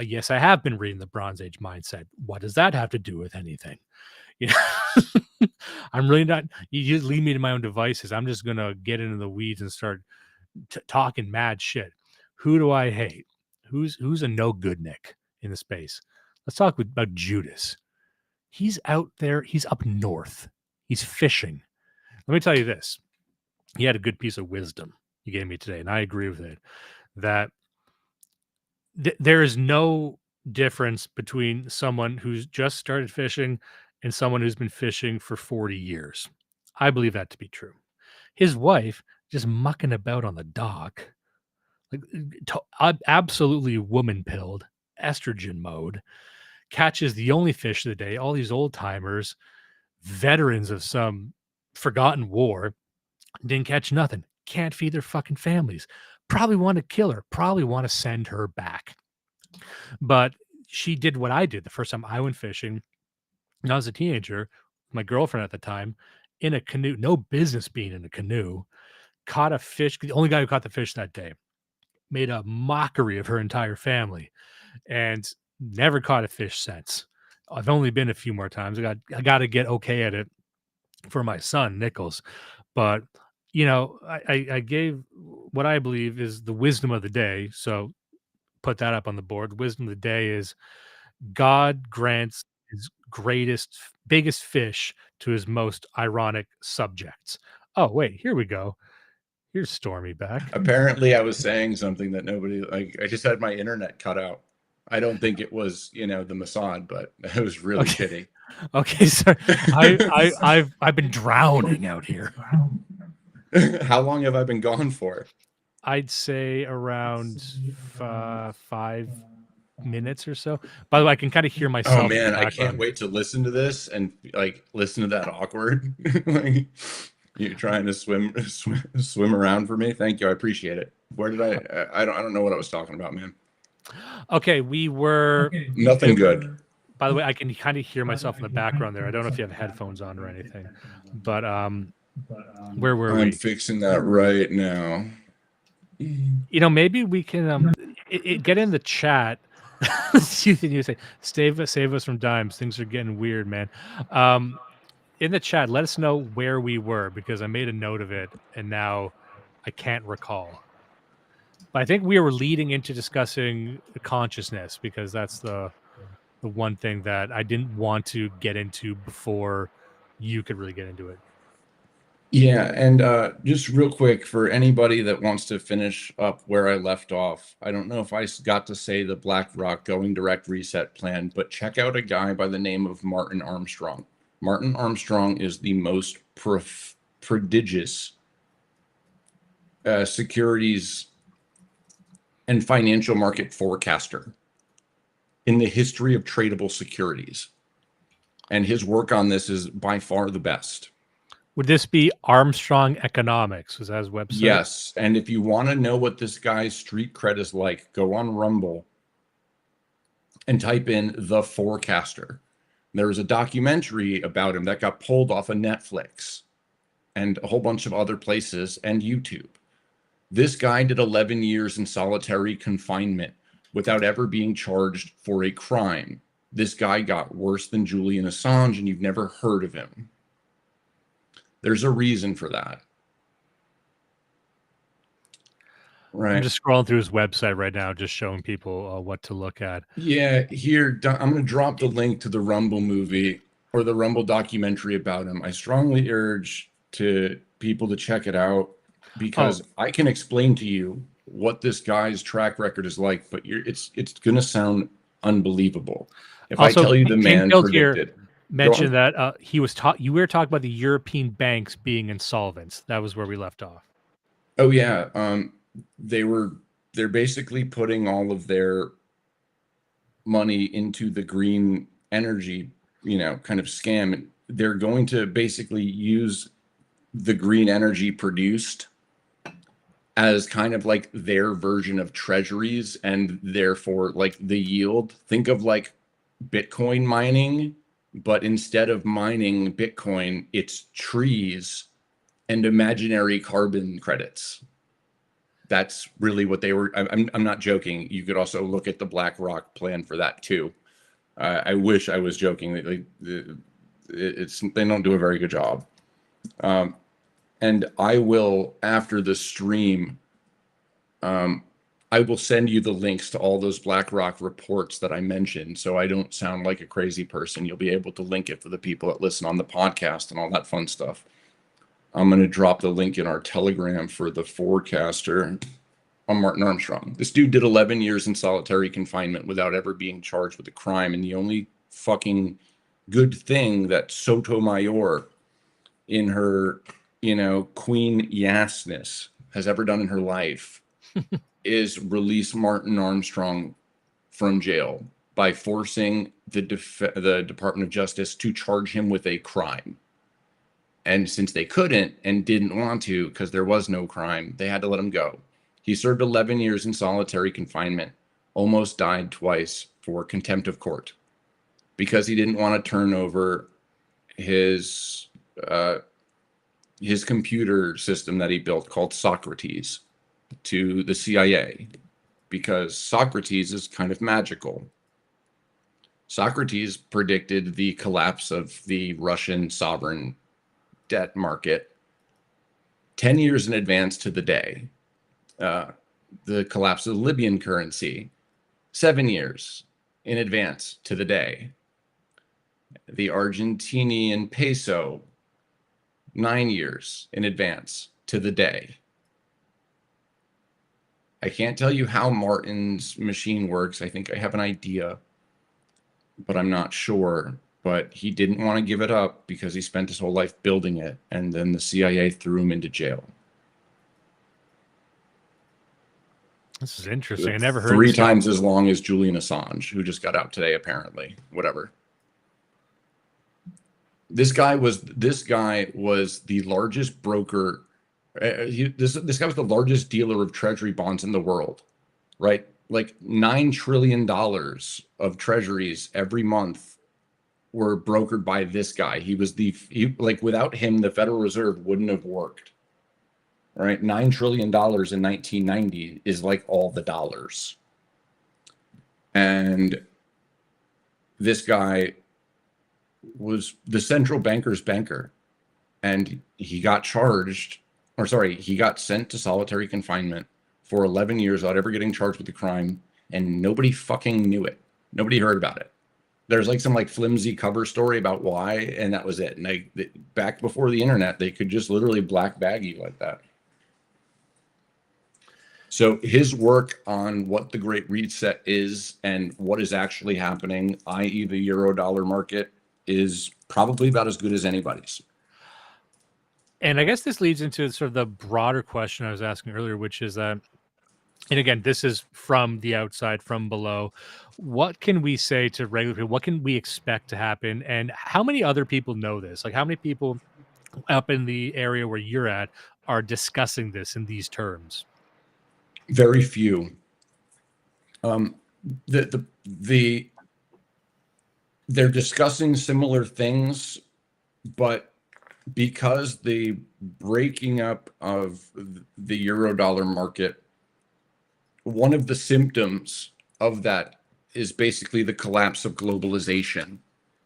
Yes, I have been reading the Bronze Age mindset. What does that have to do with anything? You know, I'm really not. You just leave me to my own devices. I'm just gonna get into the weeds and start talking mad shit. Who do I hate? Who's a no good Nick in the space? Let's talk about Judas. He's out there. He's up north. He's fishing. Let me tell you this. He had a good piece of wisdom he gave me today, and I agree with it, that there is no difference between someone who's just started fishing and someone who's been fishing for 40 years. I believe that to be true. His wife just mucking about on the dock, like absolutely woman pilled, estrogen mode, catches the only fish of the day. All these old timers, veterans of some forgotten war, didn't catch nothing. Can't feed their fucking families. Probably want to kill her. Probably want to send her back. But she did what I did the first time I went fishing. When I was a teenager, my girlfriend at the time, in a canoe, no business being in a canoe, caught a fish. The only guy who caught the fish that day made a mockery of her entire family and never caught a fish since. I've only been a few more times. I got to get okay at it for my son, Nichols. But, you know, I gave what I believe is the wisdom of the day. So put that up on the board. Wisdom of the day is God grants his biggest fish to his most ironic subjects. Oh, wait, here we go. Here's Stormy back. Apparently, I was saying something that nobody, like, I just had my internet cut out. I don't think it was, the Mossad, but I was really kidding. Okay, so I've been drowning out here. How long have I been gone for? I'd say around 5 minutes or so. By the way, I can kind of hear myself. Oh man, I can't wait to listen to this and like listen to that awkward. Like you trying to swim around for me. Thank you, I appreciate it. Where did I don't know what I was talking about, man. Okay, we were nothing good. By the way, I can kind of hear myself in the background there. I don't know if you have headphones on or anything, but where were we? I'm fixing that right now. You know, maybe we can get in the chat. You say, save us from dimes. Things are getting weird, man. In the chat, let us know where we were because I made a note of it and now I can't recall. But I think we were leading into discussing consciousness because that's the one thing that I didn't want to get into before you could really get into it. Yeah, and just real quick for anybody that wants to finish up where I left off, I don't know if I got to say the BlackRock going direct reset plan, but check out a guy by the name of Martin Armstrong. Martin Armstrong is the most prodigious securities and financial market forecaster in the history of tradable securities. And his work on this is by far the best. Would this be Armstrong Economics? Was that his website? Yes. And if you want to know what this guy's street cred is like, go on Rumble and type in The Forecaster. There was a documentary about him that got pulled off of Netflix and a whole bunch of other places and YouTube. This guy did 11 years in solitary confinement without ever being charged for a crime. This guy got worse than Julian Assange, and you've never heard of him. There's a reason for that. Right. I'm just scrolling through his website right now, just showing people what to look at. Yeah, here, I'm going to drop the link to the Rumble movie. or the Rumble documentary about him. I strongly urge to people to check it out because I can explain to you what this guy's track record is like, but it's going to sound unbelievable if I Also, tell you the King man Tilt here predicted. mentioned that he was taught. You were talking about the European banks being insolvent. That was where we left off. Oh yeah, they're basically putting all of their money into the green energy, kind of scam. They're going to basically use the green energy produced as kind of like their version of treasuries, and therefore like the yield. Think of like Bitcoin mining, but instead of mining Bitcoin, it's trees and imaginary carbon credits. That's really what they were. I'm not joking. You could also look at the BlackRock plan for that too. I wish I was joking. They don't do a very good job. And I will, after the stream, I will send you the links to all those BlackRock reports that I mentioned, so I don't sound like a crazy person. You'll be able to link it for the people that listen on the podcast and all that fun stuff. I'm going to drop the link in our Telegram for the forecaster on Martin Armstrong. This dude did 11 years in solitary confinement without ever being charged with a crime. And the only fucking good thing that Sotomayor, in her, queen yassness, has ever done in her life is release Martin Armstrong from jail by forcing the Department of Justice to charge him with a crime. And since they couldn't and didn't want to because there was no crime, they had to let him go. He served 11 years in solitary confinement, almost died twice for contempt of court because he didn't want to turn over his computer system that he built called Socrates to the CIA, because Socrates is kind of magical. Socrates predicted the collapse of the Russian sovereign debt market 10 years in advance to the day. The collapse of the Libyan currency 7 years in advance to the day. The Argentinian peso 9 years in advance to the day. I can't tell you how Martin's machine works. I think I have an idea, but I'm not sure. But he didn't want to give it up because he spent his whole life building it, and then the CIA threw him into jail. This is interesting. I never heard 3 times as long as Julian Assange, who just got out today, apparently. Whatever. This guy was the largest broker. This guy was the largest dealer of treasury bonds in the world, right? Like $9 trillion of treasuries every month were brokered by this guy. He was without him, the Federal Reserve wouldn't have worked. Right? $9 trillion in 1990 is like all the dollars. And this guy was the central banker's banker. And he got he got sent to solitary confinement for 11 years without ever getting charged with a crime. And nobody fucking knew it. Nobody heard about it. There's like some flimsy cover story about why, and that was it. And back before the internet, they could just literally black bag you like that. So his work on what the Great Reset is and what is actually happening, i.e. the euro-dollar market, is probably about as good as anybody's. And I guess this leads into sort of the broader question I was asking earlier, which is that, and again, this is from the outside, from below. What can we say to regular people? What can we expect to happen? And how many other people know this? Like, how many people up in the area where you're at are discussing this in these terms? Very few. They're discussing similar things, but because the breaking up of the euro-dollar market, one of the symptoms of that is basically the collapse of globalization.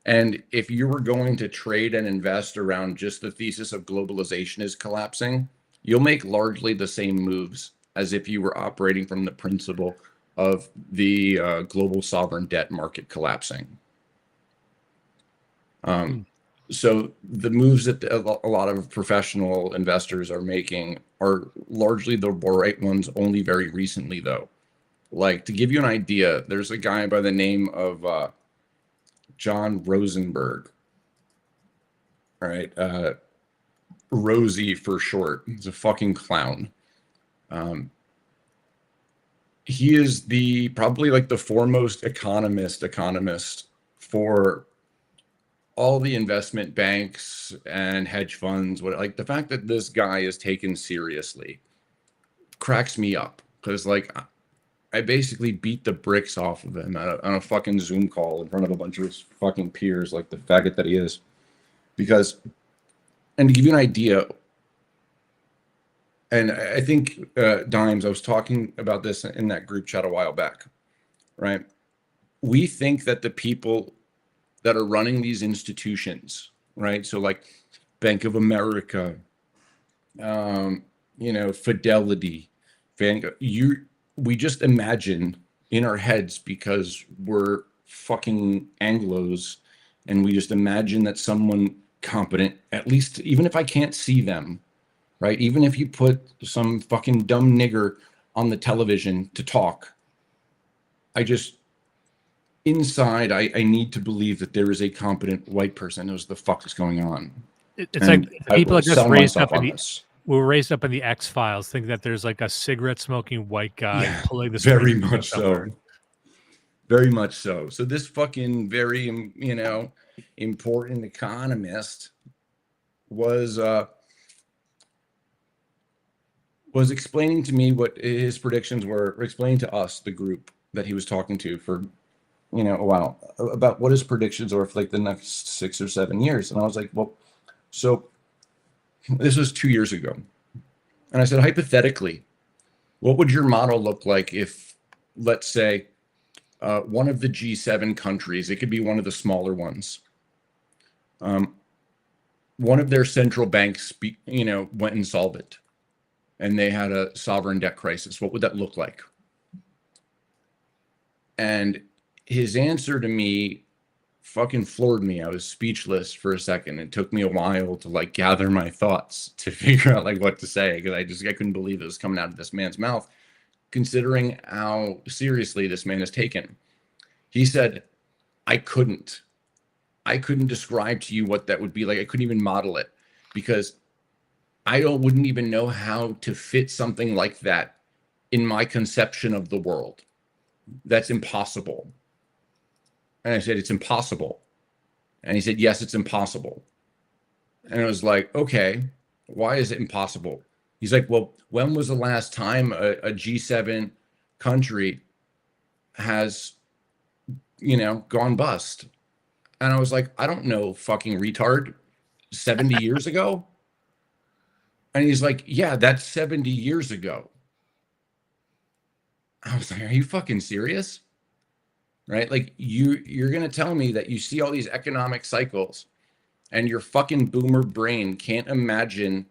And if you were going to trade and invest around just the thesis of globalization is collapsing, you'll make largely the same moves as if you were operating from the principle of the global sovereign debt market collapsing. So the moves that a lot of professional investors are making are largely the right ones only very recently, though. Like, to give you an idea, there's a guy by the name of John Rosenberg, all right? Rosie for short. He's a fucking clown. He is probably like the foremost economist for all the investment banks and hedge funds. Like, the fact that this guy is taken seriously cracks me up, because like I basically beat the bricks off of him on a fucking Zoom call in front of a bunch of his fucking peers, like the faggot that he is. Because, and to give you an idea, and I think, Dimes, I was talking about this in that group chat a while back, right? We think that the people that are running these institutions, right? So like Bank of America, Fidelity, we just imagine in our heads, because we're fucking Anglos, and we just imagine that someone competent, at least, even if I can't see them, right? Even if you put some fucking dumb nigger on the television to talk, inside, I need to believe that there is a competent white person who knows the fuck is going on. It's like people are just raised up we're raised up in the X Files, thinking that there's like a cigarette smoking white guy pulling the very much so. Very much so. So this fucking very important economist was explaining to me what his predictions were, explaining to us, the group that he was talking to, for a while, about what his predictions are for like the next 6 or 7 years. And I was like, well, so this was 2 years ago. And I said, hypothetically, what would your model look like if, let's say, one of the G7 countries, it could be one of the smaller ones, one of their central banks, went insolvent and they had a sovereign debt crisis? What would that look like? And his answer to me fucking floored me. I was speechless for a second. It took me a while to like gather my thoughts to figure out like what to say, because I couldn't believe it was coming out of this man's mouth, considering how seriously this man is taken. He said, I couldn't describe to you what that would be like. I couldn't even model it, because I wouldn't even know how to fit something like that in my conception of the world. That's impossible. And I said, it's impossible. And he said, yes, it's impossible. And I was like, okay, why is it impossible? He's like, well, when was the last time a G7 country has, gone bust? And I was like, I don't know, fucking retard, 70 years ago? And he's like, yeah, that's 70 years ago. I was like, are you fucking serious? Right? Like, you're going to tell me that you see all these economic cycles and your fucking boomer brain can't imagine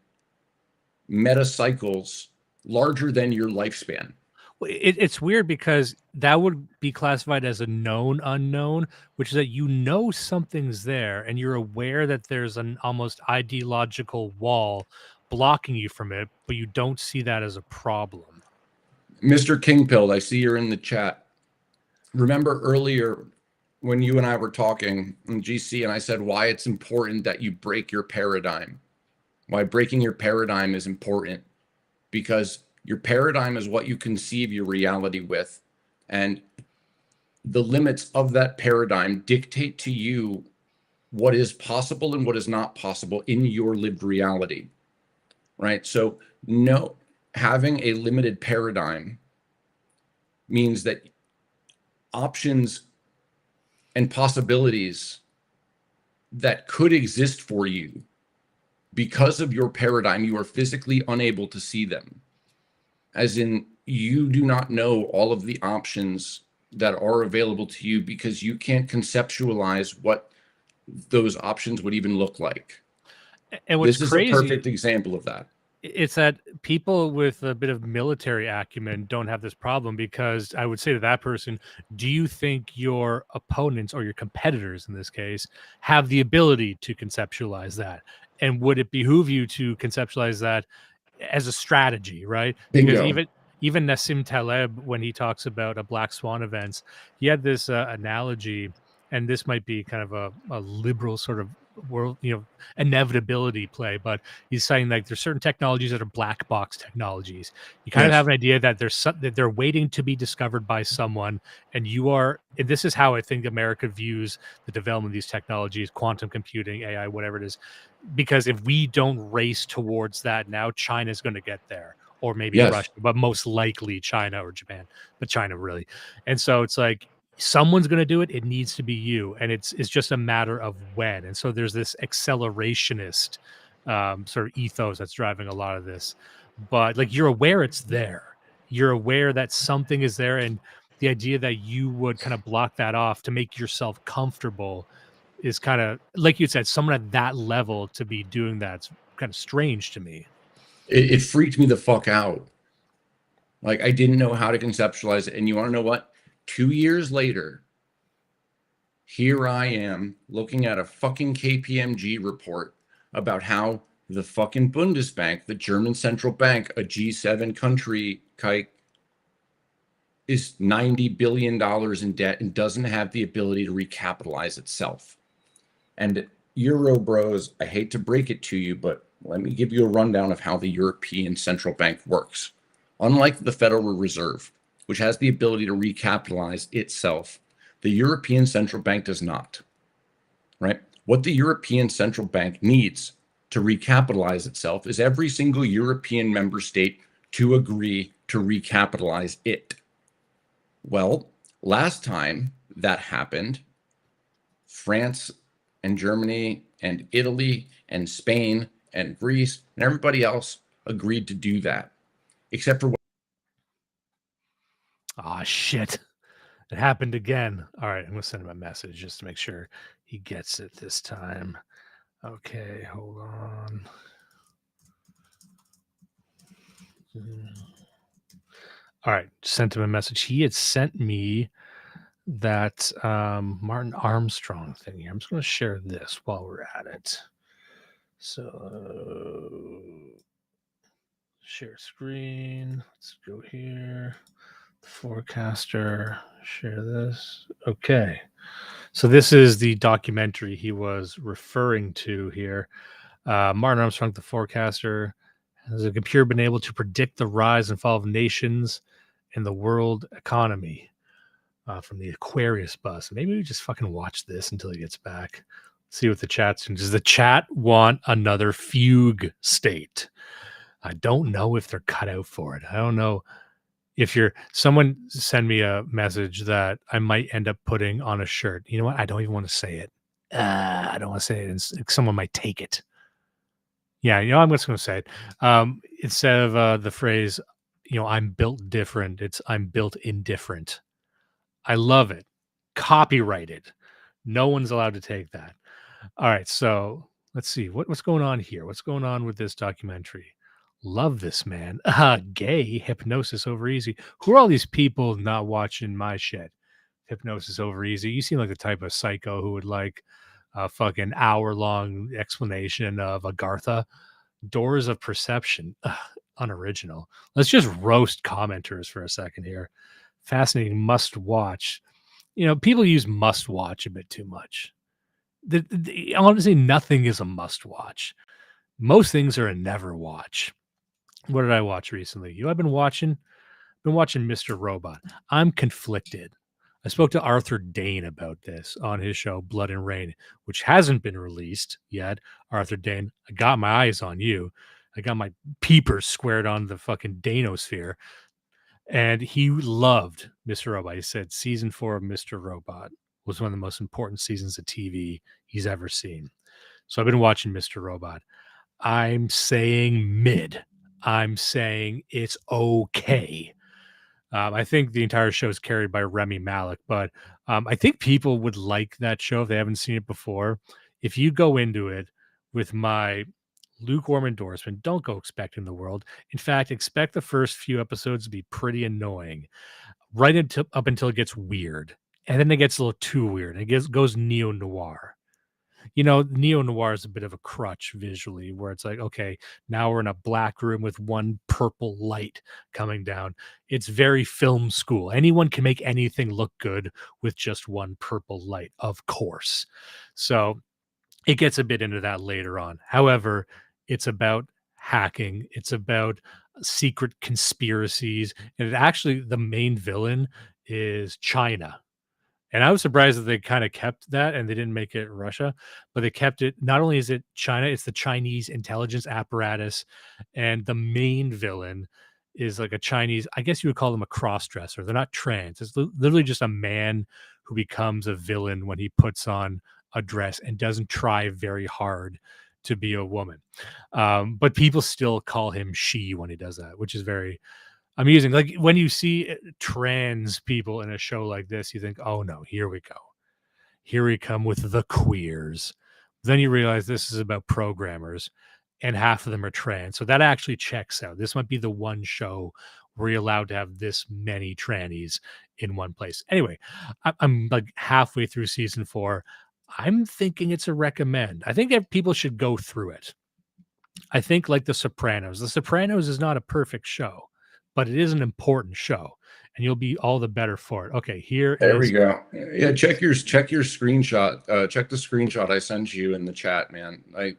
meta cycles larger than your lifespan. It's weird, because that would be classified as a known unknown, which is that something's there and you're aware that there's an almost ideological wall blocking you from it, but you don't see that as a problem. Mr. Kingpill, I see you're in the chat. Remember earlier when you and I were talking in GC, and I said why it's important that you break your paradigm, why breaking your paradigm is important, because your paradigm is what you conceive your reality with, and the limits of that paradigm dictate to you what is possible and what is not possible in your lived reality, right? So having a limited paradigm means that options and possibilities that could exist for you, because of your paradigm, you are physically unable to see them. As in, you do not know all of the options that are available to you, because you can't conceptualize what those options would even look like. And what's this is crazy, a perfect example of that. It's that people with a bit of military acumen don't have this problem, because I would say to that person, do you think your opponents, or your competitors in this case, have the ability to conceptualize that? And would it behoove you to conceptualize that as a strategy, right? Because Bingo. even Nassim Taleb, when he talks about a black swan events, he had this analogy, and this might be kind of a liberal sort of world, inevitability play, but he's saying like there's certain technologies that are black box technologies. You kind of Yes. have an idea that that they're waiting to be discovered by someone, and and this is how I think America views the development of these technologies, quantum computing, AI, whatever it is, because if we don't race towards that now, China's going to get there, or maybe Yes. Russia, but most likely China or Japan, but China really. And so it's like, someone's going to do it. It needs to be you, and it's just a matter of when. And so there's this accelerationist sort of ethos that's driving a lot of this. But like, you're aware it's there. You're aware that something is there, and the idea that you would kind of block that off to make yourself comfortable is kind of, like you said, someone at that level to be doing that's kind of strange to me. It freaked me the fuck out. Like, I didn't know how to conceptualize it. And you want to know what? 2 years later, here I am looking at a fucking KPMG report about how the fucking Bundesbank, the German central bank, a G7 country, is $90 billion in debt and doesn't have the ability to recapitalize itself. And Euro bros, I hate to break it to you, but let me give you a rundown of how the European Central Bank works. Unlike the Federal Reserve, which has the ability to recapitalize itself, the European Central Bank does not, right? What the European Central Bank needs to recapitalize itself is every single European member state to agree to recapitalize it. Well, last time that happened, France and Germany and Italy and Spain and Greece and everybody else agreed to do that, except for Ah, shit. It happened again. All right, I'm going to send him a message just to make sure he gets it this time. Okay, hold on. All right, sent him a message. He had sent me that Martin Armstrong thing here. I'm just going to share this while we're at it. So, share screen. Let's go here. The forecaster. Share this. Okay. So this is the documentary he was referring to here. Martin Armstrong, the forecaster. Has a computer been able to predict the rise and fall of nations in the world economy? From the Aquarius bus. Maybe we just fucking watch this until he gets back. See what the chat's doing. Does the chat want another fugue state? I don't know if they're cut out for it. I don't know if someone send me a message that I might end up putting on a shirt. You know what? I don't even want to say it. I don't want to say it. And someone might take it. Yeah, I'm just going to say it. Instead of the phrase, I'm built different, it's I'm built indifferent. I love it. Copyrighted. No one's allowed to take that. All right, so let's see what's going on here. What's going on with this documentary? Love this, man. Gay hypnosis over easy. Who are all these people not watching my shit? Hypnosis over easy. You seem like the type of psycho who would like a fucking hour-long explanation of Agartha. Doors of Perception. Ugh, unoriginal. Let's just roast commenters for a second here. Fascinating must watch. People use must watch a bit too much. Honestly, nothing is a must watch. Most things are a never watch. What did I watch recently? I've been watching Mr. Robot. I'm conflicted. I spoke to Arthur Dane about this on his show Blood and Rain, which hasn't been released yet. Arthur Dane, I got my eyes on you. I got my peepers squared on the fucking Danosphere. And he loved Mr. Robot. He said season 4 of Mr. Robot was one of the most important seasons of TV he's ever seen. So I've been watching Mr. Robot. I'm saying mid. I'm saying it's okay. I think the entire show is carried by Remy Malik, but I think people would like that show if they haven't seen it before. If you go into it with my lukewarm endorsement. Don't go expecting the world. In fact, expect the first few episodes to be pretty annoying, right until up until it gets weird, and then it gets a little too weird. Goes neo noir. Neo noir is a bit of a crutch visually, where it's like, okay, now we're in a black room with one purple light coming down. It's very film school. Anyone can make anything look good with just one purple light, of course. So it gets a bit into that later on. However, it's about hacking, it's about secret conspiracies, and the main villain is China. And I was surprised that they kind of kept that and they didn't make it Russia, but they kept it. Not only is it China, it's the Chinese intelligence apparatus. And the main villain is like a Chinese, I guess you would call them a cross dresser. They're not trans. It's literally just a man who becomes a villain when he puts on a dress and doesn't try very hard to be a woman. But people still call him she when he does that, which is very amusing. Like when you see trans people in a show like this, you think, oh no, here we go. Here we come with the queers. Then you realize this is about programmers and half of them are trans. So that actually checks out. This might be the one show where you're allowed to have this many trannies in one place. Anyway, I'm like halfway through season 4. I'm thinking it's a recommend. I think that people should go through it. I think like The Sopranos. The Sopranos is not a perfect show, but it is an important show, and you'll be all the better for it. Okay, there we go. Yeah, check your screenshot. Check the screenshot I sent you in the chat, man. I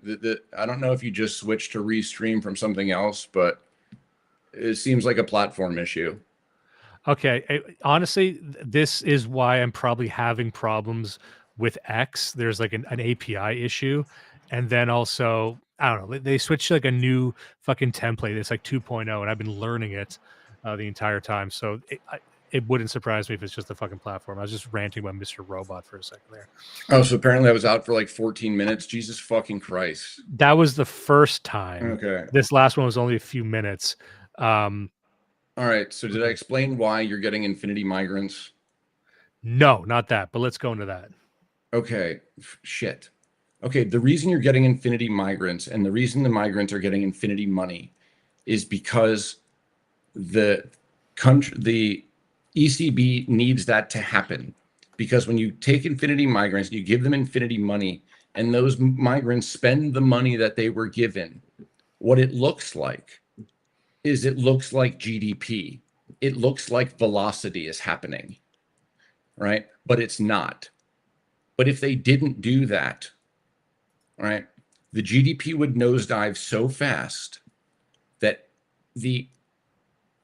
don't know if you just switched to restream from something else, but it seems like a platform issue. Okay, honestly, this is why I'm probably having problems with X. There's like an API issue, and then also I don't know. They switched to like a new fucking template. It's like 2.0, and I've been learning it the entire time. So it wouldn't surprise me if it's just the fucking platform. I was just ranting about Mr. Robot for a second there. Oh, so apparently I was out for like 14 minutes. Jesus fucking Christ. That was the first time. Okay. This last one was only a few minutes. All right. So did I explain why you're getting infinity migrants? No, not that. But let's go into that. Okay. Shit. Okay. The reason you're getting infinity migrants and the reason the migrants are getting infinity money is because the ECB needs that to happen. Because when you take infinity migrants, you give them infinity money, and those migrants spend the money that they were given, what it looks like is it looks like GDP. It looks like velocity is happening, right? But it's not. But if they didn't do that, right, the GDP would nosedive so fast that the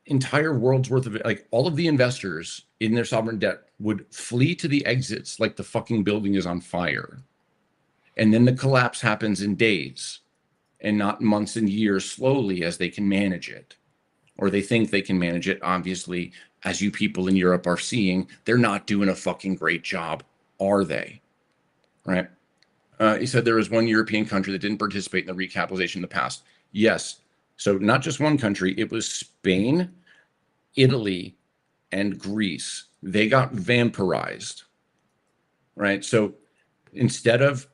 entire world's worth of it, like all of the investors in their sovereign debt would flee to the exits like the fucking building is on fire. And then the collapse happens in days and not months and years, slowly as they can manage it, or they think they can manage it. Obviously, as you people in Europe are seeing, they're not doing a fucking great job, are they? Right? He said there was one European country that didn't participate in the recapitalization in the past. Yes. So not just one country, it was Spain, Italy, and Greece. They got vampirized, right? So instead of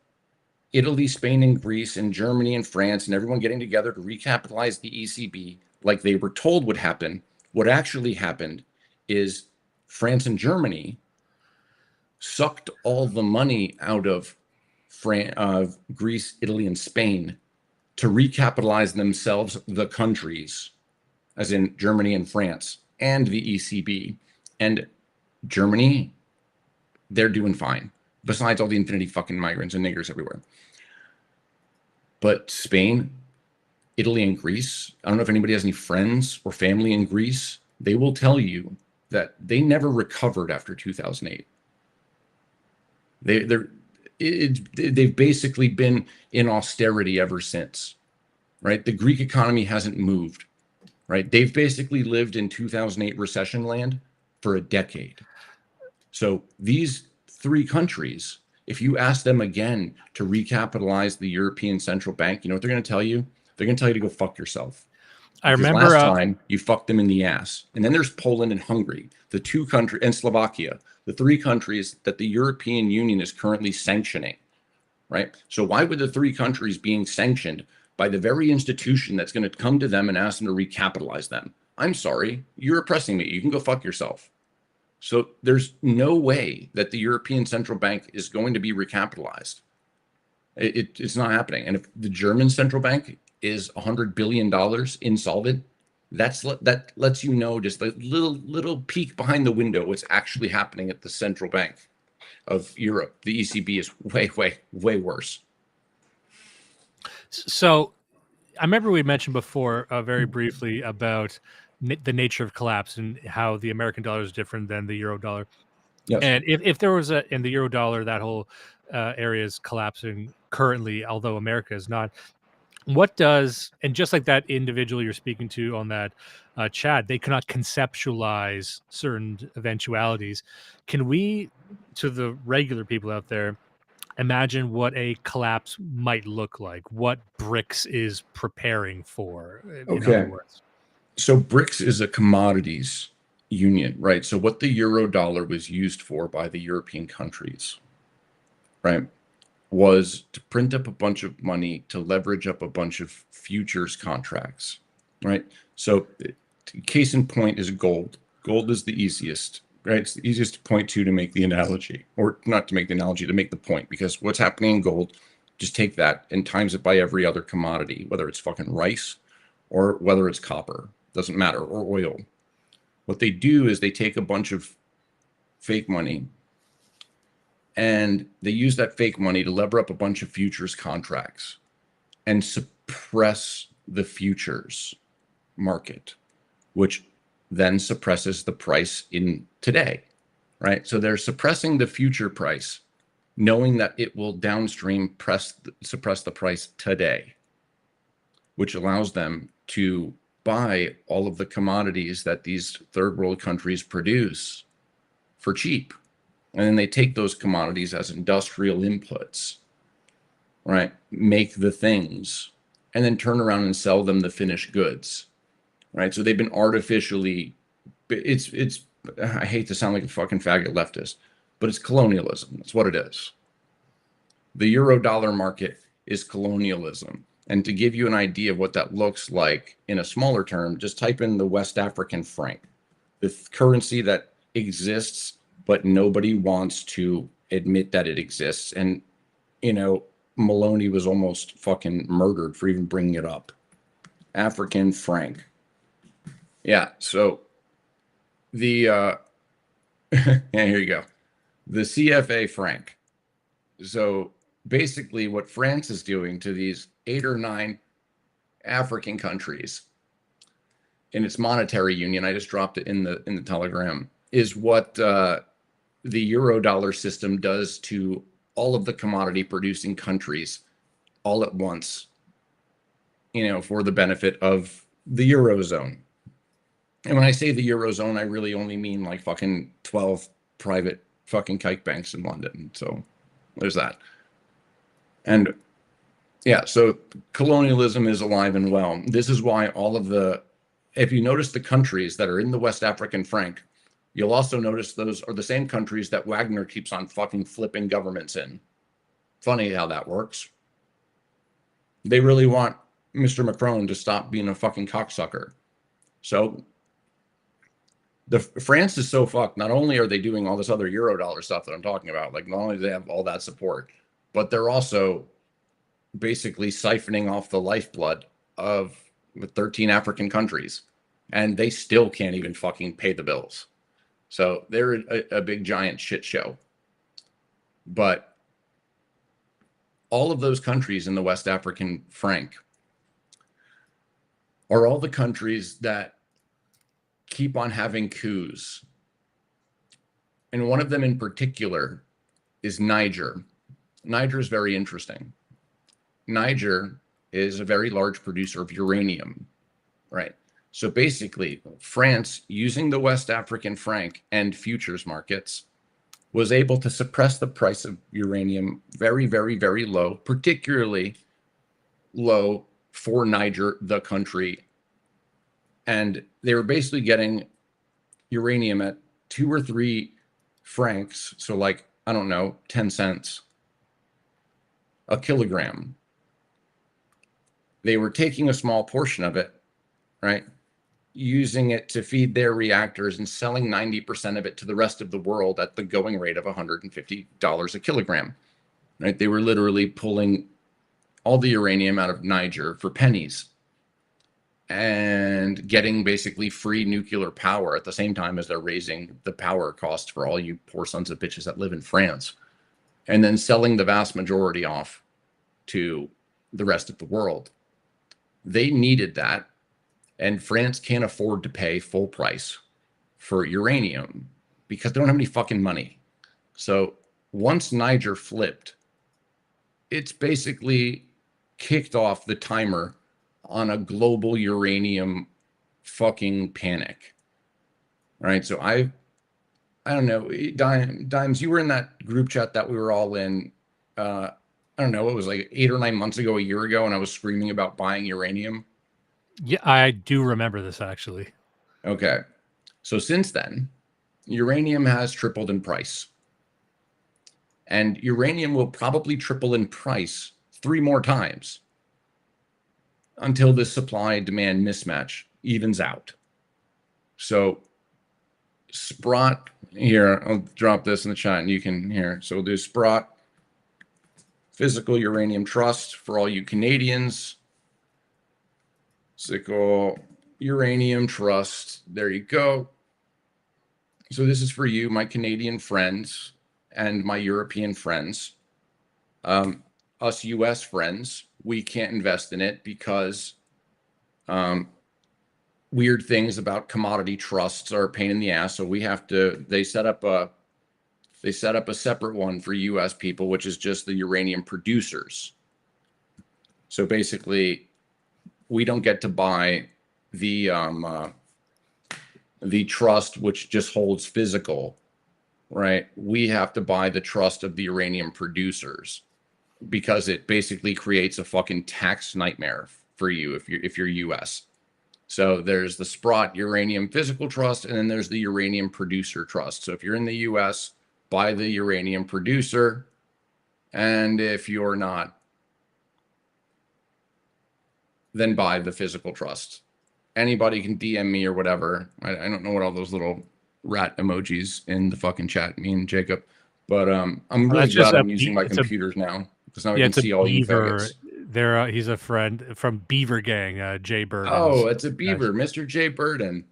Italy, Spain, and Greece, and Germany, and France, and everyone getting together to recapitalize the ECB like they were told would happen, what actually happened is France and Germany sucked all the money out of Greece, Italy, and Spain to recapitalize themselves, the countries, as in Germany and France, and the ECB. And Germany, they're doing fine, besides all the infinity fucking migrants and niggers everywhere. But Spain, Italy, and Greece, I don't know if anybody has any friends or family in Greece, they will tell you that they never recovered after 2008. They've basically been in austerity ever since, right? The Greek economy hasn't moved, right? They've basically lived in 2008 recession land for a decade. So these three countries, if you ask them again to recapitalize the European Central Bank, you know what they're going to tell you? They're going to tell you to go fuck yourself. I Because remember last time you fucked them in the ass. And then there's Poland and Hungary, the two countries, and Slovakia, the three countries that the European Union is currently sanctioning, right? So why would the three countries being sanctioned by the very institution that's going to come to them and ask them to recapitalize them. I'm sorry, you're oppressing me. You can go fuck yourself. So there's no way that the European Central Bank is going to be recapitalized. It's not happening. And if the German central bank is $100 billion insolvent, that lets you know just a little peek behind the window what's actually happening at the central bank of Europe. The ECB is way worse. So I remember we mentioned before very briefly about the nature of collapse and how the American dollar is different than the euro dollar. Yes. And if there was in the euro dollar, that whole area is collapsing currently, although America is not. What does, and just like that individual you're speaking to on that chat, they cannot conceptualize certain eventualities. Can we, to the regular people out there, imagine what a collapse might look like? What BRICS is preparing for, in other words? So BRICS is a commodities union, right? So what the euro dollar was used for by the European countries, right, was to print up a bunch of money to leverage up a bunch of futures contracts, right? So case in point is gold. Gold is the easiest, right? It's the easiest to point to make the analogy, or not to make the analogy, to make the point, because what's happening in gold, just take that and times it by every other commodity, whether it's fucking rice or whether it's copper, doesn't matter, or oil. What they do is they take a bunch of fake money and they use that fake money to lever up a bunch of futures contracts and suppress the futures market, which then suppresses the price in today, right? So they're suppressing the future price, knowing that it will downstream suppress the price today, which allows them to buy all of the commodities that these third world countries produce for cheap. And then they take those commodities as industrial inputs, right? Make the things, and then turn around and sell them the finished goods, right? So they've been artificially, it's, I hate to sound like a fucking faggot leftist, but it's colonialism. That's what it is. The euro dollar market is colonialism. And to give you an idea of what that looks like in a smaller term, just type in the West African franc, the currency that exists but nobody wants to admit that it exists. And, you know, Maloney was almost fucking murdered for even bringing it up. African franc. Yeah, so the, yeah, here you go. The CFA franc. So basically what France is doing to these 8 or 9 African countries in its monetary union, I just dropped it in the Telegram, is what the euro dollar system does to all of the commodity producing countries all at once, you know, for the benefit of the Eurozone. And when I say the Eurozone, I really only mean like fucking 12 private fucking kike banks in London. So there's that. And yeah, so colonialism is alive and well. This is why all of the, if you notice the countries that are in the West African franc, you'll also notice those are the same countries that Wagner keeps on fucking flipping governments in. Funny how that works. They really want Mr. Macron to stop being a fucking cocksucker. So France is so fucked. Not only are they doing all this other Eurodollar stuff that I'm talking about, like not only do they have all that support, but they're also basically siphoning off the lifeblood of 13 African countries, and they still can't even fucking pay the bills. So they're a big giant shit show. But all of those countries in the West African franc are all the countries that keep on having coups. And one of them in particular is Niger. Niger is very interesting. Niger is a very large producer of uranium, right? So basically, France, using the West African franc and futures markets, was able to suppress the price of uranium very, very, very low, particularly low for Niger, the country. And they were basically getting uranium at 2 or 3 francs, so like, I don't know, 10 cents a kilogram. They were taking a small portion of it, right? Using it to feed their reactors and selling 90% of it to the rest of the world at the going rate of $150 a kilogram, right? They were literally pulling all the uranium out of Niger for pennies and getting basically free nuclear power at the same time as they're raising the power costs for all you poor sons of bitches that live in France, and then selling the vast majority off to the rest of the world. They needed that, and France can't afford to pay full price for uranium because they don't have any fucking money. So once Niger flipped, it's basically kicked off the timer on a global uranium fucking panic. All right. So I don't know, Dimes, you were in that group chat that we were all in. I don't know, it was like 8 or 9 months ago, a year ago, and I was screaming about buying uranium. Yeah, I do remember this actually. Okay. So since then, uranium has tripled in price. And uranium will probably triple in price 3 more times until this supply-demand mismatch evens out. So Sprott, here, I'll drop this in the chat and you can hear. So we'll do Sprott, Physical Uranium Trust for all you Canadians. Physical Uranium Trust, there you go. So this is for you, my Canadian friends and my European friends. Us US friends, we can't invest in it because weird things about commodity trusts are a pain in the ass. So we have to, they set up a separate one for US people, which is just the uranium producers. So basically we don't get to buy the trust, which just holds physical, right? We have to buy the trust of the uranium producers because it basically creates a fucking tax nightmare for you if you're US. So there's the Sprott Uranium Physical Trust, and then there's the Uranium Producer Trust. So if you're in the US, buy the uranium producer, and if you're not, then buy the physical trust. Anybody can DM me or whatever. I don't know what all those little rat emojis in the fucking chat mean, Jacob. But I'm really glad I'm using my computers now because now I can see all you faggots. He's a friend from Beaver Gang, Jay Burden. Oh, it's a beaver, Mr. Jay Burden.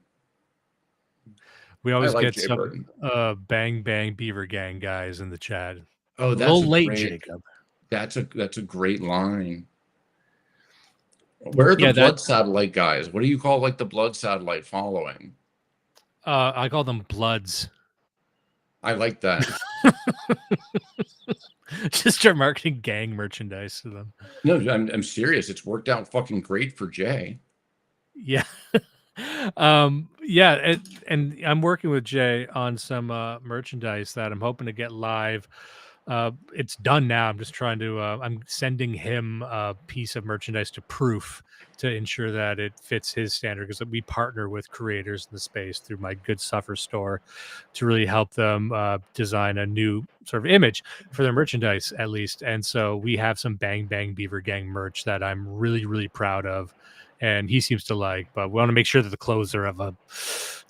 We always get Jay some bang bang Beaver Gang guys in the chat. Oh, that's a little late, Jacob. That's a great line. Where are the blood satellite guys? What do you call like the blood satellite following? I call them Bloods. I like that. Just start marketing gang merchandise to them. No, I'm serious. It's worked out fucking great for Jay. Yeah. Yeah, and I'm working with Jay on some merchandise that I'm hoping to get live. It's done now. I'm just trying to I'm sending him a piece of merchandise to proof to ensure that it fits his standard, because we partner with creators in the space through my Good Suffer store to really help them design a new sort of image for their merchandise, at least. And so we have some Bang Bang Beaver Gang merch that I'm really, really proud of, and he seems to like, but we want to make sure that the clothes are of a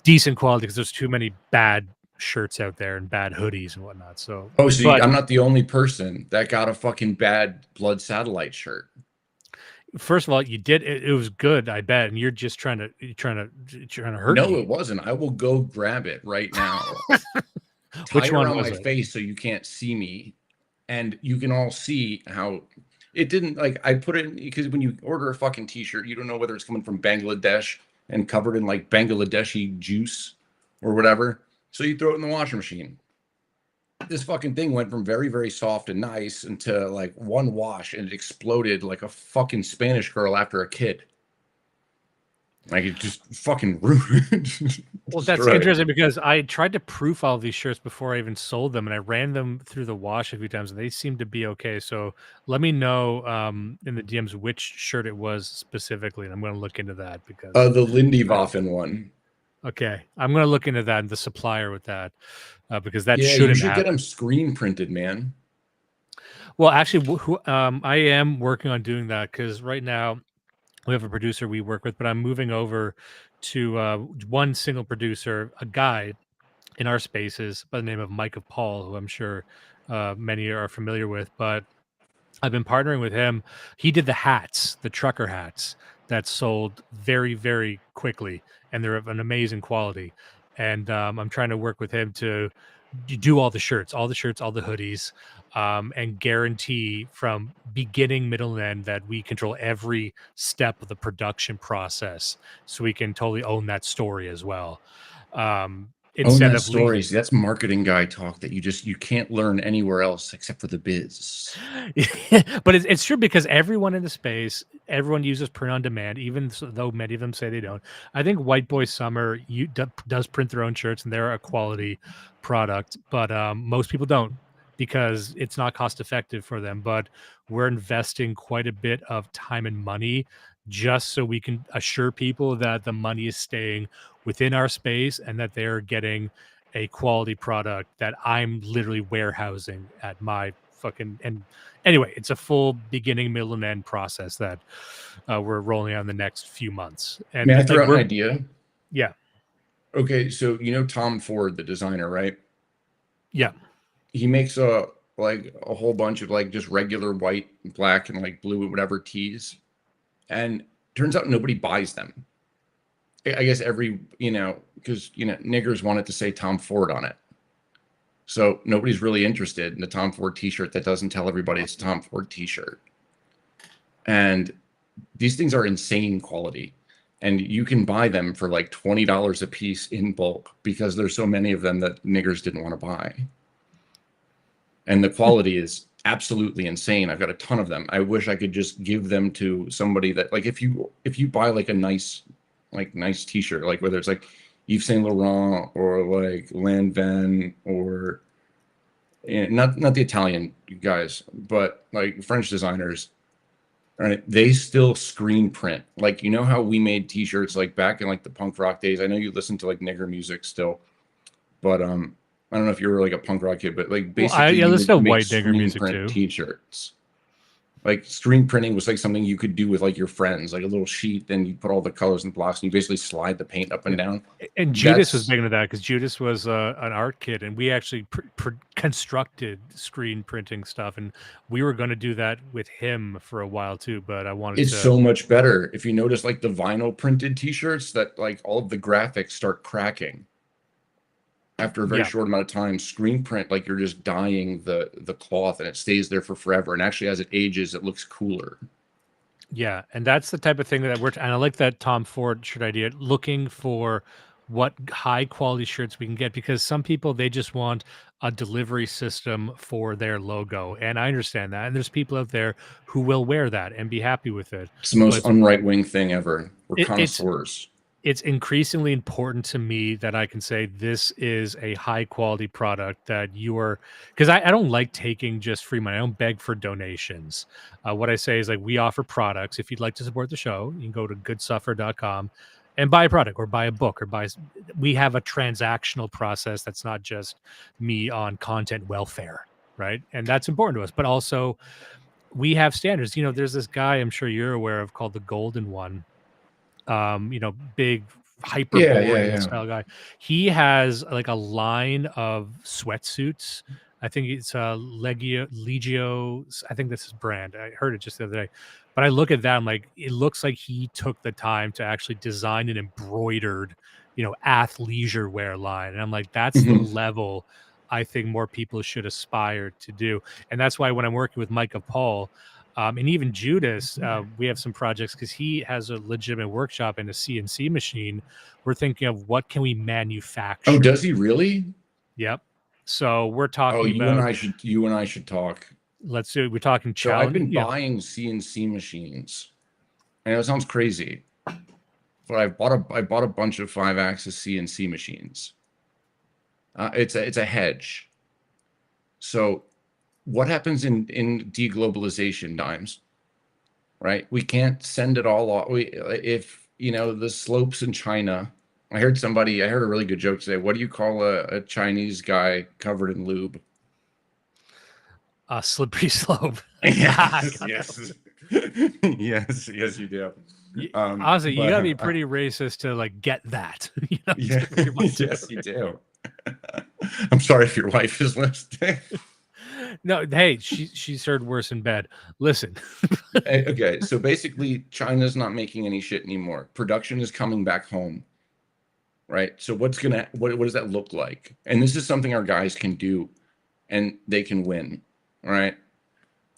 decent quality because there's too many bad shirts out there and bad hoodies and whatnot. So I'm not the only person that got a fucking bad blood satellite shirt. First of all, you did it was good, I bet, and you're just trying to hurt me. No, it wasn't. I will go grab it right now. Which one on my face so you can't see me, and you can all see how it didn't, like, I put it because when you order a fucking t-shirt, you don't know whether it's coming from Bangladesh and covered in like Bangladeshi juice or whatever. So you throw it in the washing machine. This fucking thing went from very, very soft and nice into like one wash, and it exploded like a fucking Spanish girl after a kid. Like, it just fucking ruined. Well, that's interesting because I tried to proof all these shirts before I even sold them, and I ran them through the wash a few times, and they seemed to be okay. So let me know in the DMs which shirt it was specifically, and I'm going to look into that because the Lindy Waffen one. Okay, I'm going to look into that and the supplier with that because that you should get them screen printed, man. Well, actually, I am working on doing that because right now We have a producer we work with, but I'm moving over to one single producer, a guy in our spaces by the name of Mike of Paul, who I'm sure many are familiar with. But I've been partnering with him. He did the hats, the trucker hats that sold very, very quickly, and they're of an amazing quality. And I'm trying to work with him to do all the shirts, all the shirts, all the hoodies, and guarantee from beginning, middle, and end that we control every step of the production process, so we can totally own that story as well. Own Instead that of story. See, that's marketing guy talk that you can't learn anywhere else except for the biz. but it's true, because everyone in the space, everyone uses print on demand, even though many of them say they don't. I think White Boy Summer does print their own shirts, and they're a quality product, but most people don't, because it's not cost effective for them. But we're investing quite a bit of time and money just so we can assure people that the money is staying within our space and that they're getting a quality product that I'm literally warehousing at my fucking. And anyway, it's a full beginning, middle, and end process that we're rolling out in the next few months. And May I throw like, out an idea? Yeah. Okay, so you know Tom Ford, the designer, right? Yeah. He makes a whole bunch of like just regular white, black, and like blue and whatever tees, and turns out nobody buys them. I guess because niggers wanted to say Tom Ford on it. So nobody's really interested in the Tom Ford t-shirt that doesn't tell everybody it's a Tom Ford t-shirt. And these things are insane quality. And you can buy them for like $20 a piece in bulk because there's so many of them that niggers didn't want to buy. And the quality is absolutely insane. I've got a ton of them. I wish I could just give them to somebody that, like, if you buy like a nice t-shirt, like whether it's like Yves Saint Laurent or like Lanvin or not the Italian guys, but like French designers, right? They still screen print. Like, you know how we made t-shirts like back in like the punk rock days. I know you listen to like nigger music still, but I don't know if you were like a punk rock kid, but like basically I listen to make white nigger screen music print too. t-shirts. Like screen printing was like something you could do with like your friends, like a little sheet, then you put all the colors and blocks, and you basically slide the paint up and down. And Judas was big into that, because Judas was an art kid, and we actually constructed screen printing stuff, and we were going to do that with him for a while too. But I wanted It's to. so much better if you notice, like the vinyl printed t-shirts, that like all of the graphics start cracking after a very short amount of time. Screen print, like you're just dyeing the cloth and it stays there for forever, and actually as it ages it looks cooler. Yeah, and that's the type of thing that and I like that Tom Ford shirt idea, looking for what high quality shirts we can get, because some people, they just want a delivery system for their logo, and I understand that, and there's people out there who will wear that and be happy with it. It's the most unright wing thing ever. We're It's connoisseurs. it's increasingly important to me that I can say this is a high quality product that you are, because I don't like taking just free money. I don't beg for donations. What I say is, like, we offer products. If you'd like to support the show, you can go to goodsuffer.com and buy a product or buy a book or we have a transactional process that's not just me on content welfare, right? And that's important to us. But also, we have standards. There's this guy I'm sure you're aware of called the Golden One. Big hyperborean style guy. He has like a line of sweatsuits. I think it's Legio. I think that's his brand. I heard it just the other day. But I look at that, I'm like, it looks like he took the time to actually design an embroidered, athleisure wear line. And I'm like, that's the level I think more people should aspire to do. And that's why when I'm working with Mike of Paul, and even Judas, we have some projects, because he has a legitimate workshop and a CNC machine. We're thinking of what can we manufacture. Oh, does he really? Yep. So we're talking about. You and I should talk. Let's do it. We're talking challenge. So I've been buying CNC machines. I know it sounds crazy, but I bought a bunch of 5-axis CNC machines. It's a hedge. So what happens in deglobalization times, right? We can't send it all off. If the slopes in China. I heard a really good joke today. What do you call a Chinese guy covered in lube? A slippery slope. Yes, yes, yes, you do. Honestly, you gotta be But pretty racist to like get that. You know, yeah, to your mind too. yes, you do. I'm sorry if your wife is listening. No, hey, she's heard worse in bed. Listen, Okay, so basically, China's not making any shit anymore. Production is coming back home, right? So what does that look like? And this is something our guys can do, and they can win, all right?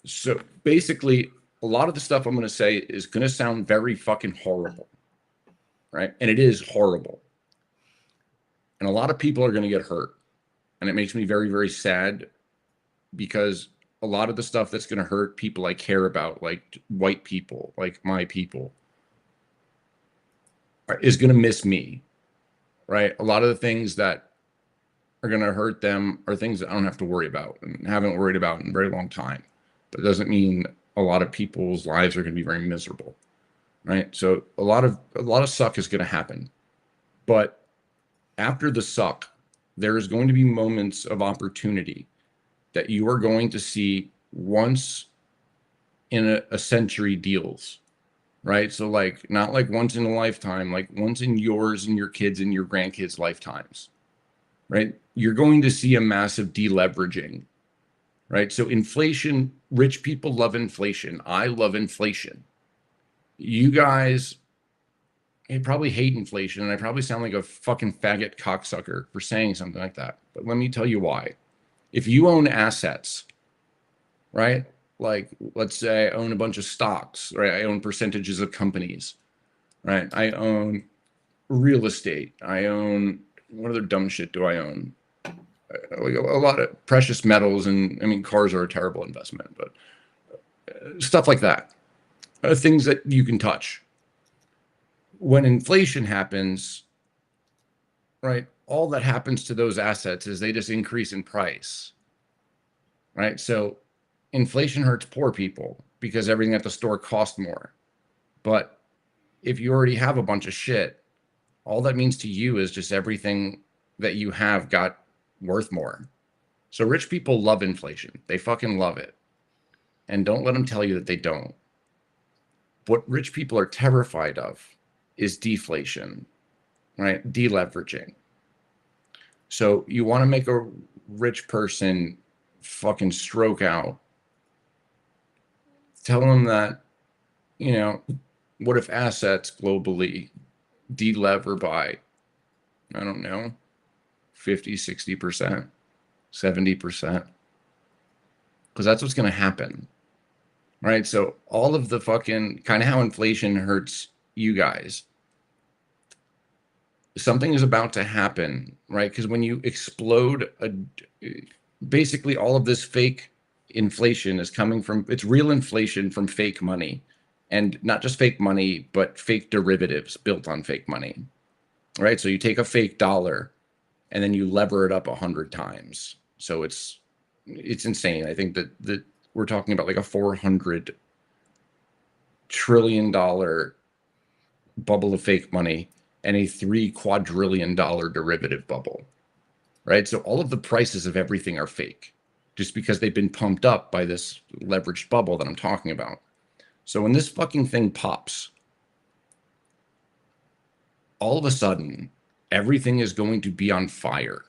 So basically, a lot of the stuff I'm going to say is going to sound very fucking horrible, right? And it is horrible. And a lot of people are going to get hurt. And it makes me very, very sad because a lot of the stuff that's going to hurt people I care about, like white people, like my people, is going to miss me, right? A lot of the things that are going to hurt them are things that I don't have to worry about and haven't worried about in a very long time. But it doesn't mean a lot of people's lives are going to be very miserable, right? So a lot of suck is going to happen. But after the suck, there is going to be moments of opportunity that you are going to see once in a century deals, right? So like not like once in a lifetime, like once in yours and your kids and your grandkids' lifetimes, right? You're going to see a massive deleveraging, right? So inflation, rich people love inflation. I love inflation. You guys probably hate inflation, and I probably sound like a fucking faggot cocksucker for saying something like that. But let me tell you why. If you own assets, right? Like, let's say I own a bunch of stocks, right? I own percentages of companies, right? I own real estate. I own, what other dumb shit do I own? Like a lot of precious metals, and I mean, cars are a terrible investment, but stuff like that. Things that you can touch. When inflation happens, right, all that happens to those assets is they just increase in price, right? So inflation hurts poor people because everything at the store costs more. But if you already have a bunch of shit, all that means to you is just everything that you have got worth more. So rich people love inflation. They fucking love it. And don't let them tell you that they don't. What rich people are terrified of is deflation, right? Deleveraging. So you want to make a rich person fucking stroke out. Tell them that, you know, what if assets globally delever by, I don't know, 50, 60%, 70%? Because that's what's going to happen, right? So all of the fucking kind of how inflation hurts you guys, something is about to happen, right? Because when you explode, basically all of this fake inflation is coming from, it's real inflation from fake money. And not just fake money, but fake derivatives built on fake money, right? So you take a fake dollar and then you lever it up 100 times. So it's insane. I think that we're talking about like a $400 trillion bubble of fake money and a $3 quadrillion derivative bubble, right? So all of the prices of everything are fake just because they've been pumped up by this leveraged bubble that I'm talking about. So when this fucking thing pops, all of a sudden, everything is going to be on fire,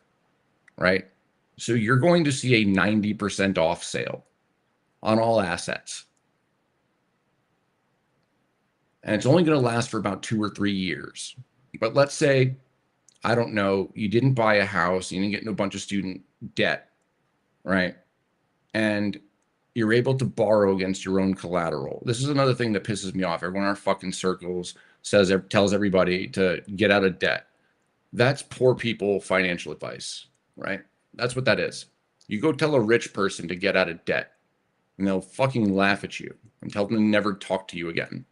right? So you're going to see a 90% off sale on all assets. And it's only going to last for about 2 or 3 years. But let's say, I don't know, you didn't buy a house, you didn't get into a bunch of student debt, right? And you're able to borrow against your own collateral. This is another thing that pisses me off. Everyone in our fucking circles tells everybody to get out of debt. That's poor people financial advice, right? That's what that is. You go tell a rich person to get out of debt, and they'll fucking laugh at you and tell them to never talk to you again.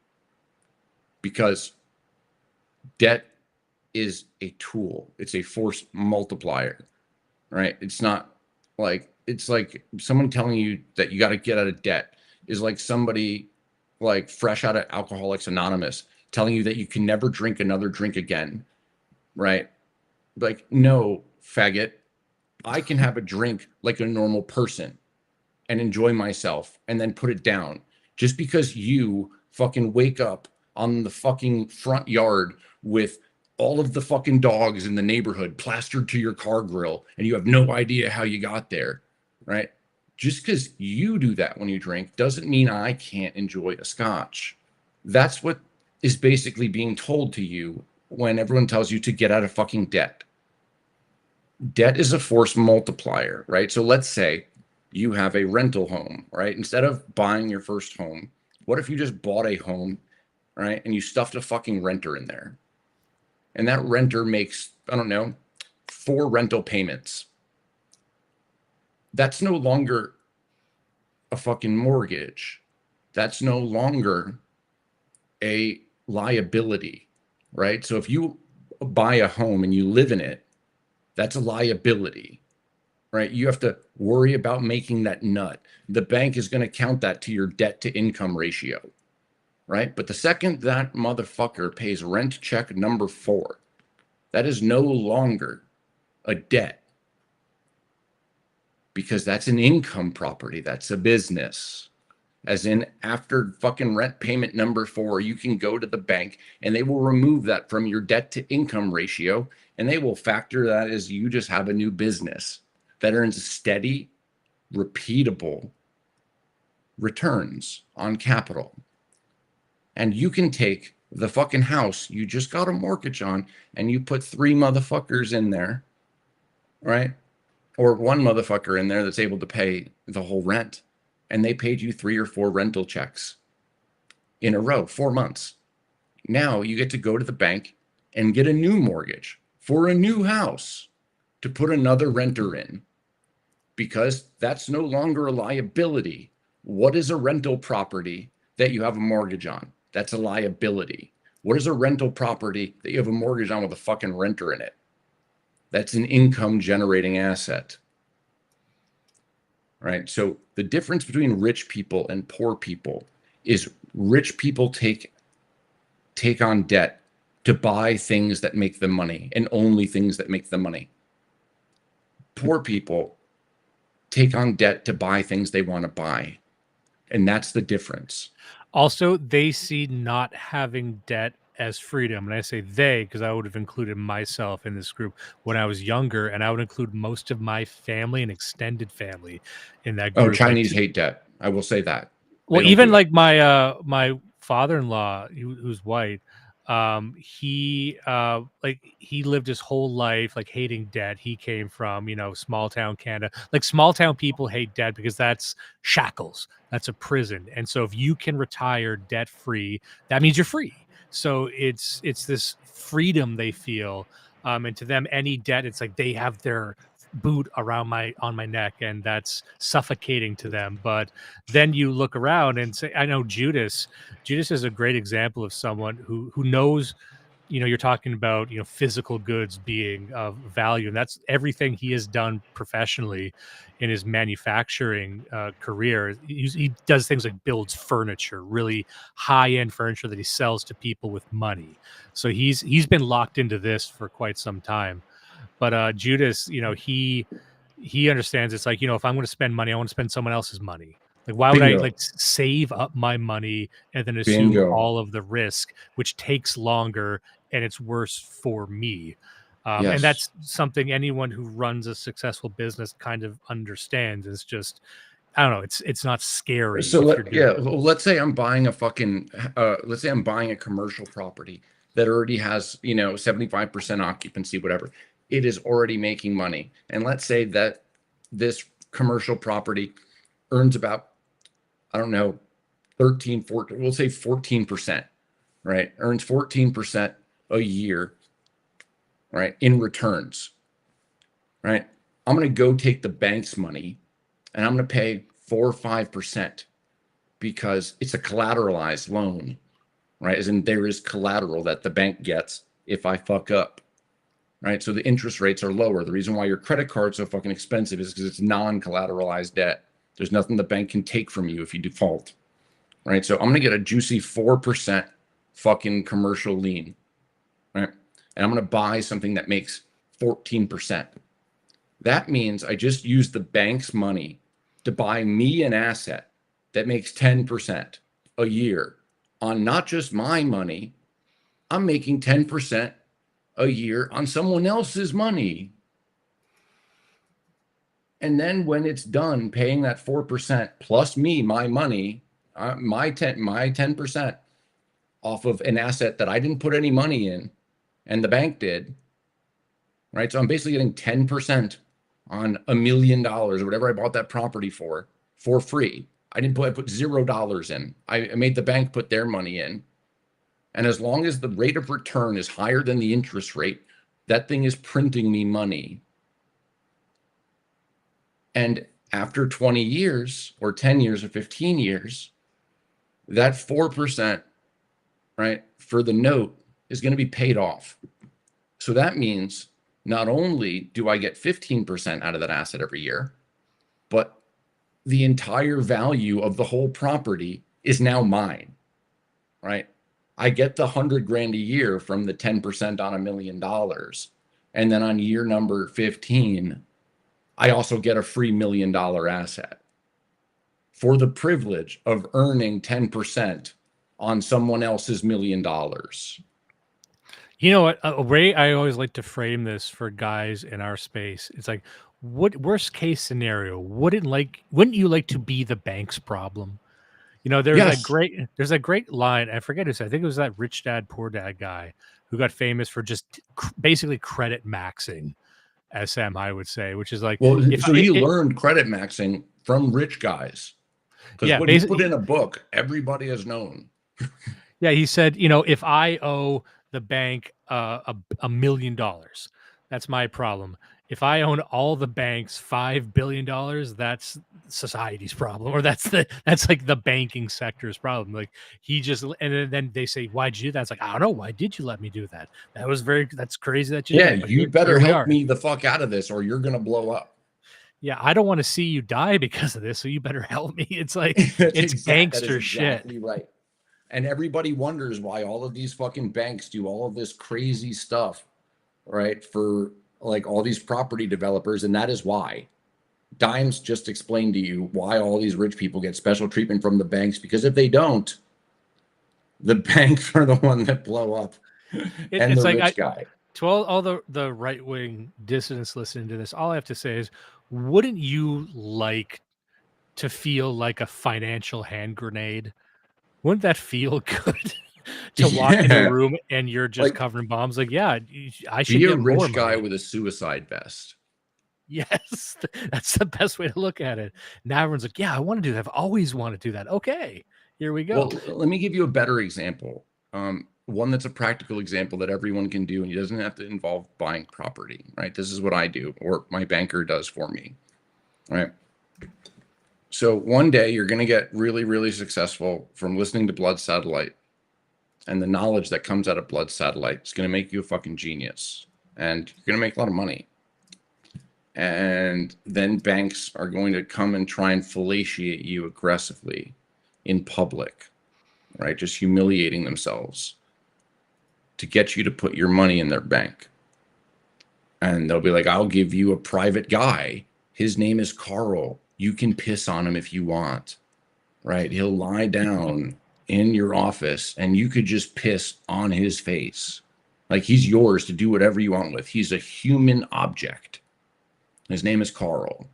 Because debt is a tool. It's a force multiplier, right? It's not like, it's like someone telling you that you got to get out of debt is like somebody like fresh out of Alcoholics Anonymous telling you that you can never drink another drink again, right? Like, no, faggot, I can have a drink like a normal person and enjoy myself and then put it down. Just because you fucking wake up on the fucking front yard with all of the fucking dogs in the neighborhood plastered to your car grill, and you have no idea how you got there, right? Just because you do that when you drink doesn't mean I can't enjoy a scotch. That's what is basically being told to you when everyone tells you to get out of fucking debt. Debt is a force multiplier, right? So let's say you have a rental home, right? Instead of buying your first home, what if you just bought a home, right? And you stuffed a fucking renter in there? And that renter makes, I don't know, 4 rental payments. That's no longer a fucking mortgage. That's no longer a liability, right? So if you buy a home and you live in it, that's a liability, right? You have to worry about making that nut. The bank is going to count that to your debt to income ratio, right? But the second that motherfucker pays rent check number 4, that is no longer a debt, because that's an income property. That's a business. As in, after fucking rent payment number 4, you can go to the bank and they will remove that from your debt to income ratio, and they will factor that as you just have a new business that earns steady, repeatable returns on capital. And you can take the fucking house you just got a mortgage on and you put 3 motherfuckers in there, right? Or 1 motherfucker in there that's able to pay the whole rent, and they paid you 3 or 4 rental checks in a row, 4 months. Now you get to go to the bank and get a new mortgage for a new house to put another renter in, because that's no longer a liability. What is a rental property that you have a mortgage on? That's a liability. What is a rental property that you have a mortgage on with a fucking renter in it? That's an income generating asset, right? So the difference between rich people and poor people is rich people take on debt to buy things that make them money, and only things that make them money. Poor people take on debt to buy things they want to buy. And that's the difference. Also, they see not having debt as freedom. And I say they because I would have included myself in this group when I was younger, and I would include most of my family and extended family in that Oh, group. Chinese hate debt. I will say that. They Well, don't even do it. like my father-in-law, who's white, he lived his whole life like hating debt. He came from, small town Canada. Like, small town people hate debt because that's shackles. That's a prison. And so if you can retire debt free, that means you're free. So it's this freedom they feel. And to them, any debt, it's like they have their boot around on my neck, and that's suffocating to them. But then you look around and say, I know Judas is a great example of someone who knows, you're talking about, physical goods being of value, and that's everything he has done professionally in his manufacturing career. He does things like builds furniture, really high end furniture that he sells to people with money. So he's been locked into this for quite some time. But Judas, he understands, it's like, if I'm going to spend money, I want to spend someone else's money. Like, why would I Bingo. like save up my money and then assume Bingo. all of the risk, which takes longer and it's worse for me? Yes. And that's something anyone who runs a successful business kind of understands. It's just, I don't know, it's not scary. So If you're doing let's say I'm buying let's say I'm buying a commercial property that already has, 75% occupancy, whatever. It is already making money. And let's say that this commercial property earns about, I don't know, 13, 14, we'll say 14%, right? Earns 14% a year, right? In returns, right? I'm going to go take the bank's money and I'm going to pay 4 or 5% because it's a collateralized loan, right? As in, there is collateral that the bank gets if I fuck up, right? So the interest rates are lower. The reason why your credit card's so fucking expensive is because it's non-collateralized debt. There's nothing the bank can take from you if you default, right? So I'm going to get a juicy 4% fucking commercial lien, right? And I'm going to buy something that makes 14%. That means I just used the bank's money to buy me an asset that makes 10% a year, on not just my money, I'm making 10% a year on someone else's money. And then when it's done paying that 4% plus me, my money, my 10% off of an asset that I didn't put any money in and the bank did, right? So I'm basically getting 10% on $1 million or whatever I bought that property for free. I put $0 in. I made the bank put their money in. And as long as the rate of return is higher than the interest rate, that thing is printing me money. And after 20 years or 10 years or 15 years, that 4%, right, for the note is going to be paid off. So that means not only do I get 15% out of that asset every year, but the entire value of the whole property is now mine, right? I get the 100 grand a year from the 10% on $1 million. And then on year number 15, I also get a free $1 million asset for the privilege of earning 10% on someone else's $1 million. You know what? A way I always like to frame this for guys in our space, it's like, what worst case scenario wouldn't you like to be the bank's problem? You know, there's Yes. a great line. I forget who said. I think it was that Rich Dad Poor Dad guy who got famous for just basically credit maxing, as Sam High would say, which is like, Well, if so he learned credit maxing from rich guys, because yeah, what he put in a book, everybody has known. yeah, he said, you know, if I owe the bank $1 million, that's my problem. If I own all the banks $5 billion, that's society's problem, or that's like the banking sector's problem. Like he just, and then they say, why'd you do that? It's like, I don't know. Why did you let me do that? That's crazy that you Yeah, did. But you better here we help are. me the fuck out of this or you're going to blow up. Yeah, I don't want to see you die because of this, so you better help me. It's like, it's That gangster is shit. exactly right. And everybody wonders why all of these fucking banks do all of this crazy stuff, right? For like all these property developers. And that is why. Dimes just explained to you why all these rich people get special treatment from the banks, because if they don't, the banks are the one that blow up and It's the like rich guy. to all the right wing dissidents listening to this, all I have to say is, wouldn't you like to feel like a financial hand grenade? Wouldn't that feel good to walk into a Yeah. room and you're just Like, covering bombs? Like, yeah, I should be a get more rich guy money. with a suicide vest. Yes, that's the best way to look at it. Now everyone's like, yeah, I want to do that. I've always wanted to do that. Okay, here we go. Well, let me give you a better example. One that's a practical example that everyone can do, and it doesn't have to involve buying property, right? This is what I do, or my banker does for me, right? So one day you're going to get really, really successful from listening to Blood Satellite, and the knowledge that comes out of Blood Satellite is going to make you a fucking genius, and you're going to make a lot of money. And then banks are going to come and try and fellatiate you aggressively in public, right? Just humiliating themselves to get you to put your money in their bank. And they'll be like, I'll give you a private guy. His name is Carl. You can piss on him if you want, right? He'll lie down in your office and you could just piss on his face. Like he's yours to do whatever you want with. He's a human object. His name is Carl.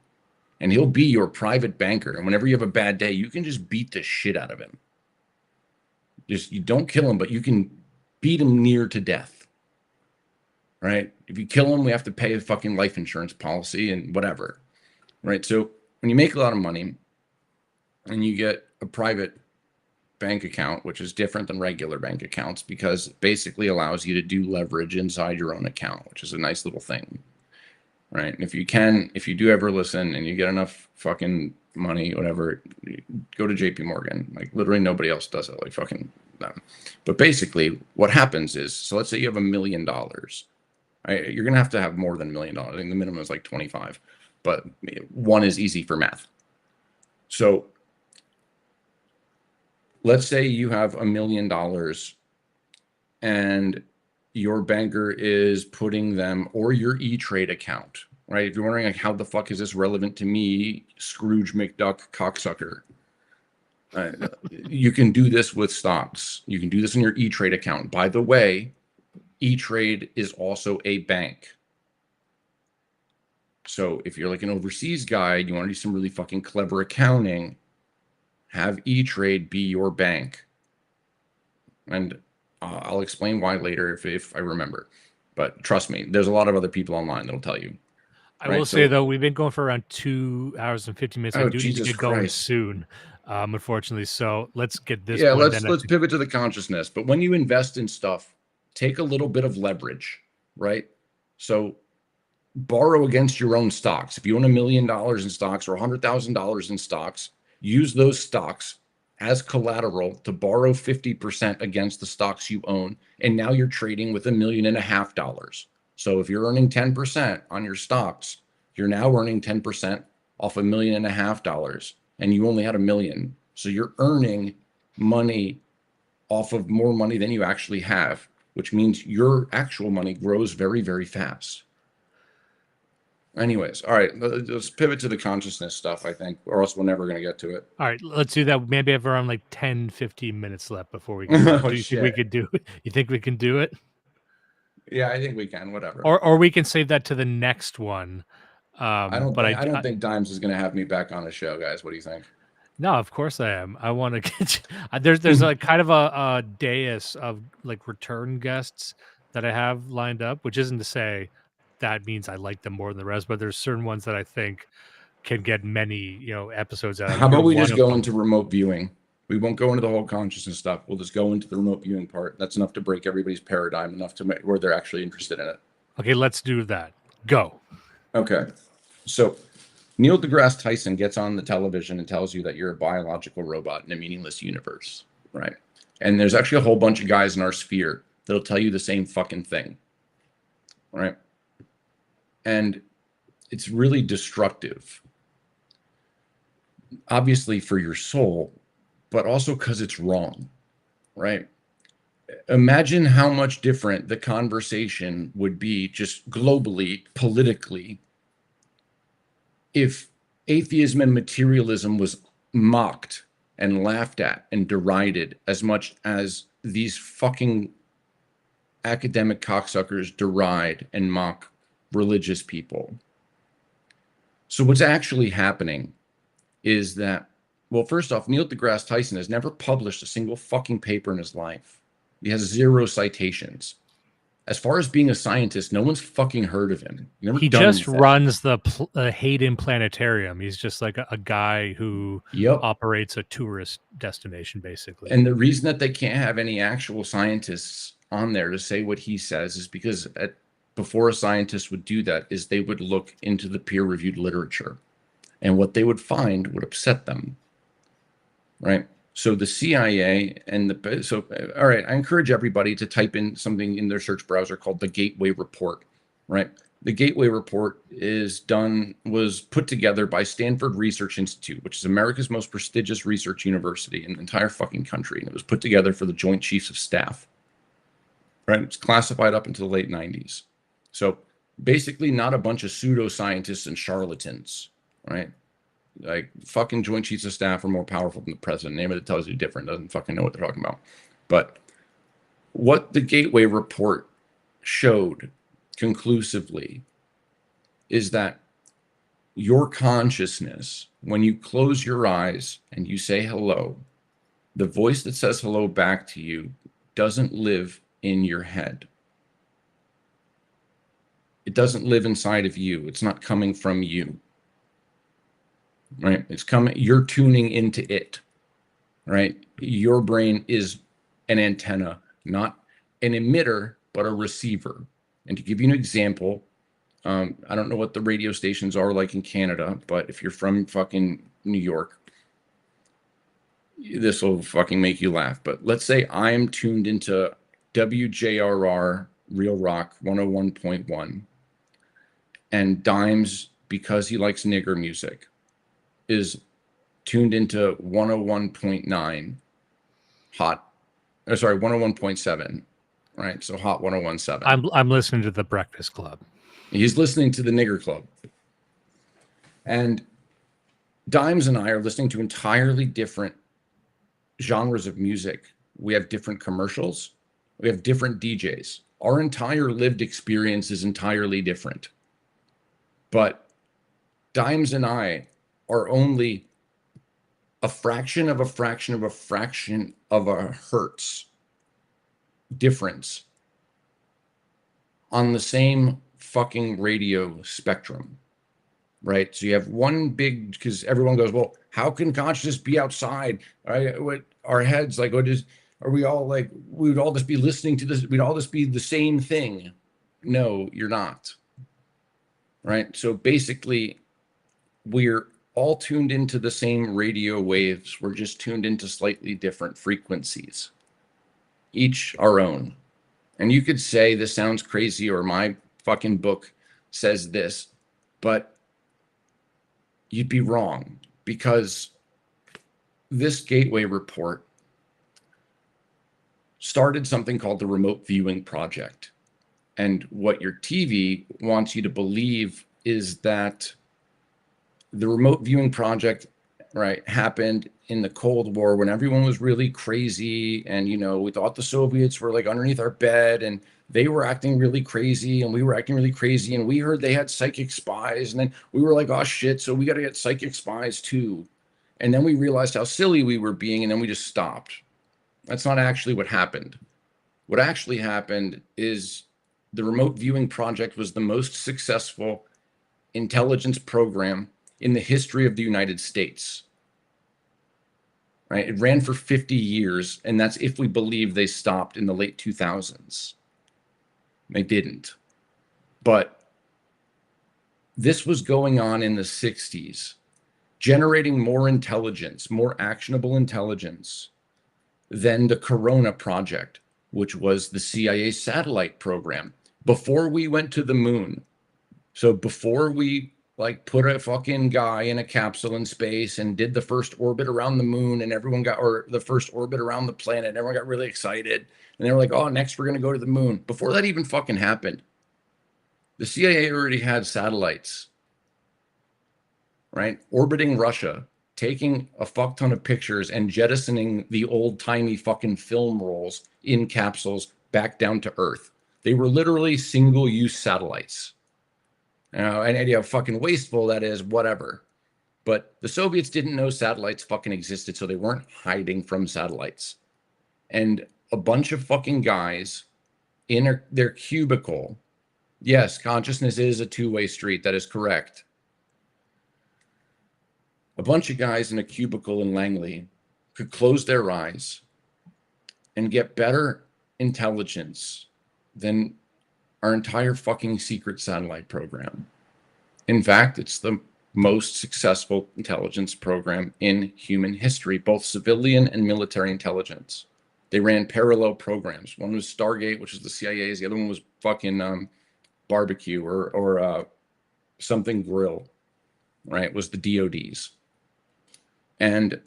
And he'll be your private banker. And whenever you have a bad day, you can just beat the shit out of him. Just, you don't kill him, but you can beat him near to death, right? If you kill him, we have to pay a fucking life insurance policy and whatever, right? So when you make a lot of money and you get a private bank account, which is different than regular bank accounts because it basically allows you to do leverage inside your own account, which is a nice little thing, right? And if you do ever listen and you get enough fucking money, whatever, go to JP Morgan. Like literally nobody else does it, like fucking them. But basically what happens is, so let's say you have $1 million, right? You're going to have more than $1 million. I think the minimum is like 25, but one is easy for math. So let's say you have $1 million and your banker is putting them, or your E-Trade account, right? If you're wondering like, how the fuck is this relevant to me, Scrooge McDuck cocksucker? You can do this with stocks. You can do this in your E-Trade account. By the way, E-Trade is also a bank. So if you're like an overseas guy, you want to do some really fucking clever accounting, have E-Trade be your bank. And I'll explain why later if I remember. But trust me, there's a lot of other people online that'll tell you. I will say, though, we've been going for around 2 hours and 50 minutes. I do need to get going soon, unfortunately. So let's get this point. Let's pivot to the consciousness. But when you invest in stuff, take a little bit of leverage, right? So borrow against your own stocks. If you own $1 million in stocks or $100,000 in stocks, use those stocks as collateral to borrow 50% against the stocks you own. And now you're trading with $1.5 million. So if you're earning 10% on your stocks, you're now earning 10% off $1.5 million, and you only had $1 million. So you're earning money off of more money than you actually have, which means your actual money grows very, very fast. Anyways, all right, let's pivot to the consciousness stuff, I think, or else we're never going to get to it. All right, let's do that. Maybe I have around like 10, 15 minutes left before we can do you think we could do it? You think we can do it? Yeah, I think we can, whatever. Or we can save that to the next one. I don't think Dimes is going to have me back on the show, guys. What do you think? No, of course I am. I want to get you. There's like kind of a dais of like return guests that I have lined up, which isn't to say that means I like them more than the rest, but there's certain ones that I think can get many, episodes out of. How about we just go into remote viewing? We won't go into the whole consciousness stuff. We'll just go into the remote viewing part. That's enough to break everybody's paradigm, enough to make where they're actually interested in it. Okay, let's do that. Go. Okay. So Neil deGrasse Tyson gets on the television and tells you that you're a biological robot in a meaningless universe, right? And there's actually a whole bunch of guys in our sphere that'll tell you the same fucking thing, right? And it's really destructive, obviously for your soul, but also because it's wrong, right? Imagine how much different the conversation would be just globally, politically, if atheism and materialism was mocked and laughed at and derided as much as these fucking academic cocksuckers deride and mock religious people. So what's actually happening is that, well, first off, Neil deGrasse Tyson has never published a single fucking paper in his life. He has 0 citations. As far as being a scientist, no one's fucking heard of him. He just runs the Hayden Planetarium. He's just like a guy who operates a tourist destination, basically. And the reason that they can't have any actual scientists on there to say what he says is because before a scientist would do that is they would look into the peer-reviewed literature. And what they would find would upset them, right? So the CIA all right, I encourage everybody to type in something in their search browser called the Gateway Report, right? The Gateway Report was put together by Stanford Research Institute, which is America's most prestigious research university in the entire fucking country. And it was put together for the Joint Chiefs of Staff, right? It's classified up into the late 90s. So basically not a bunch of pseudoscientists and charlatans, right? Like fucking Joint Chiefs of Staff are more powerful than the president. Name it tells you different. Doesn't fucking know what they're talking about. But what the Gateway Report showed conclusively is that your consciousness, when you close your eyes and you say hello, the voice that says hello back to you doesn't live in your head. It doesn't live inside of you. It's not coming from you. Right? It's coming, you're tuning into it, right? Your brain is an antenna, not an emitter, but a receiver. And to give you an example, I don't know what the radio stations are like in Canada, but if you're from fucking New York, this will fucking make you laugh. But let's say I'm tuned into WJRR Real Rock 101.1, and Dimes, because he likes nigger music, is tuned into 101.9 hot, 101.7, right? So hot 101.7. I'm listening to the Breakfast Club. He's listening to the Nigger Club. And Dimes and I are listening to entirely different genres of music. We have different commercials. We have different DJs. Our entire lived experience is entirely different. But Dimes and I are only a fraction of a fraction of a fraction of a hertz difference on the same fucking radio spectrum, right? So you have one big, because everyone goes, well, how can consciousness be outside? Right? What our heads like? What is? Are we all like? We would all just be listening to this. We'd all just be the same thing. No, you're not. Right? So basically, we're all tuned into the same radio waves. We're just tuned into slightly different frequencies, each our own. And you could say this sounds crazy, or my fucking book says this, but you'd be wrong, because this Gateway report started something called the Remote Viewing Project. And what your TV wants you to believe is that the Remote Viewing Project, right, happened in the Cold War when everyone was really crazy, and we thought the Soviets were like underneath our bed, and they were acting really crazy, and we were acting really crazy, and we heard they had psychic spies, and then we were like, oh shit, so we got to get psychic spies too. And then we realized how silly we were being, and then we just stopped. That's not actually what happened. What actually happened is the Remote Viewing Project was the most successful intelligence program in the history of the United States. Right? It ran for 50 years, and that's if we believe they stopped in the late 2000s. They didn't. But this was going on in the 60s, generating more intelligence, more actionable intelligence than the Corona Project, which was the CIA satellite program. Before we went to the moon, so before we put a fucking guy in a capsule in space and did the first orbit around the moon, and or the first orbit around the planet, and everyone got really excited. And they were like, oh, next we're going to go to the moon. Before that even fucking happened, the CIA already had satellites, right? Orbiting Russia, taking a fuck ton of pictures and jettisoning the old timey fucking film rolls in capsules back down to Earth. They were literally single use satellites. And fucking wasteful, that is, whatever. But the Soviets didn't know satellites fucking existed, so they weren't hiding from satellites. And a bunch of fucking guys in their cubicle. Yes, consciousness is a two-way street. That is correct. A bunch of guys in a cubicle in Langley could close their eyes and get better intelligence than our entire fucking secret satellite program. In fact, it's the most successful intelligence program in human history, both civilian and military intelligence. They ran parallel programs. One was Stargate, which is the CIA's. The other one was fucking barbecue or something grill, right? It was the DOD's. And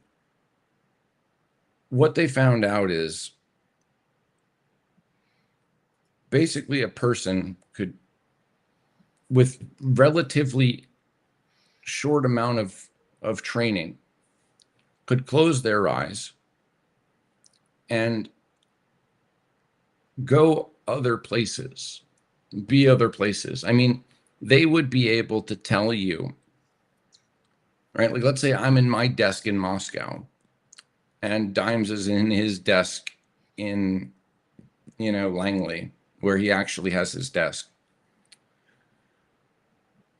what they found out is basically a person could, with relatively short amount of training, could close their eyes and go other places, be other places. I mean, they would be able to tell you, right? Like, let's say I'm in my desk in Moscow and Dimes is in his desk in, Langley, where he actually has his desk.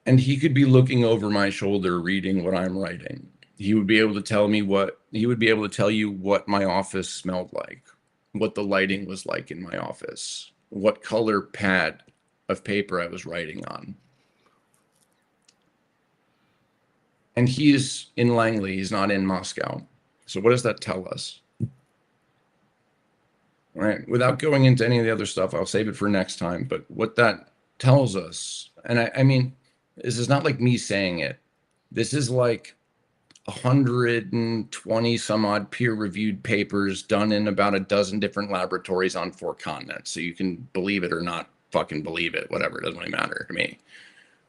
And he could be looking over my shoulder, reading what I'm writing. He would be able to tell you what my office smelled like, what the lighting was like in my office, what color pad of paper I was writing on. And he's in Langley, he's not in Moscow. So what does that tell us? Right? Without going into any of the other stuff, I'll save it for next time. But what that tells us, and I mean, this is not like me saying it. This is like 120 some odd peer-reviewed papers done in about a dozen different laboratories on 4 continents. So you can believe it or not fucking believe it, whatever, it doesn't really matter to me.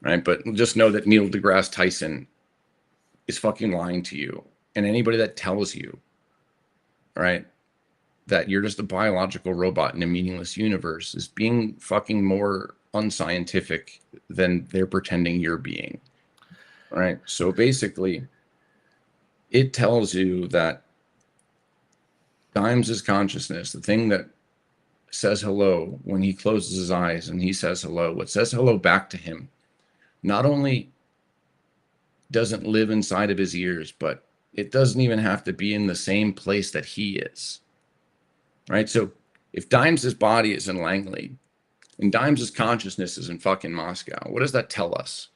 Right? But just know that Neil deGrasse Tyson is fucking lying to you. And anybody that tells you, right? That you're just a biological robot in a meaningless universe is being fucking more unscientific than they're pretending you're being, right? So basically, it tells you that Dimes' consciousness, the thing that says hello when he closes his eyes and he says hello, what says hello back to him, not only doesn't live inside of his ears, but it doesn't even have to be in the same place that he is, right? So if Dimes' body is in Langley and Dimes' consciousness is in fucking Moscow, what does that tell us?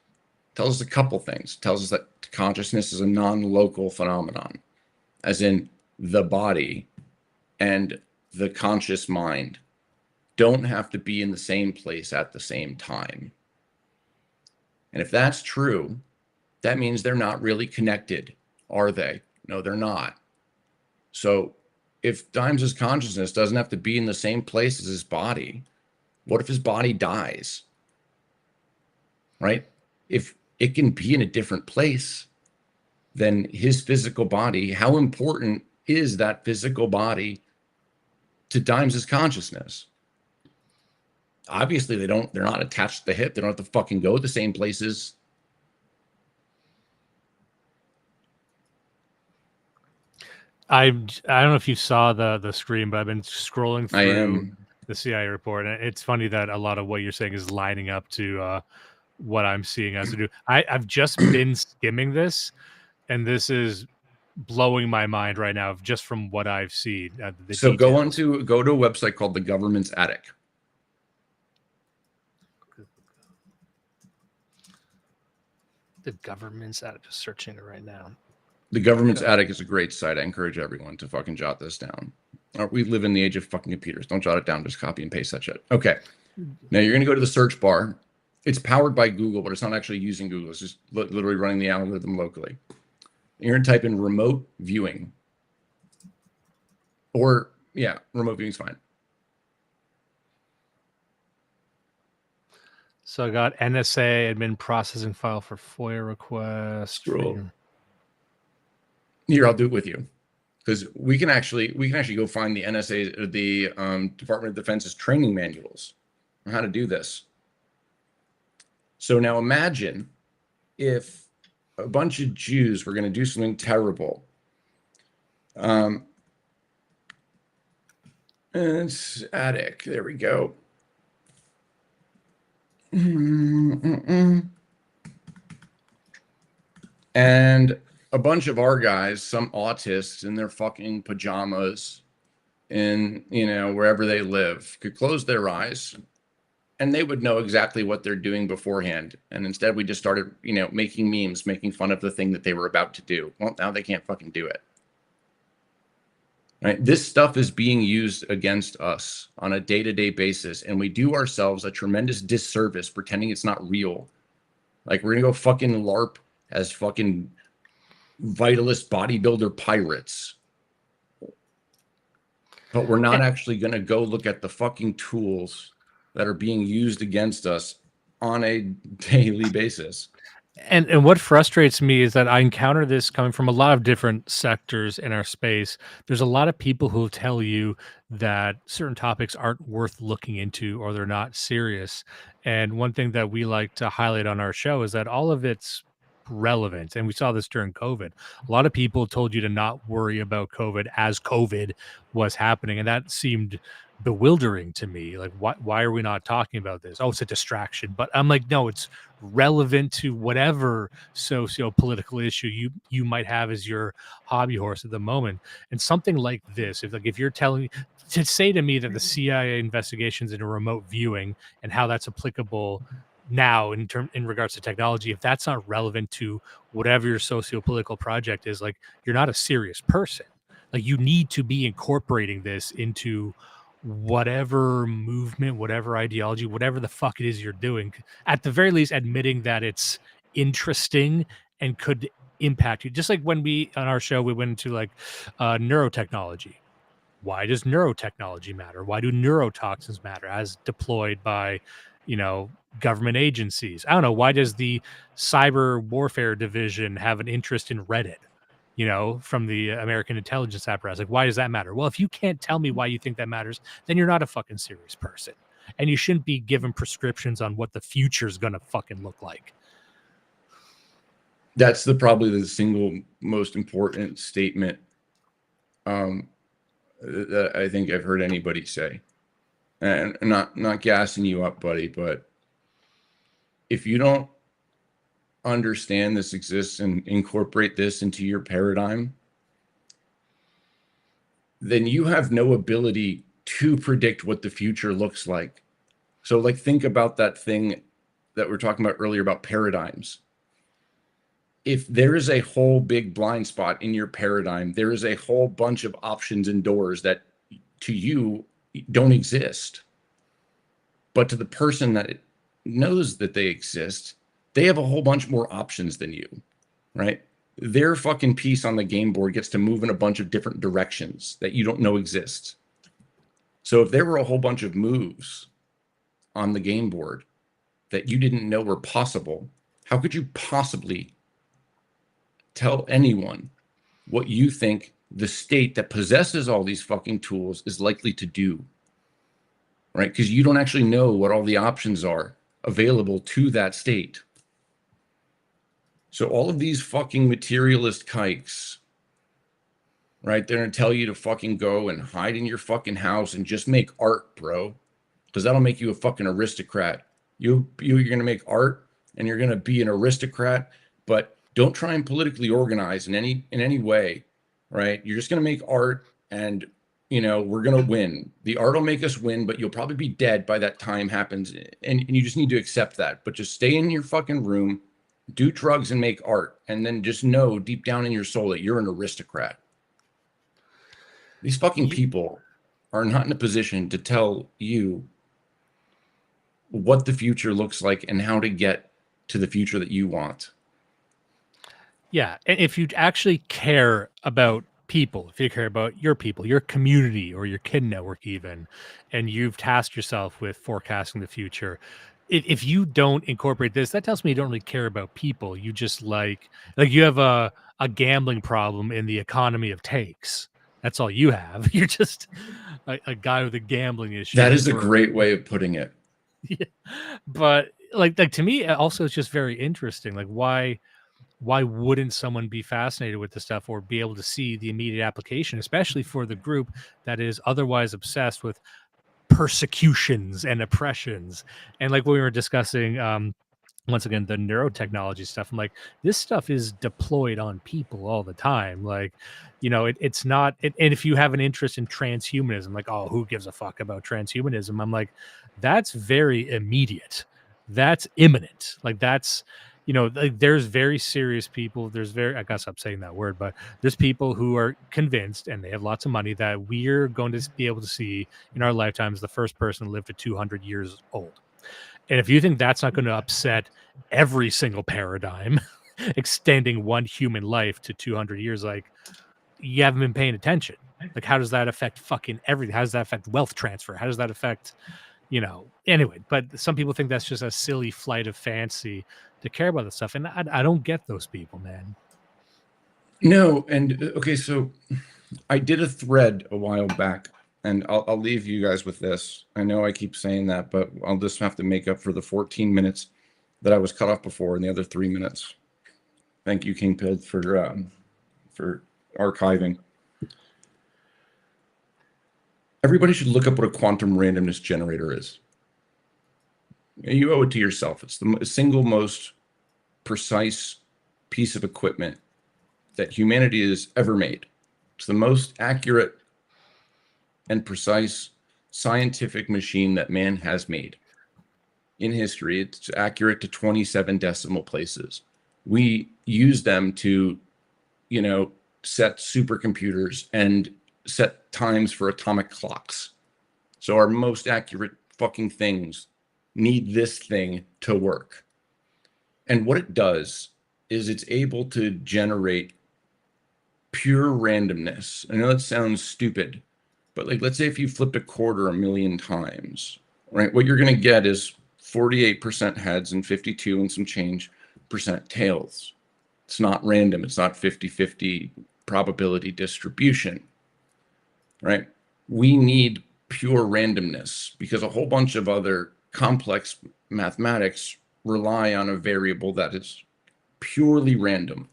It tells us a couple things. It tells us that consciousness is a non-local phenomenon, as in the body and the conscious mind don't have to be in the same place at the same time. And if that's true, that means they're not really connected, are they? No, they're not. So if Dimes' consciousness doesn't have to be in the same place as his body, what if his body dies? Right? If it can be in a different place than his physical body, how important is that physical body to Dimes' consciousness? Obviously, they're not attached to the hip. They don't have to fucking go the same places. I don't know if you saw the stream, but I've been scrolling through the CIA report, and it's funny that a lot of what you're saying is lining up to what I'm seeing as to do. I've just been skimming this, and this is blowing my mind right now, just from what I've seen. So details. go to a website called the Government's Attic. The Government's Attic. Just searching it right now. The Government's Attic is a great site. I encourage everyone to fucking jot this down. We live in the age of fucking computers. Don't jot it down. Just copy and paste that shit. Okay. Now you're going to go to the search bar. It's powered by Google, but it's not actually using Google. It's just literally running the algorithm locally. You're going to type in remote viewing. Or, yeah, remote viewing is fine. So I got NSA admin processing file for FOIA request. Scroll. Here, I'll do it with you, because we can actually go find the NSA, the Department of Defense's training manuals on how to do this. So now imagine if a bunch of Jews were going to do something terrible. It's attic. There we go. And a bunch of our guys, some autists in their fucking pajamas in, wherever they live, could close their eyes and they would know exactly what they're doing beforehand. And instead we just started, making memes, making fun of the thing that they were about to do. Well, now they can't fucking do it. Right? This stuff is being used against us on a day-to-day basis, and we do ourselves a tremendous disservice pretending it's not real. Like, we're gonna go fucking LARP as fucking vitalist bodybuilder pirates, but we're not actually gonna go look at the fucking tools that are being used against us on a daily basis. And what frustrates me is that I encounter this coming from a lot of different sectors in our space. There's a lot of people who tell you that certain topics aren't worth looking into or they're not serious. And one thing that we like to highlight on our show is that all of it's relevant. And we saw this during COVID. A lot of people told you to not worry about COVID as COVID was happening. And that seemed bewildering to me. Like, why are we not talking about this? Oh, it's a distraction. But I'm like, no, it's relevant to whatever socio-political issue you might have as your hobby horse at the moment. And something like this, if you're telling to say to me that the CIA investigations into remote viewing and how that's applicable now in regards to technology, if that's not relevant to whatever your socio-political project is, like, you're not a serious person. Like, you need to be incorporating this into whatever movement, whatever ideology, whatever the fuck it is you're doing, at the very least admitting that it's interesting and could impact you. Just like when we on our show we went into like neurotechnology. Why does neurotechnology matter? Why do neurotoxins matter as deployed by government agencies? I don't know. Why does the cyber warfare division have an interest in Reddit? you know, from the American intelligence apparatus. Like, why does that matter? Well, if you can't tell me why you think that matters, then you're not a fucking serious person. And you shouldn't be given prescriptions on what the future is going to fucking look like. That's probably the single most important statement that I think I've heard anybody say. And not gassing you up, buddy, but if you don't understand this exists and incorporate this into your paradigm, then you have no ability to predict what the future looks like. So like, think about that thing that we were talking about earlier about paradigms. If there is a whole big blind spot in your paradigm, there is a whole bunch of options and doors that to you don't exist. But to the person that knows that they exist, they have a whole bunch more options than you, right? Their fucking piece on the game board gets to move in a bunch of different directions that you don't know exist. So if there were a whole bunch of moves on the game board that you didn't know were possible, how could you possibly tell anyone what you think the state that possesses all these fucking tools is likely to do, right? Because you don't actually know what all the options are available to that state. So all of these fucking materialist kikes, right? They're gonna tell you to fucking go and hide in your fucking house and just make art, bro, because that'll make you a fucking aristocrat. You're gonna make art and you're gonna be an aristocrat, but don't try and politically organize in any way, right? You're just gonna make art, and you know we're gonna win. The art will make us win, but you'll probably be dead by that time happens, and you just need to accept that. But just stay in your fucking room, do drugs, and make art, and then just know deep down in your soul that you're an aristocrat. These fucking people are not in a position to tell you what the future looks like and how to get to the future that you want. Yeah, and if you actually care about people, if you care about your people, your community, or your kid network even, and you've tasked yourself with forecasting the future, if you don't incorporate this, that tells me you don't really care about people. You just like you have a gambling problem in the economy of takes. That's all you have. You're just a guy with a gambling issue. That is a great way of putting it. Yeah. But like to me, also, it's just very interesting. Like, why wouldn't someone be fascinated with this stuff or be able to see the immediate application, especially for the group that is otherwise obsessed with persecutions and oppressions? And like when we were discussing, once again, the neurotechnology stuff, I'm like, this stuff is deployed on people all the time. Like, you know, it's not, and if you have an interest in transhumanism, like, oh, who gives a fuck about transhumanism? I'm like, that's very immediate. That's imminent. Like, that's, you know, like, there's very serious people. I gotta stop saying that word, but there's people who are convinced, and they have lots of money, that we're going to be able to see in our lifetimes the first person to live to 200 years old. And if you think that's not going to upset every single paradigm, extending one human life to 200 years, like, you haven't been paying attention. Like, how does that affect fucking everything? How does that affect wealth transfer? How does that affect, you know, anyway? But some people think that's just a silly flight of fancy to care about this stuff. And I don't get those people, man. No. And okay, so I did a thread a while back, and I'll leave you guys with this. I know I keep saying that, but I'll just have to make up for the 14 minutes that I was cut off before and the other 3 minutes. Thank you, King Pid, for archiving. Everybody should look up what a quantum randomness generator is. You owe it to yourself. It's the single most precise piece of equipment that humanity has ever made. It's the most accurate and precise scientific machine that man has made in history. It's accurate to 27 decimal places. We use them to, you know, set supercomputers and set times for atomic clocks. So our most accurate fucking things need this thing to work. And what it does is it's able to generate pure randomness. I know that sounds stupid, but like, let's say if you flipped a quarter 1,000,000 times, right? What you're going to get is 48% heads and 52 and some change % tails. It's not random. It's not 50-50 probability distribution, right? We need pure randomness because a whole bunch of other complex mathematics rely on a variable that is purely random.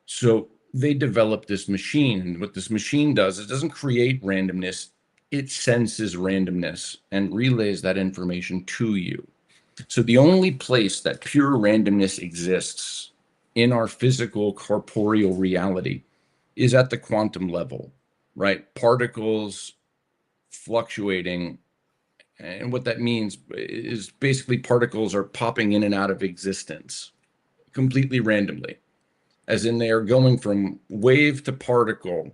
So they developed this machine, and what this machine does, it doesn't create randomness, it senses randomness and relays that information to you. So the only place that pure randomness exists in our physical corporeal reality is at the quantum level, right? Particles fluctuating. And what that means is basically particles are popping in and out of existence completely randomly, as in they are going from wave to particle,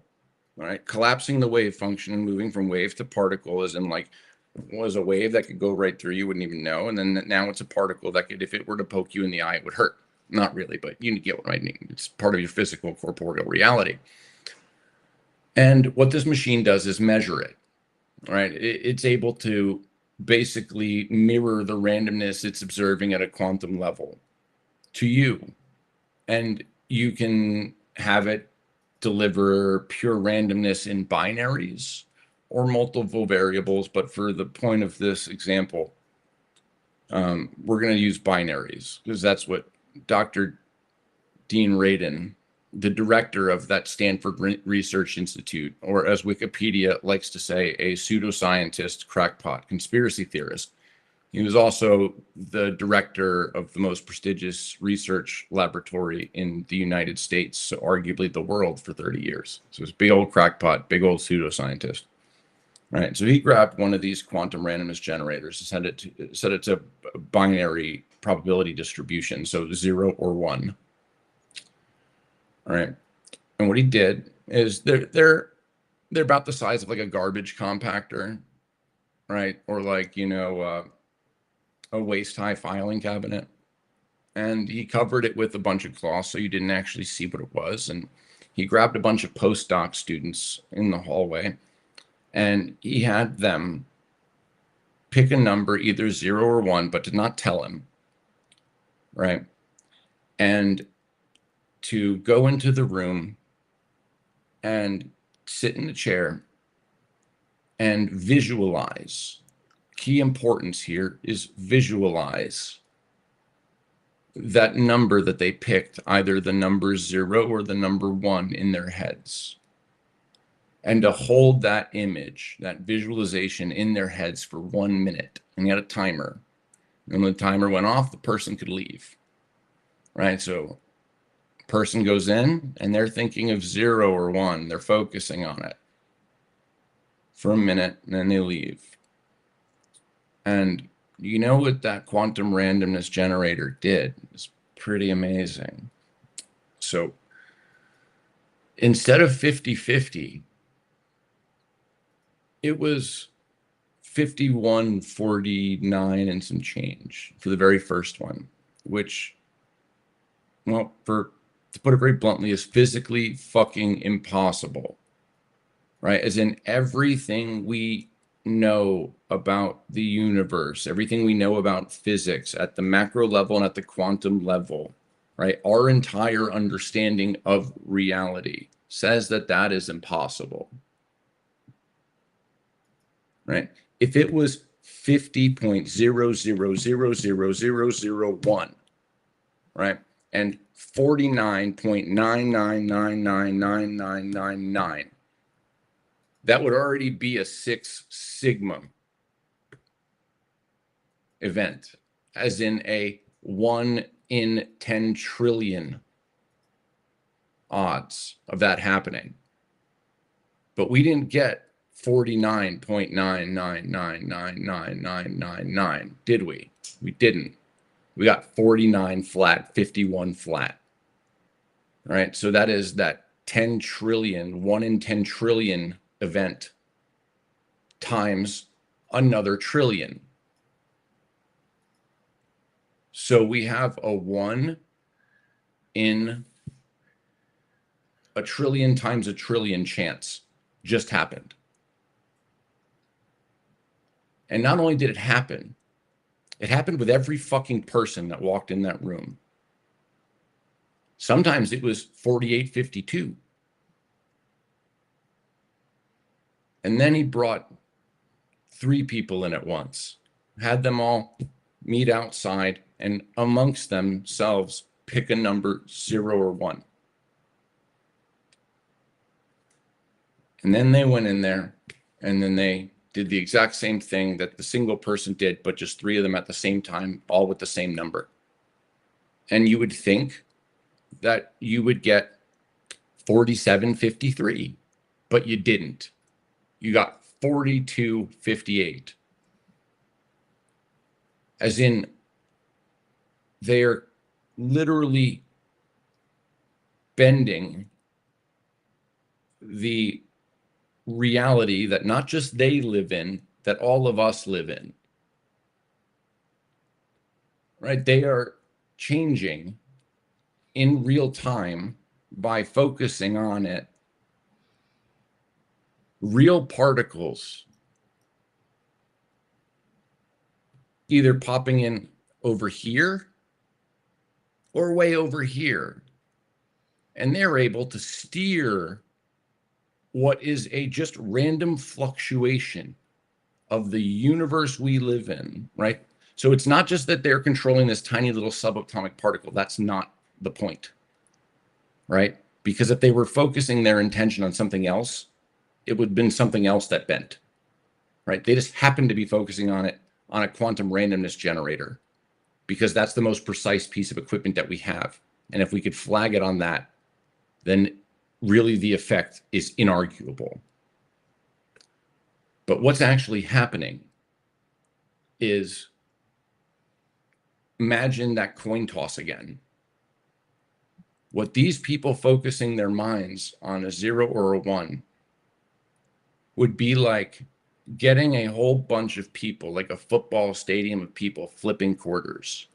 right? Collapsing the wave function and moving from wave to particle, as in like was a wave that could go right through you, wouldn't even know. And then now it's a particle that could, if it were to poke you in the eye, it would hurt. Not really, but you get what I mean. It's part of your physical corporeal reality. And what this machine does is measure it, right? It's able to basically mirror the randomness it's observing at a quantum level to you. And you can have it deliver pure randomness in binaries or multiple variables. But for the point of this example, we're going to use binaries because that's what Dr. Dean Radin, the director of that Stanford Research Institute, or as Wikipedia likes to say, a pseudoscientist, crackpot, conspiracy theorist. He was also the director of the most prestigious research laboratory in the United States, so arguably the world, for 30 years. So it's big old crackpot, big old pseudoscientist. Right. So he grabbed one of these quantum randomness generators and set it to a binary probability distribution, so 0 or 1. All right. And what he did is they're about the size of like a garbage compactor, right? Or like, a waist-high filing cabinet. And he covered it with a bunch of cloth so you didn't actually see what it was. And he grabbed a bunch of postdoc students in the hallway, and he had them pick a number, either 0 or 1, but did not tell him, right? And to go into the room and sit in the chair and visualize. Key importance here is visualize that number that they picked, either the number 0 or the number 1, in their heads. And to hold that image, that visualization in their heads for 1 minute. And you had a timer. And when the timer went off, the person could leave. Right? So person goes in and they're thinking of 0 or 1. They're focusing on it for a minute, and then they leave. And you know what that quantum randomness generator did? It's pretty amazing. So instead of 50-50, it was 51-49 and some change for the very first one, which, well, to put it very bluntly, is physically fucking impossible, right? As in everything we know about the universe, everything we know about physics at the macro level and at the quantum level, right? Our entire understanding of reality says that that is impossible. Right? If it was 50.00000001, right, and 49.9999999, that would already be a 6 sigma event, as in a 1 in 10 trillion odds of that happening. But we didn't get 49.9999999, did we? We didn't. We got 49 flat, 51 flat. All right. So that is that 10 trillion, 1 in 10 trillion event times another trillion. So we have a 1 in a trillion times a trillion chance just happened. And not only did it happened with every fucking person that walked in that room. Sometimes it was 4852. And then he brought 3 people in at once, had them all meet outside and amongst themselves pick a number 0 or 1. And then they went in there and then they did the exact same thing that the single person did, but just 3 of them at the same time, all with the same number. And you would think that you would get 4753, but you didn't. You got 4258. As in, they're literally bending the reality that not just they live in, that all of us live in. Right? They are changing in real time by focusing on it. Real particles either popping in over here or way over here. And they're able to steer what is a just random fluctuation of the universe we live in, right? So it's not just that they're controlling this tiny little subatomic particle. That's not the point, right? Because if they were focusing their intention on something else, it would have been something else that bent, right? They just happen to be focusing on it on a quantum randomness generator because that's the most precise piece of equipment that we have. And if we could flag it on that, then really the effect is inarguable. But what's actually happening is, imagine that coin toss again. What these people focusing their minds on a 0 or a 1 would be like getting a whole bunch of people, like a football stadium of people flipping quarters.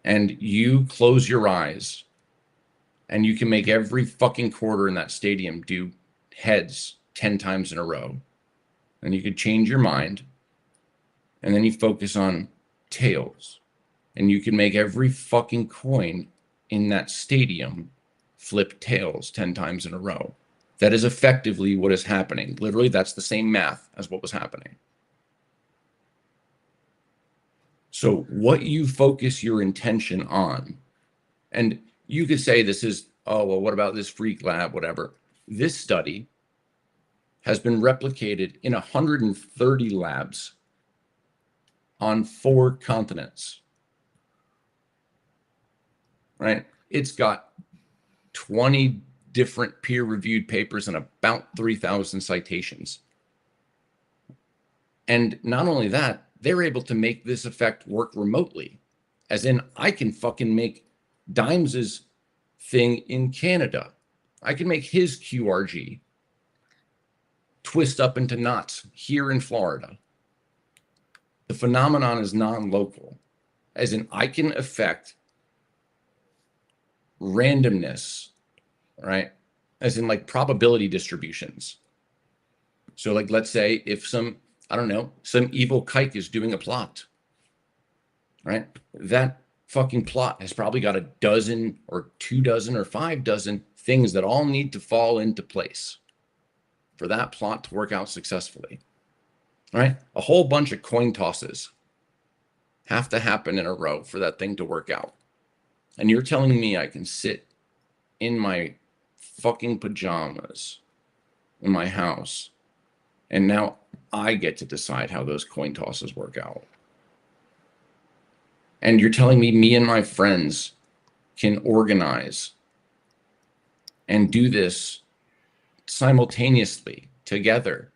And you close your eyes and you can make every fucking quarter in that stadium do heads 10 times in a row. And you could change your mind. And then you focus on tails. And you can make every fucking coin in that stadium flip tails 10 times in a row. That is effectively what is happening. Literally, that's the same math as what was happening. So what you focus your intention on, and you could say this is, oh, well, what about this freak lab, whatever. This study has been replicated in 130 labs on 4 continents, right? It's got 20 different peer-reviewed papers and about 3,000 citations. And not only that, they're able to make this effect work remotely. As in, I can fucking make Dimes's thing in Canada. I can make his QRG twist up into knots here in Florida. The phenomenon is non-local. As in, I can affect randomness, right? As in like probability distributions. So like, let's say if some, I don't know, some evil kike is doing a plot, right? That fucking plot has probably got a dozen or 2 dozen or 5 dozen things that all need to fall into place for that plot to work out successfully, right? A whole bunch of coin tosses have to happen in a row for that thing to work out. And you're telling me I can sit in my fucking pajamas in my house and now I get to decide how those coin tosses work out. And you're telling me and my friends can organize and do this simultaneously together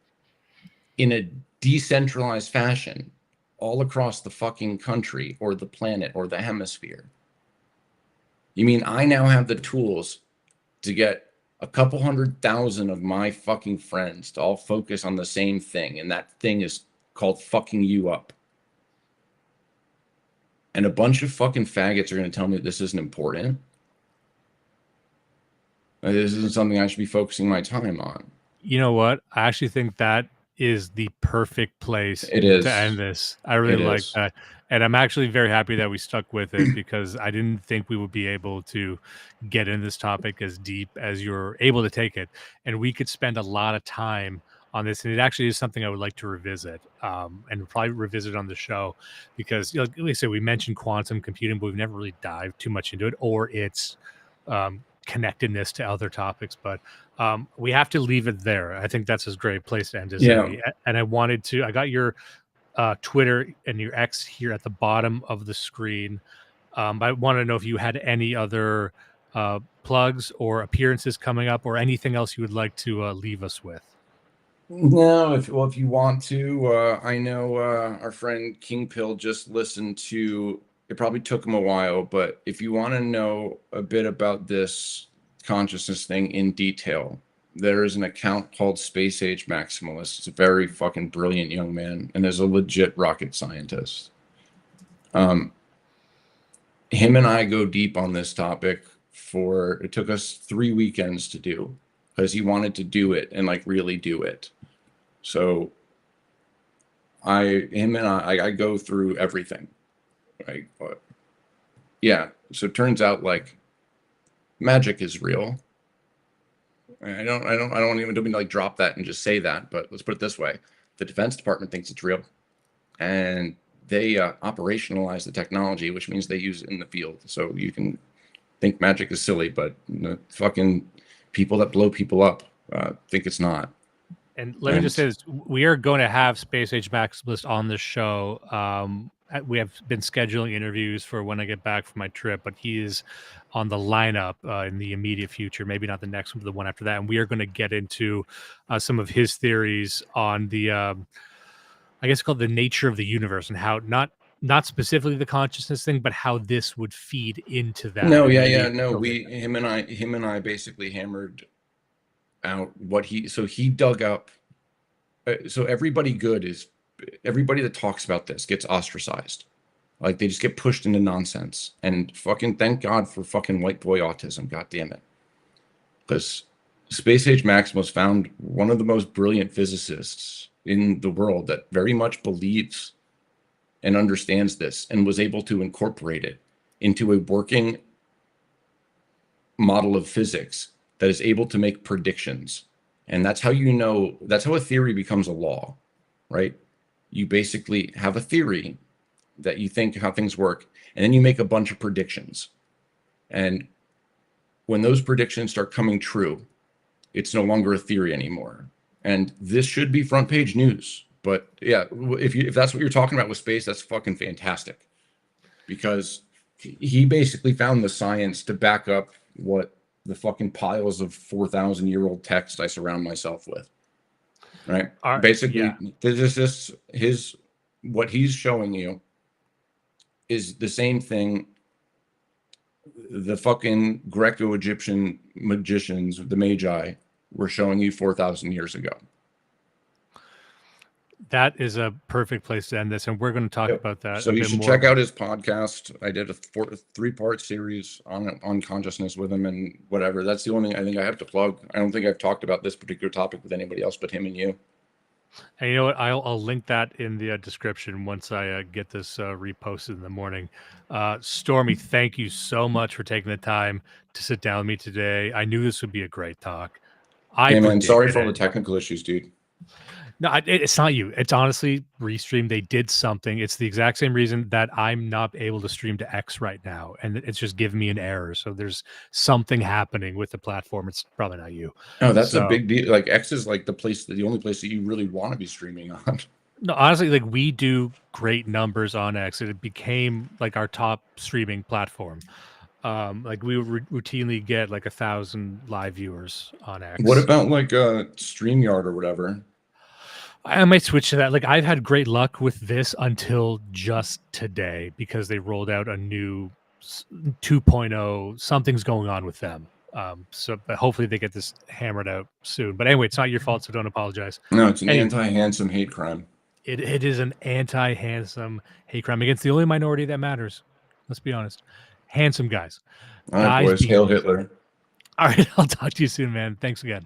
in a decentralized fashion all across the fucking country or the planet or the hemisphere. You mean I now have the tools to get a couple 100,000 of my fucking friends to all focus on the same thing, and that thing is called fucking you up. And a bunch of fucking faggots are going to tell me that this isn't important. This isn't something I should be focusing my time on. You know what? I actually think that is the perfect place It is. to end this. I really like that. And I'm actually very happy that we stuck with it because I didn't think we would be able to get in this topic as deep as you're able to take it. And we could spend a lot of time on this. And it actually is something I would like to revisit and probably revisit on the show because, like I said, we mentioned quantum computing, but we've never really dived too much into it or its connectedness to other topics. But we have to leave it there. I think that's a great place to end this. Yeah. And I got your Twitter and your X here at the bottom of the screen. I want to know if you had any other plugs or appearances coming up or anything else you would like to leave us with. No, if you want to, I know our friend King Pill just listened to. It probably took him a while, but if you want to know a bit about this consciousness thing in detail, there is an account called Space Age Maximalist. It's a very fucking brilliant young man and is a legit rocket scientist. Him and I go deep on this topic it took us 3 weekends to do because he wanted to do it and like really do it. So him and I go through everything. Right. Yeah. So it turns out like magic is real. I don't even mean to like drop that and just say that, but let's put it this way. The Defense Department thinks it's real and they operationalize the technology, which means they use it in the field. So you can think magic is silly, but fucking people that blow people up think it's not. And let me just say this. We are going to have Space Age Maximalist on the show. We have been scheduling interviews for when I get back from my trip, but he is on the lineup in the immediate future, maybe not the next one, but the one after that. And we are going to get into some of his theories on the, I guess it's called the nature of the universe and how not specifically the consciousness thing, but how this would feed into that. No, him and I basically hammered out what he dug up. So everybody that talks about this gets ostracized. Like they just get pushed into nonsense. And fucking thank God for fucking white boy autism. God damn it. Because Space Age Maximus found one of the most brilliant physicists in the world that very much believes and understands this and was able to incorporate it into a working model of physics that is able to make predictions. And that's how that's how a theory becomes a law, right? You basically have a theory that you think how things work, and then you make a bunch of predictions. And when those predictions start coming true, it's no longer a theory anymore. And this should be front page news. But yeah, if that's what you're talking about with space, that's fucking fantastic. Because he basically found the science to back up what the fucking piles of 4,000-year-old text I surround myself with. Right? Basically, what he's showing you is the same thing the fucking Greco-Egyptian magicians, the Magi, were showing you 4,000 years ago. That is a perfect place to end this, and we're going to talk about that. So you should check out his podcast. I did a 3-part series on consciousness with him and whatever. That's the only thing I think I have to plug. I don't think I've talked about this particular topic with anybody else but him and you. And you know what? I'll link that in the description once I get this reposted in the morning. Stormy, thank you so much for taking the time to sit down with me today. I knew this would be a great talk. Hey man, sorry for all the technical issues, dude. No, it's not you. It's honestly Restream. They did something. It's the exact same reason that I'm not able to stream to X right now, and it's just giving me an error. So there's something happening with the platform. It's probably not you. No, that's a big deal. Like X is like the only place that you really want to be streaming on. No, honestly, like we do great numbers on X, and it became like our top streaming platform. Like we routinely get like 1,000 live viewers on X. What about like StreamYard or whatever? I might switch to that. Like I've had great luck with this until just today because they rolled out a new 2.0. Something's going on with them. But hopefully they get this hammered out soon. But anyway, it's not your fault, so don't apologize. No, it's an anti-handsome hate crime. It is an anti-handsome hate crime against the only minority that matters. Let's be honest. Handsome guys. All right, boys. Hail Hitler. All right, I'll talk to you soon, man. Thanks again.